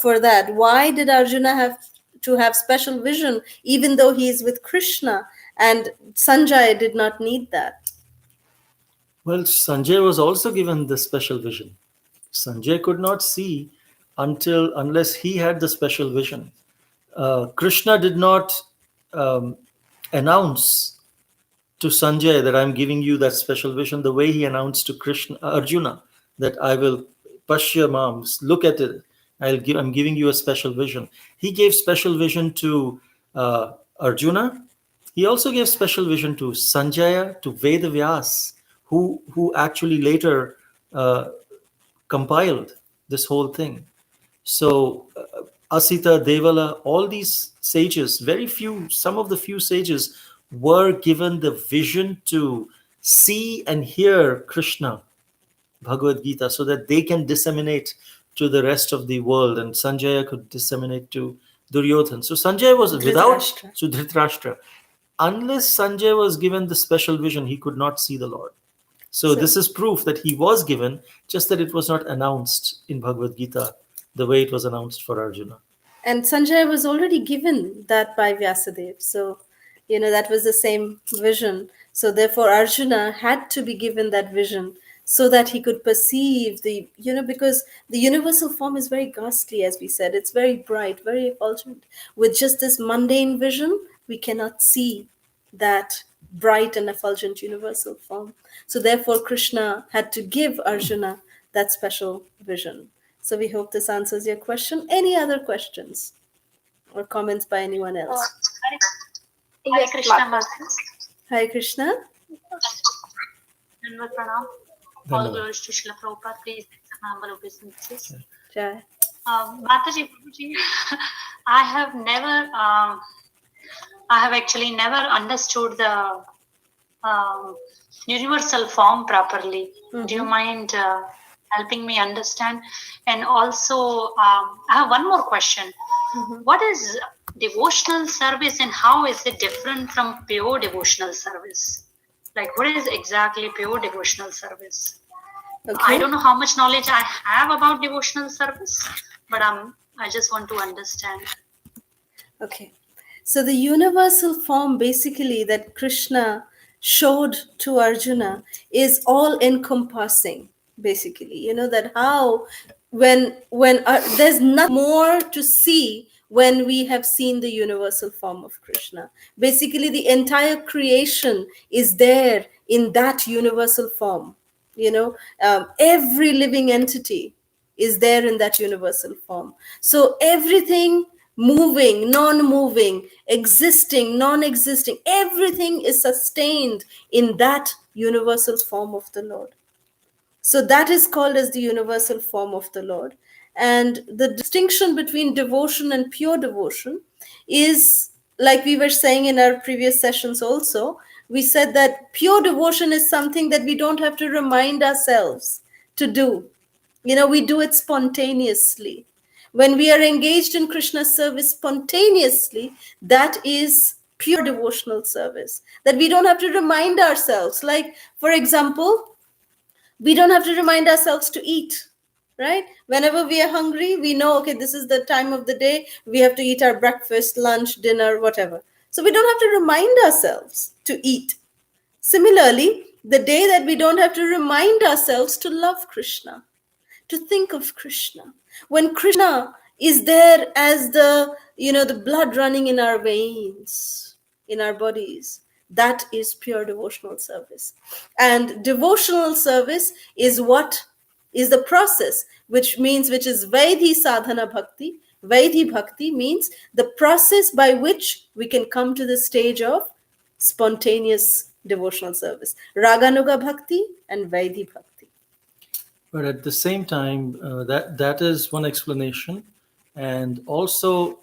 for that. Why did Arjuna have to have special vision even though he is with Krishna, and Sanjay did not need that? Well, Sanjay was also given the special vision. Sanjay could not see unless he had the special vision. Krishna did not announce to Sanjay that I'm giving you that special vision the way he announced to Arjuna that I will pashya mams, look at it. I'm giving you a special vision. He gave special vision to Arjuna. He also gave special vision to Sanjaya, to Vedavyas, who actually later compiled this whole thing. So Asita, Devala, all these sages, some of the few sages were given the vision to see and hear Krishna, Bhagavad Gita, so that they can disseminate to the rest of the world, and Sanjaya could disseminate to Duryodhan. So Sanjay was without Dhritarashtra. Unless Sanjay was given the special vision, he could not see the Lord. So this is proof that he was given, just that it was not announced in Bhagavad Gita the way it was announced for Arjuna. And Sanjay was already given that by Vyasadeva. So, that was the same vision. So therefore, Arjuna had to be given that vision so that he could perceive the, because the universal form is very ghastly, as we said. It's very bright, very effulgent. With just this mundane vision, we cannot see that bright and effulgent universal form. So therefore, Krishna had to give Arjuna that special vision. So we hope this answers your question. Any other questions or comments by anyone else? Hare Krishna, Mother. Hi, Krishna. Dandavat pranam. All glories to Srila Prabhupada. Please, humble obeisances. Jai. Mataji, Prabhuji, I have actually never understood the universal form properly. Do you mind helping me understand? And also, I have one more question. What is devotional service and how is it different from pure devotional service? Like, what is exactly pure devotional service? Okay. I don't know how much knowledge I have about devotional service, but I just want to understand. Okay. So the universal form basically that Krishna showed to Arjuna is all encompassing, basically. That how when there's nothing more to see when we have seen the universal form of Krishna. Basically, the entire creation is there in that universal form. Every living entity is there in that universal form. So everything moving, non-moving, existing, non-existing, everything is sustained in that universal form of the Lord. So that is called as the universal form of the Lord. And the distinction between devotion and pure devotion is, like we were saying in our previous sessions also, we said that pure devotion is something that we don't have to remind ourselves to do. We do it spontaneously. When we are engaged in Krishna's service spontaneously, that is pure devotional service. That we don't have to remind ourselves. Like, for example, we don't have to remind ourselves to eat, right? Whenever we are hungry, we know, okay, this is the time of the day. We have to eat our breakfast, lunch, dinner, whatever. So we don't have to remind ourselves to eat. Similarly, the day that we don't have to remind ourselves to love Krishna, to think of Krishna. When Krishna is there as the blood running in our veins, in our bodies, that is pure devotional service. And devotional service is what is the process, which is Vaidhi sadhana bhakti. Vaidhi bhakti means the process by which we can come to the stage of spontaneous devotional service. Raganuga bhakti and Vaidhi bhakti. But at the same time, that is one explanation. And also,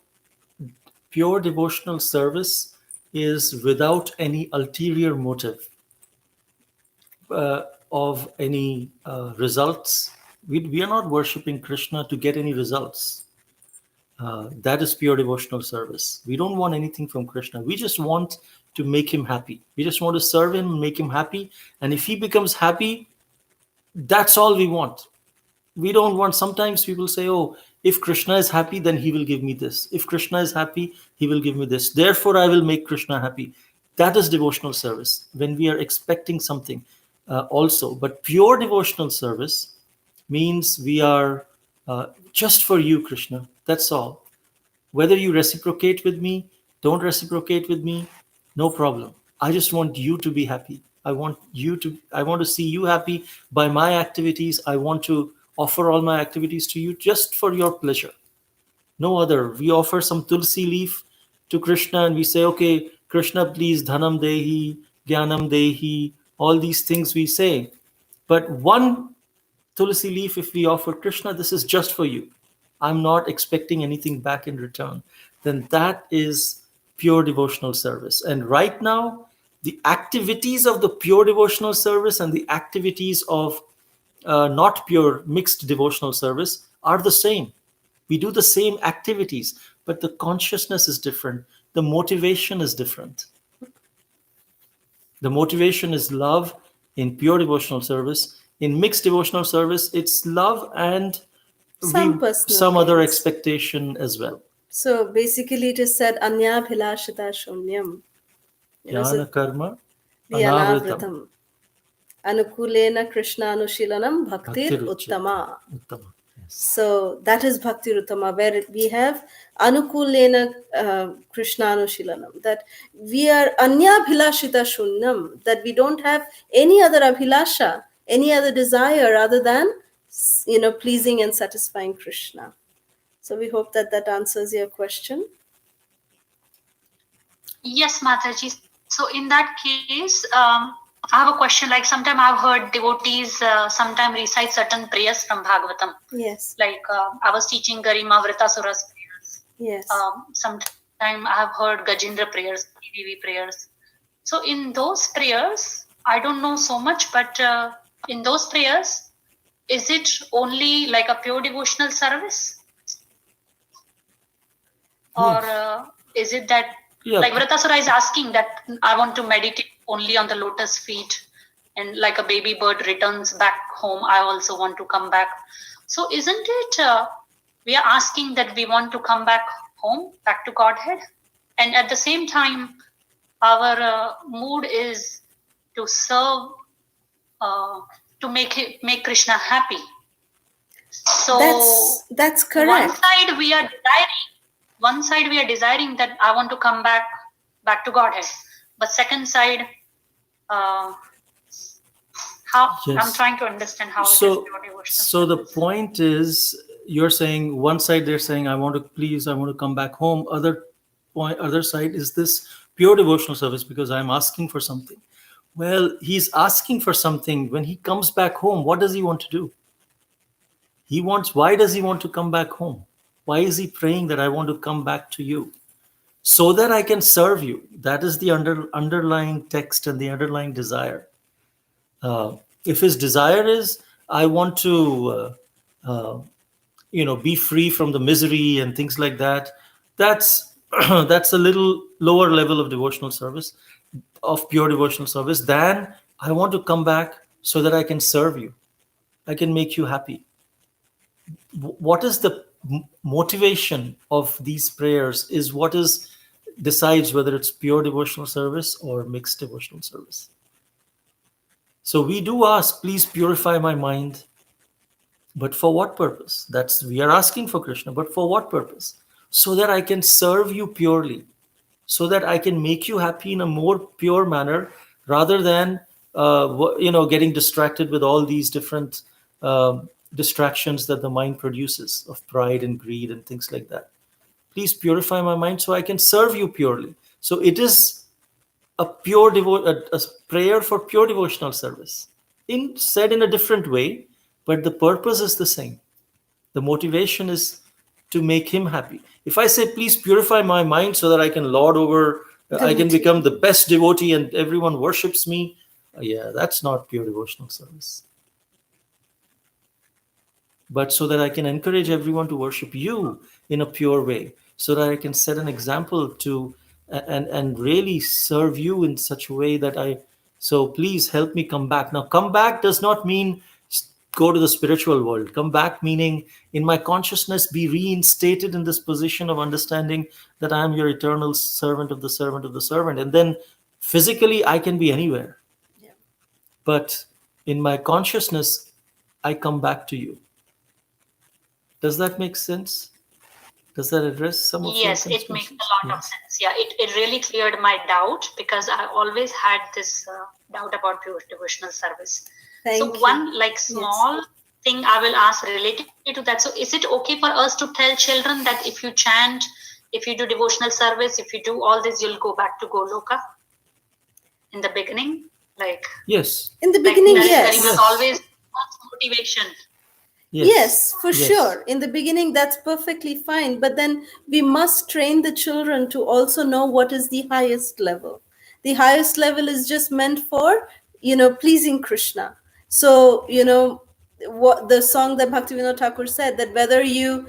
pure devotional service is without any ulterior motive of any results. We are not worshipping Krishna to get any results. That is pure devotional service. We don't want anything from Krishna. We just want to make him happy. We just want to serve him and make him happy. And if he becomes happy, that's all we want. We don't want, sometimes people say, oh, if Krishna is happy, then he will give me this. If Krishna is happy, he will give me this. Therefore, I will make Krishna happy. That is devotional service, when we are expecting something also. But pure devotional service means we are just for you, Krishna. That's all. Whether you reciprocate with me, don't reciprocate with me, no problem. I just want you to be happy. I want to see you happy by my activities. I want to offer all my activities to you just for your pleasure. No other. We offer some tulsi leaf to Krishna and we say, okay, Krishna, please, dhanam dehi, jnanam dehi, all these things we say. But one tulsi leaf, if we offer Krishna, this is just for you. I'm not expecting anything back in return. Then that is pure devotional service. And right now, the activities of the pure devotional service and the activities of not pure mixed devotional service are the same. We do the same activities, but the consciousness is different. The motivation is different. The motivation is love in pure devotional service. In mixed devotional service, it's love and some other expectation as well. So basically it is said, Anya bhilashita shomyam. Jnana karma The anavritam. Anukulena Krishna Anushilanam Bhaktir Uttama. Uttama. Yes. So that is Bhakti Uttama, where we have Anukulena Krishna Anushilanam, that we are Anya Bhilashita Shunyam, that we don't have any other Abhilasha, any other desire other than, pleasing and satisfying Krishna. So we hope that that answers your question. Yes, Mataji. So in that case, I have a question. Like sometime I've heard devotees sometime recite certain prayers from Bhagavatam. Yes. Like I was teaching Garima Vritasura's prayers. Yes. Sometime I have heard Gajendra prayers, PVV prayers. So in those prayers, I don't know so much, but in those prayers, is it only like a pure devotional service? Or is it that, like Vritasura is asking that I want to meditate only on the lotus feet, and like a baby bird returns back home, I also want to come back. So isn't it, we are asking that we want to come back home, back to Godhead? And at the same time, our mood is to serve, to make Krishna happy. So that's correct. One side we are desiring that I want to come back to Godhead, but second side, I'm trying to understand how it is pure devotional. So the point is, you're saying one side they're saying I want to come back home. Other side is this pure devotional service because I'm asking for something. Well, he's asking for something. When he comes back home, what does he want to do? Why does he want to come back home? Why is he praying that I want to come back to you so that I can serve you? That is the underlying text and the underlying desire. If his desire is, I want to, be free from the misery and things like that, that's a little lower level of devotional service, of pure devotional service, than I want to come back so that I can serve you. I can make you happy. What is the motivation of these prayers is what decides whether it's pure devotional service or mixed devotional service. So we do ask, please purify my mind. But for what purpose? We are asking for Krishna, but for what purpose? So that I can serve you purely, so that I can make you happy in a more pure manner, rather than getting distracted with all these different distractions that the mind produces of pride and greed and things like that. Please purify my mind so I can serve you purely. So it is a prayer for pure devotional service, said in a different way, but the purpose is the same. The motivation is to make him happy. If I say, please purify my mind so that I can lord over, I can become the best devotee and everyone worships me, that's not pure devotional service. But so that I can encourage everyone to worship you in a pure way, so that I can set an example to and really serve you in such a way that so please help me come back. Now, come back does not mean go to the spiritual world. Come back meaning in my consciousness be reinstated in this position of understanding that I am your eternal servant of the servant of the servant. And then physically I can be anywhere. Yeah. But in my consciousness, I come back to you. Does that make sense? Does that address some of your concerns? Yes, it makes a lot of sense. Yeah, it really cleared my doubt, because I always had this doubt about pure devotional service. Thank you. One small thing I will ask related to that. So is it okay for us to tell children that if you chant, if you do devotional service, if you do all this, you'll go back to Goloka in the beginning? Yes. In the beginning, yes. There was always motivation. Yes, for sure. In the beginning, that's perfectly fine. But then we must train the children to also know what is the highest level. The highest level is just meant for, pleasing Krishna. So, what the song that Bhaktivinoda Thakur said, that whether you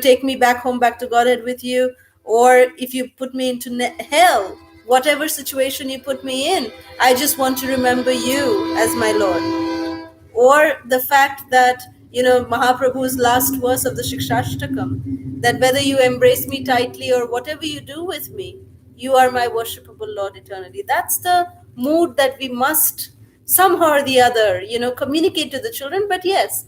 take me back home, back to Godhead with you, or if you put me into hell, whatever situation you put me in, I just want to remember you as my Lord. Or the fact that, Mahaprabhu's last verse of the Shikshashtakam, that whether you embrace me tightly or whatever you do with me, you are my worshipable Lord eternally. That's the mood that we must somehow or the other, communicate to the children. But yes,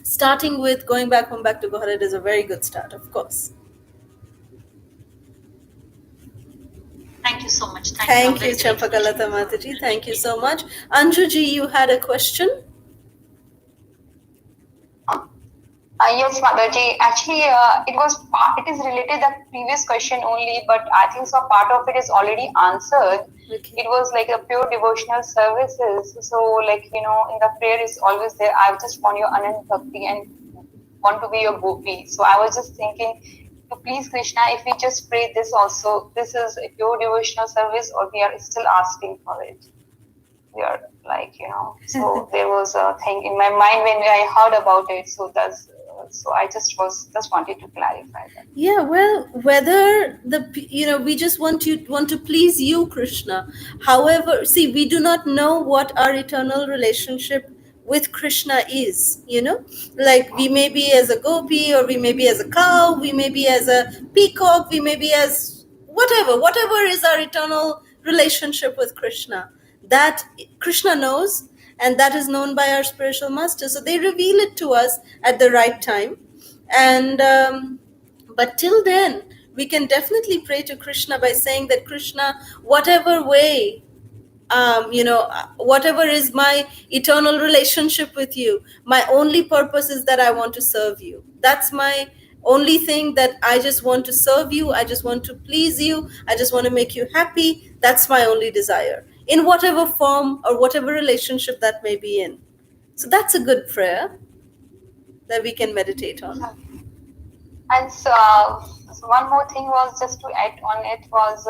starting with going back home, back to Bharat is a very good start, of course. Thank you so much. Thank Very you, grateful. Champakalata Mataji. Thank you so much. Anjuji, you had a question? Yes, Motherji. Actually, it is related to the previous question only, but I think so part of it is already answered. Okay. It was like a pure devotional services. So, like, in the prayer is always there. I just want your Anand Bhakti and want to be your gopi. So I was just thinking, to please Krishna, if we just pray this also, this is a pure devotional service, or we are still asking for it? We are like, so there was a thing in my mind when I heard about it. So I just wanted to clarify that. Yeah, well, whether we just want to please you, Krishna. However, see, we do not know what our eternal relationship with Krishna is. Like, we may be as a gopi, or we may be as a cow, we may be as a peacock, we may be as whatever is our eternal relationship with Krishna. That Krishna knows, and that is known by our spiritual masters. So they reveal it to us at the right time. And but till then, we can definitely pray to Krishna by saying that, Krishna, whatever way, whatever is my eternal relationship with you, my only purpose is that I want to serve you. That's my only thing, that I just want to serve you. I just want to please you. I just want to make you happy. That's my only desire, in whatever form or whatever relationship that may be in. So that's a good prayer that we can meditate on. And so one more thing was, just to add on it, was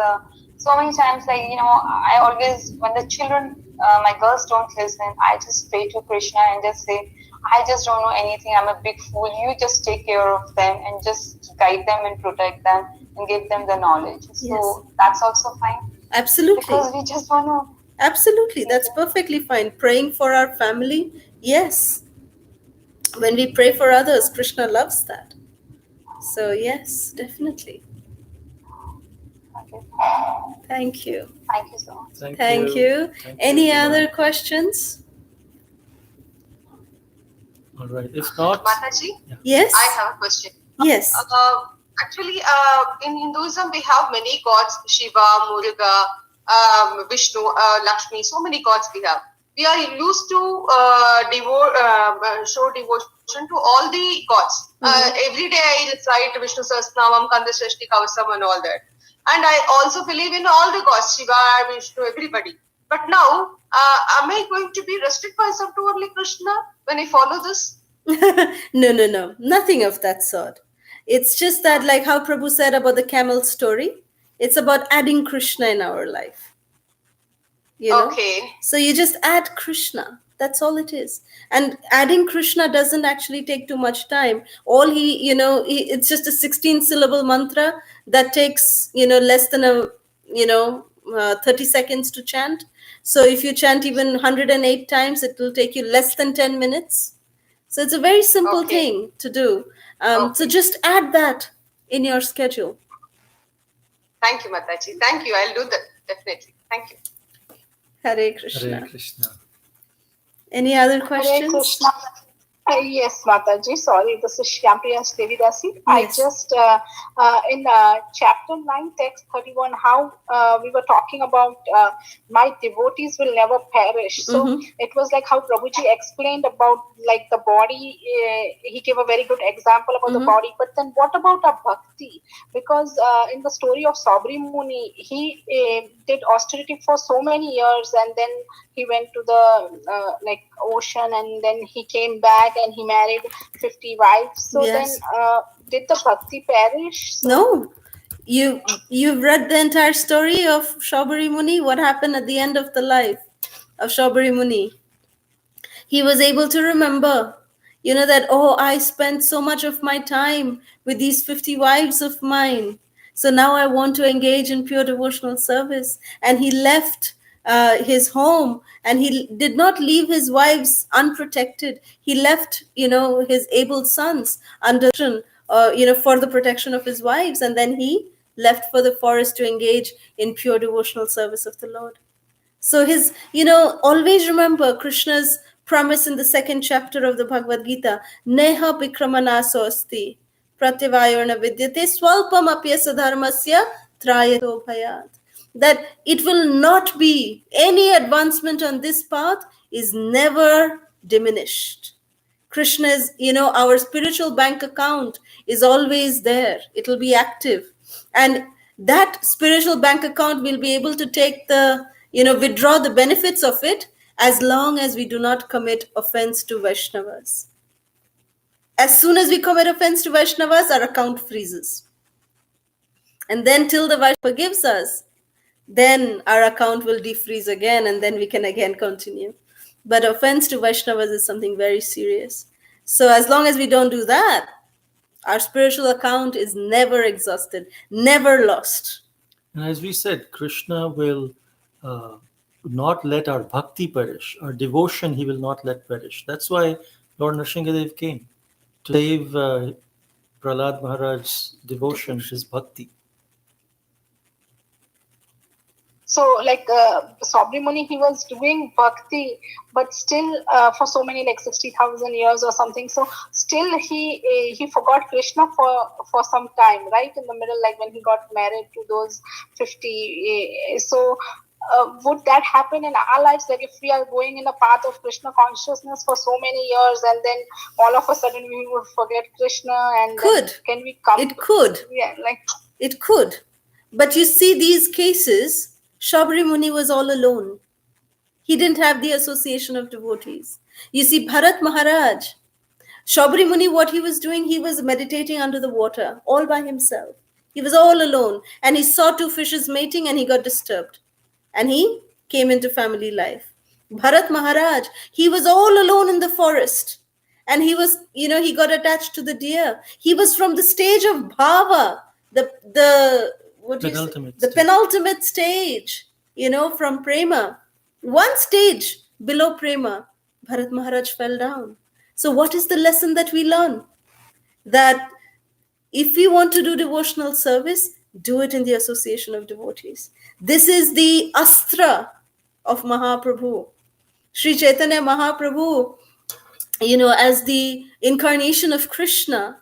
so many times, like, I always, when the children, my girls don't listen, I just pray to Krishna and just say, I just don't know anything, I'm a big fool, you just take care of them and just guide them and protect them and give them the knowledge. So Yes. That's also fine. Absolutely. Because we just want to. Absolutely, that's perfectly fine. Praying for our family, yes. When we pray for others, Krishna loves that. So yes, definitely. Okay. Thank you. Thank you so much. Thank you. Any other questions? All right. If not, Mataji, Yes. I have a question. Yes. Actually, in Hinduism, we have many gods: Shiva, Muruga, Vishnu, Lakshmi. So many gods we have. We are used to show devotion to all the gods. Every day I recite Vishnu Sahasranamam, Kanda Shrishti Kavasam, and all that. And I also believe in all the gods, Shiva, Vishnu, everybody. But now, am I going to be restricted myself to only Krishna when I follow this? No. Nothing of that sort. It's just that, like how Prabhu said about the camel story, it's about adding Krishna in our life. Okay. So you just add Krishna. That's all it is. And adding Krishna doesn't actually take too much time. All it's just a 16-syllable mantra that takes, less than 30 seconds to chant. So if you chant even 108 times, it will take you less than 10 minutes. So it's a very simple thing to do. So just add that in your schedule. Thank you, Mataji. Thank you. I'll do that, definitely. Thank you. Hare Krishna. Hare Krishna. Any other Hare questions? Krishna. Yes, Mataji. Sorry, this is Shyampriya Devidasi. Yes. I just, in chapter 9, text 31, how we were talking about my devotees will never perish. So it was like how Prabhuji explained about like the body. He gave a very good example about the body. But then what about our bhakti? Because in the story of Sabri Muni, he did austerity for so many years, and then he went to the ocean, and then he came back and he married 50 wives. So Yes. then did the bhakti perish? So No. You've read the entire story of Shabari Muni. What happened at the end of the life of Shabari Muni? He was able to remember, that, I spent so much of my time with these 50 wives of mine. So now I want to engage in pure devotional service. And he left his home, and he did not leave his wives unprotected. He left, his able sons under, for the protection of his wives. And then he left for the forest to engage in pure devotional service of the Lord. So always remember Krishna's promise in the second chapter of the Bhagavad Gita, Neha Vikramanaso asti pratyavayona vidyate swalpam apyasa dharmasya trayato bhayat. That it will not be, any advancement on this path is never diminished. Krishna's, our spiritual bank account is always there. It will be active. And that spiritual bank account will be able to take withdraw the benefits of it as long as we do not commit offense to Vaishnavas. As soon as we commit offense to Vaishnavas, our account freezes. And then till the Vaishnava forgives us, then our account will defreeze again, and then we can again continue. But offense to Vaishnavas is something very serious. So as long as we don't do that, our spiritual account is never exhausted, never lost. And as we said, Krishna will not let our bhakti perish. Our devotion he will not let perish. That's why Lord Nrsingadev came, to save Prahlad Maharaj's devotion, his bhakti. So like Sabri Muni, he was doing bhakti, but still for so many, like 60,000 years or something. So still he forgot Krishna for some time, right? In the middle, like when he got married to those 50. So would that happen in our lives? Like if we are going in the path of Krishna consciousness for so many years, and then all of a sudden we would forget Krishna, and can we come? It could. Yeah, like it could. But you see, these cases, Sabri Muni was all alone. He didn't have the association of devotees. You see, Bharat Maharaj, Sabri Muni, what he was doing, he was meditating under the water, all by himself. He was all alone, and he saw two fishes mating, and he got disturbed. And he came into family life. Bharat Maharaj, he was all alone in the forest. And he was, he got attached to the deer. He was from the stage of bhava, the penultimate stage, from prema. One stage below prema, Bharat Maharaj fell down. So what is the lesson that we learn? That if we want to do devotional service, do it in the association of devotees. This is the astra of Mahaprabhu. Sri Chaitanya Mahaprabhu, as the incarnation of Krishna,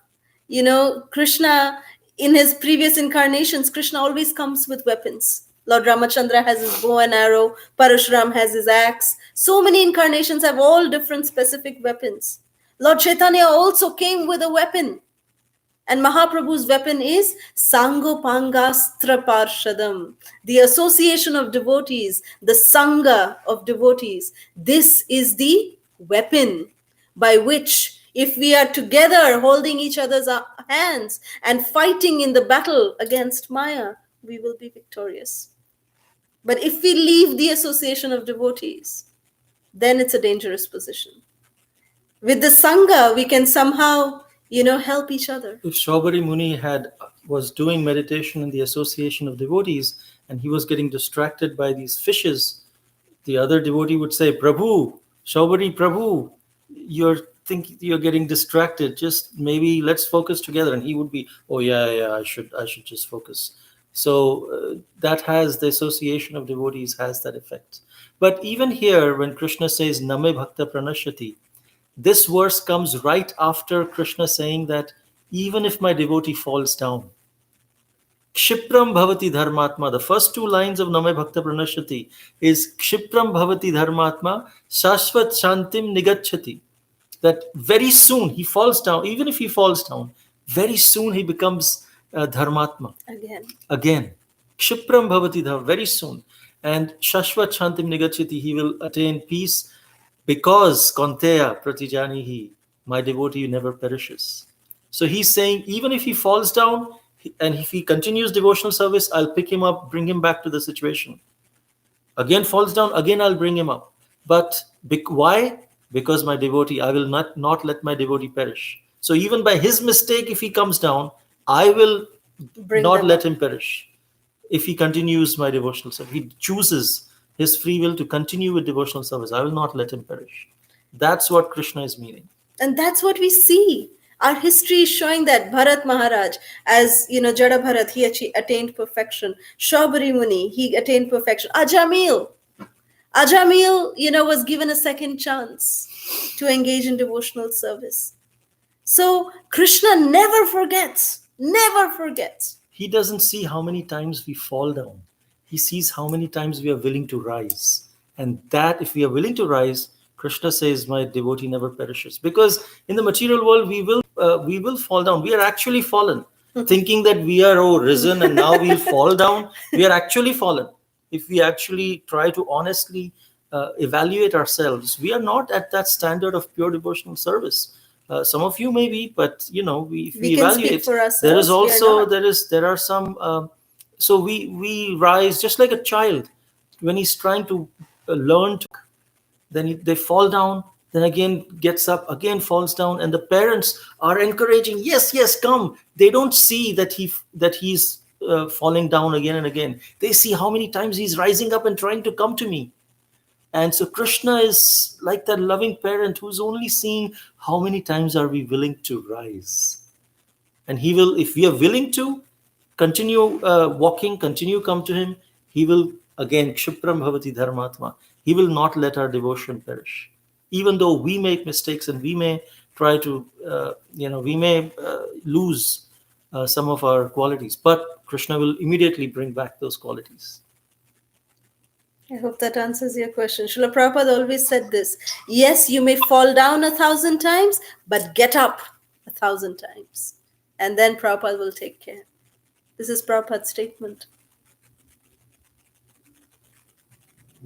Krishna, in his previous incarnations, Krishna always comes with weapons. Lord Ramachandra has his bow and arrow, Parashuram has his axe. So many incarnations have all different specific weapons. Lord Chaitanya also came with a weapon. And Mahaprabhu's weapon is Sangopangastra Parshadam, the association of devotees, the Sangha of devotees. This is the weapon by which, if we are together holding each other's hands and fighting in the battle against Maya, we will be victorious. But if we leave the association of devotees, then it's a dangerous position. With the Sangha, we can somehow help each other. If Sabri Muni was doing meditation in the association of devotees, and he was getting distracted by these fishes, the other devotee would say, Prabhu, Sabri Prabhu, you're getting distracted. Just maybe let's focus together. And he would be, oh yeah, I should just focus. So that has, the association of devotees has that effect. But even here, when Krishna says, Name Bhakta Pranashyati, this verse comes right after Krishna saying that even if my devotee falls down, Kshipram Bhavati Dharmatma, the first two lines of Name Bhakta Pranashyati is Kshipram Bhavati Dharmatma Shashvat Shantim Nigachati. That very soon he falls down, even if he falls down, very soon he becomes Dharmatma. Again. Kshipram Bhavati Dharmatma, very soon. And Shashvat Shantim Nigachati, he will attain peace. Because Konteya Pratijanihi, my devotee never perishes. So he's saying, even if he falls down and if he continues devotional service, I'll pick him up, bring him back to the situation. Again falls down, again I'll bring him up. But why? Because my devotee, I will not let my devotee perish. So even by his mistake, if he comes down, I will not let him perish. If he continues my devotional service, he chooses his free will to continue with devotional service, I will not let him perish. That's what Krishna is meaning. And that's what we see. Our history is showing that Bharat Maharaj, as Jada Bharat, he attained perfection. Sabri Muni, he attained perfection. Ajamil, Ajamil, was given a second chance to engage in devotional service. So Krishna never forgets, never forgets. He doesn't see how many times we fall down. He sees how many times we are willing to rise. And that, if we are willing to rise, Krishna says, "My devotee never perishes." Because in the material world, we will fall down. We are actually fallen, thinking that we are risen and now we'll fall down. We are actually fallen. If we actually try to honestly evaluate ourselves, we are not at that standard of pure devotional service. Some of you may be, but if we can evaluate, speak for ourselves. there is also there are some. So we rise just like a child when he's trying to learn to. Then they fall down. Then again gets up, again falls down, and the parents are encouraging. Yes, yes, come. They don't see that he's falling down again and again. They see how many times he's rising up and trying to come to me. And so Krishna is like that loving parent who's only seeing how many times are we willing to rise. And he will, if we are willing to continue walking, continue come to him, he will, again, Kshipram Bhavati Dharmatma, he will not let our devotion perish. Even though we make mistakes and we may try to, we may lose some of our qualities, but Krishna will immediately bring back those qualities. I hope that answers your question. Srila Prabhupada always said this. Yes, you may fall down 1,000 times, but get up 1,000 times. And then Prabhupada will take care. This is Prabhupada's statement.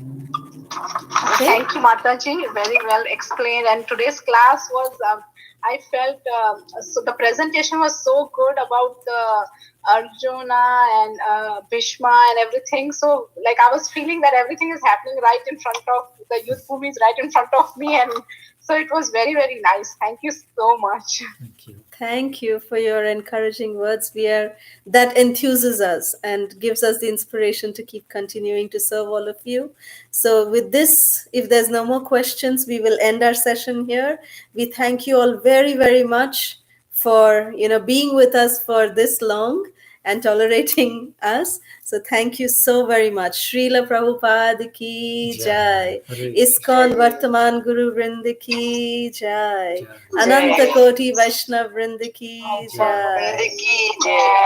Okay. Thank you, Mataji. Very well explained. And today's class was, I felt, so the presentation was so good about the Arjuna and Bhishma and everything. So, like, I was feeling that everything is happening right in front of the youth movies, right in front of me. And so it was very, very nice. Thank you so much. Thank you. Thank you for your encouraging words. That enthuses us and gives us the inspiration to keep continuing to serve all of you. So with this, if there's no more questions, we will end our session here. We thank you all very, very much for being with us for this long and tolerating us. So thank you so very much. Srila Prabhupada ki jai. ISKCON Vartaman Guru Vrinda ki jai. Ananta Koti Vaishnav Vrinda ki jai.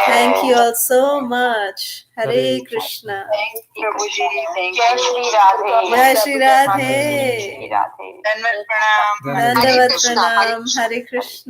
Thank you all so much. Hare Krishna. Thank you, Prabhuji. Jai Shri Radhe. Jai Shri Radhe. Shri Radhe. Dandavat Pranam. Hare Krishna.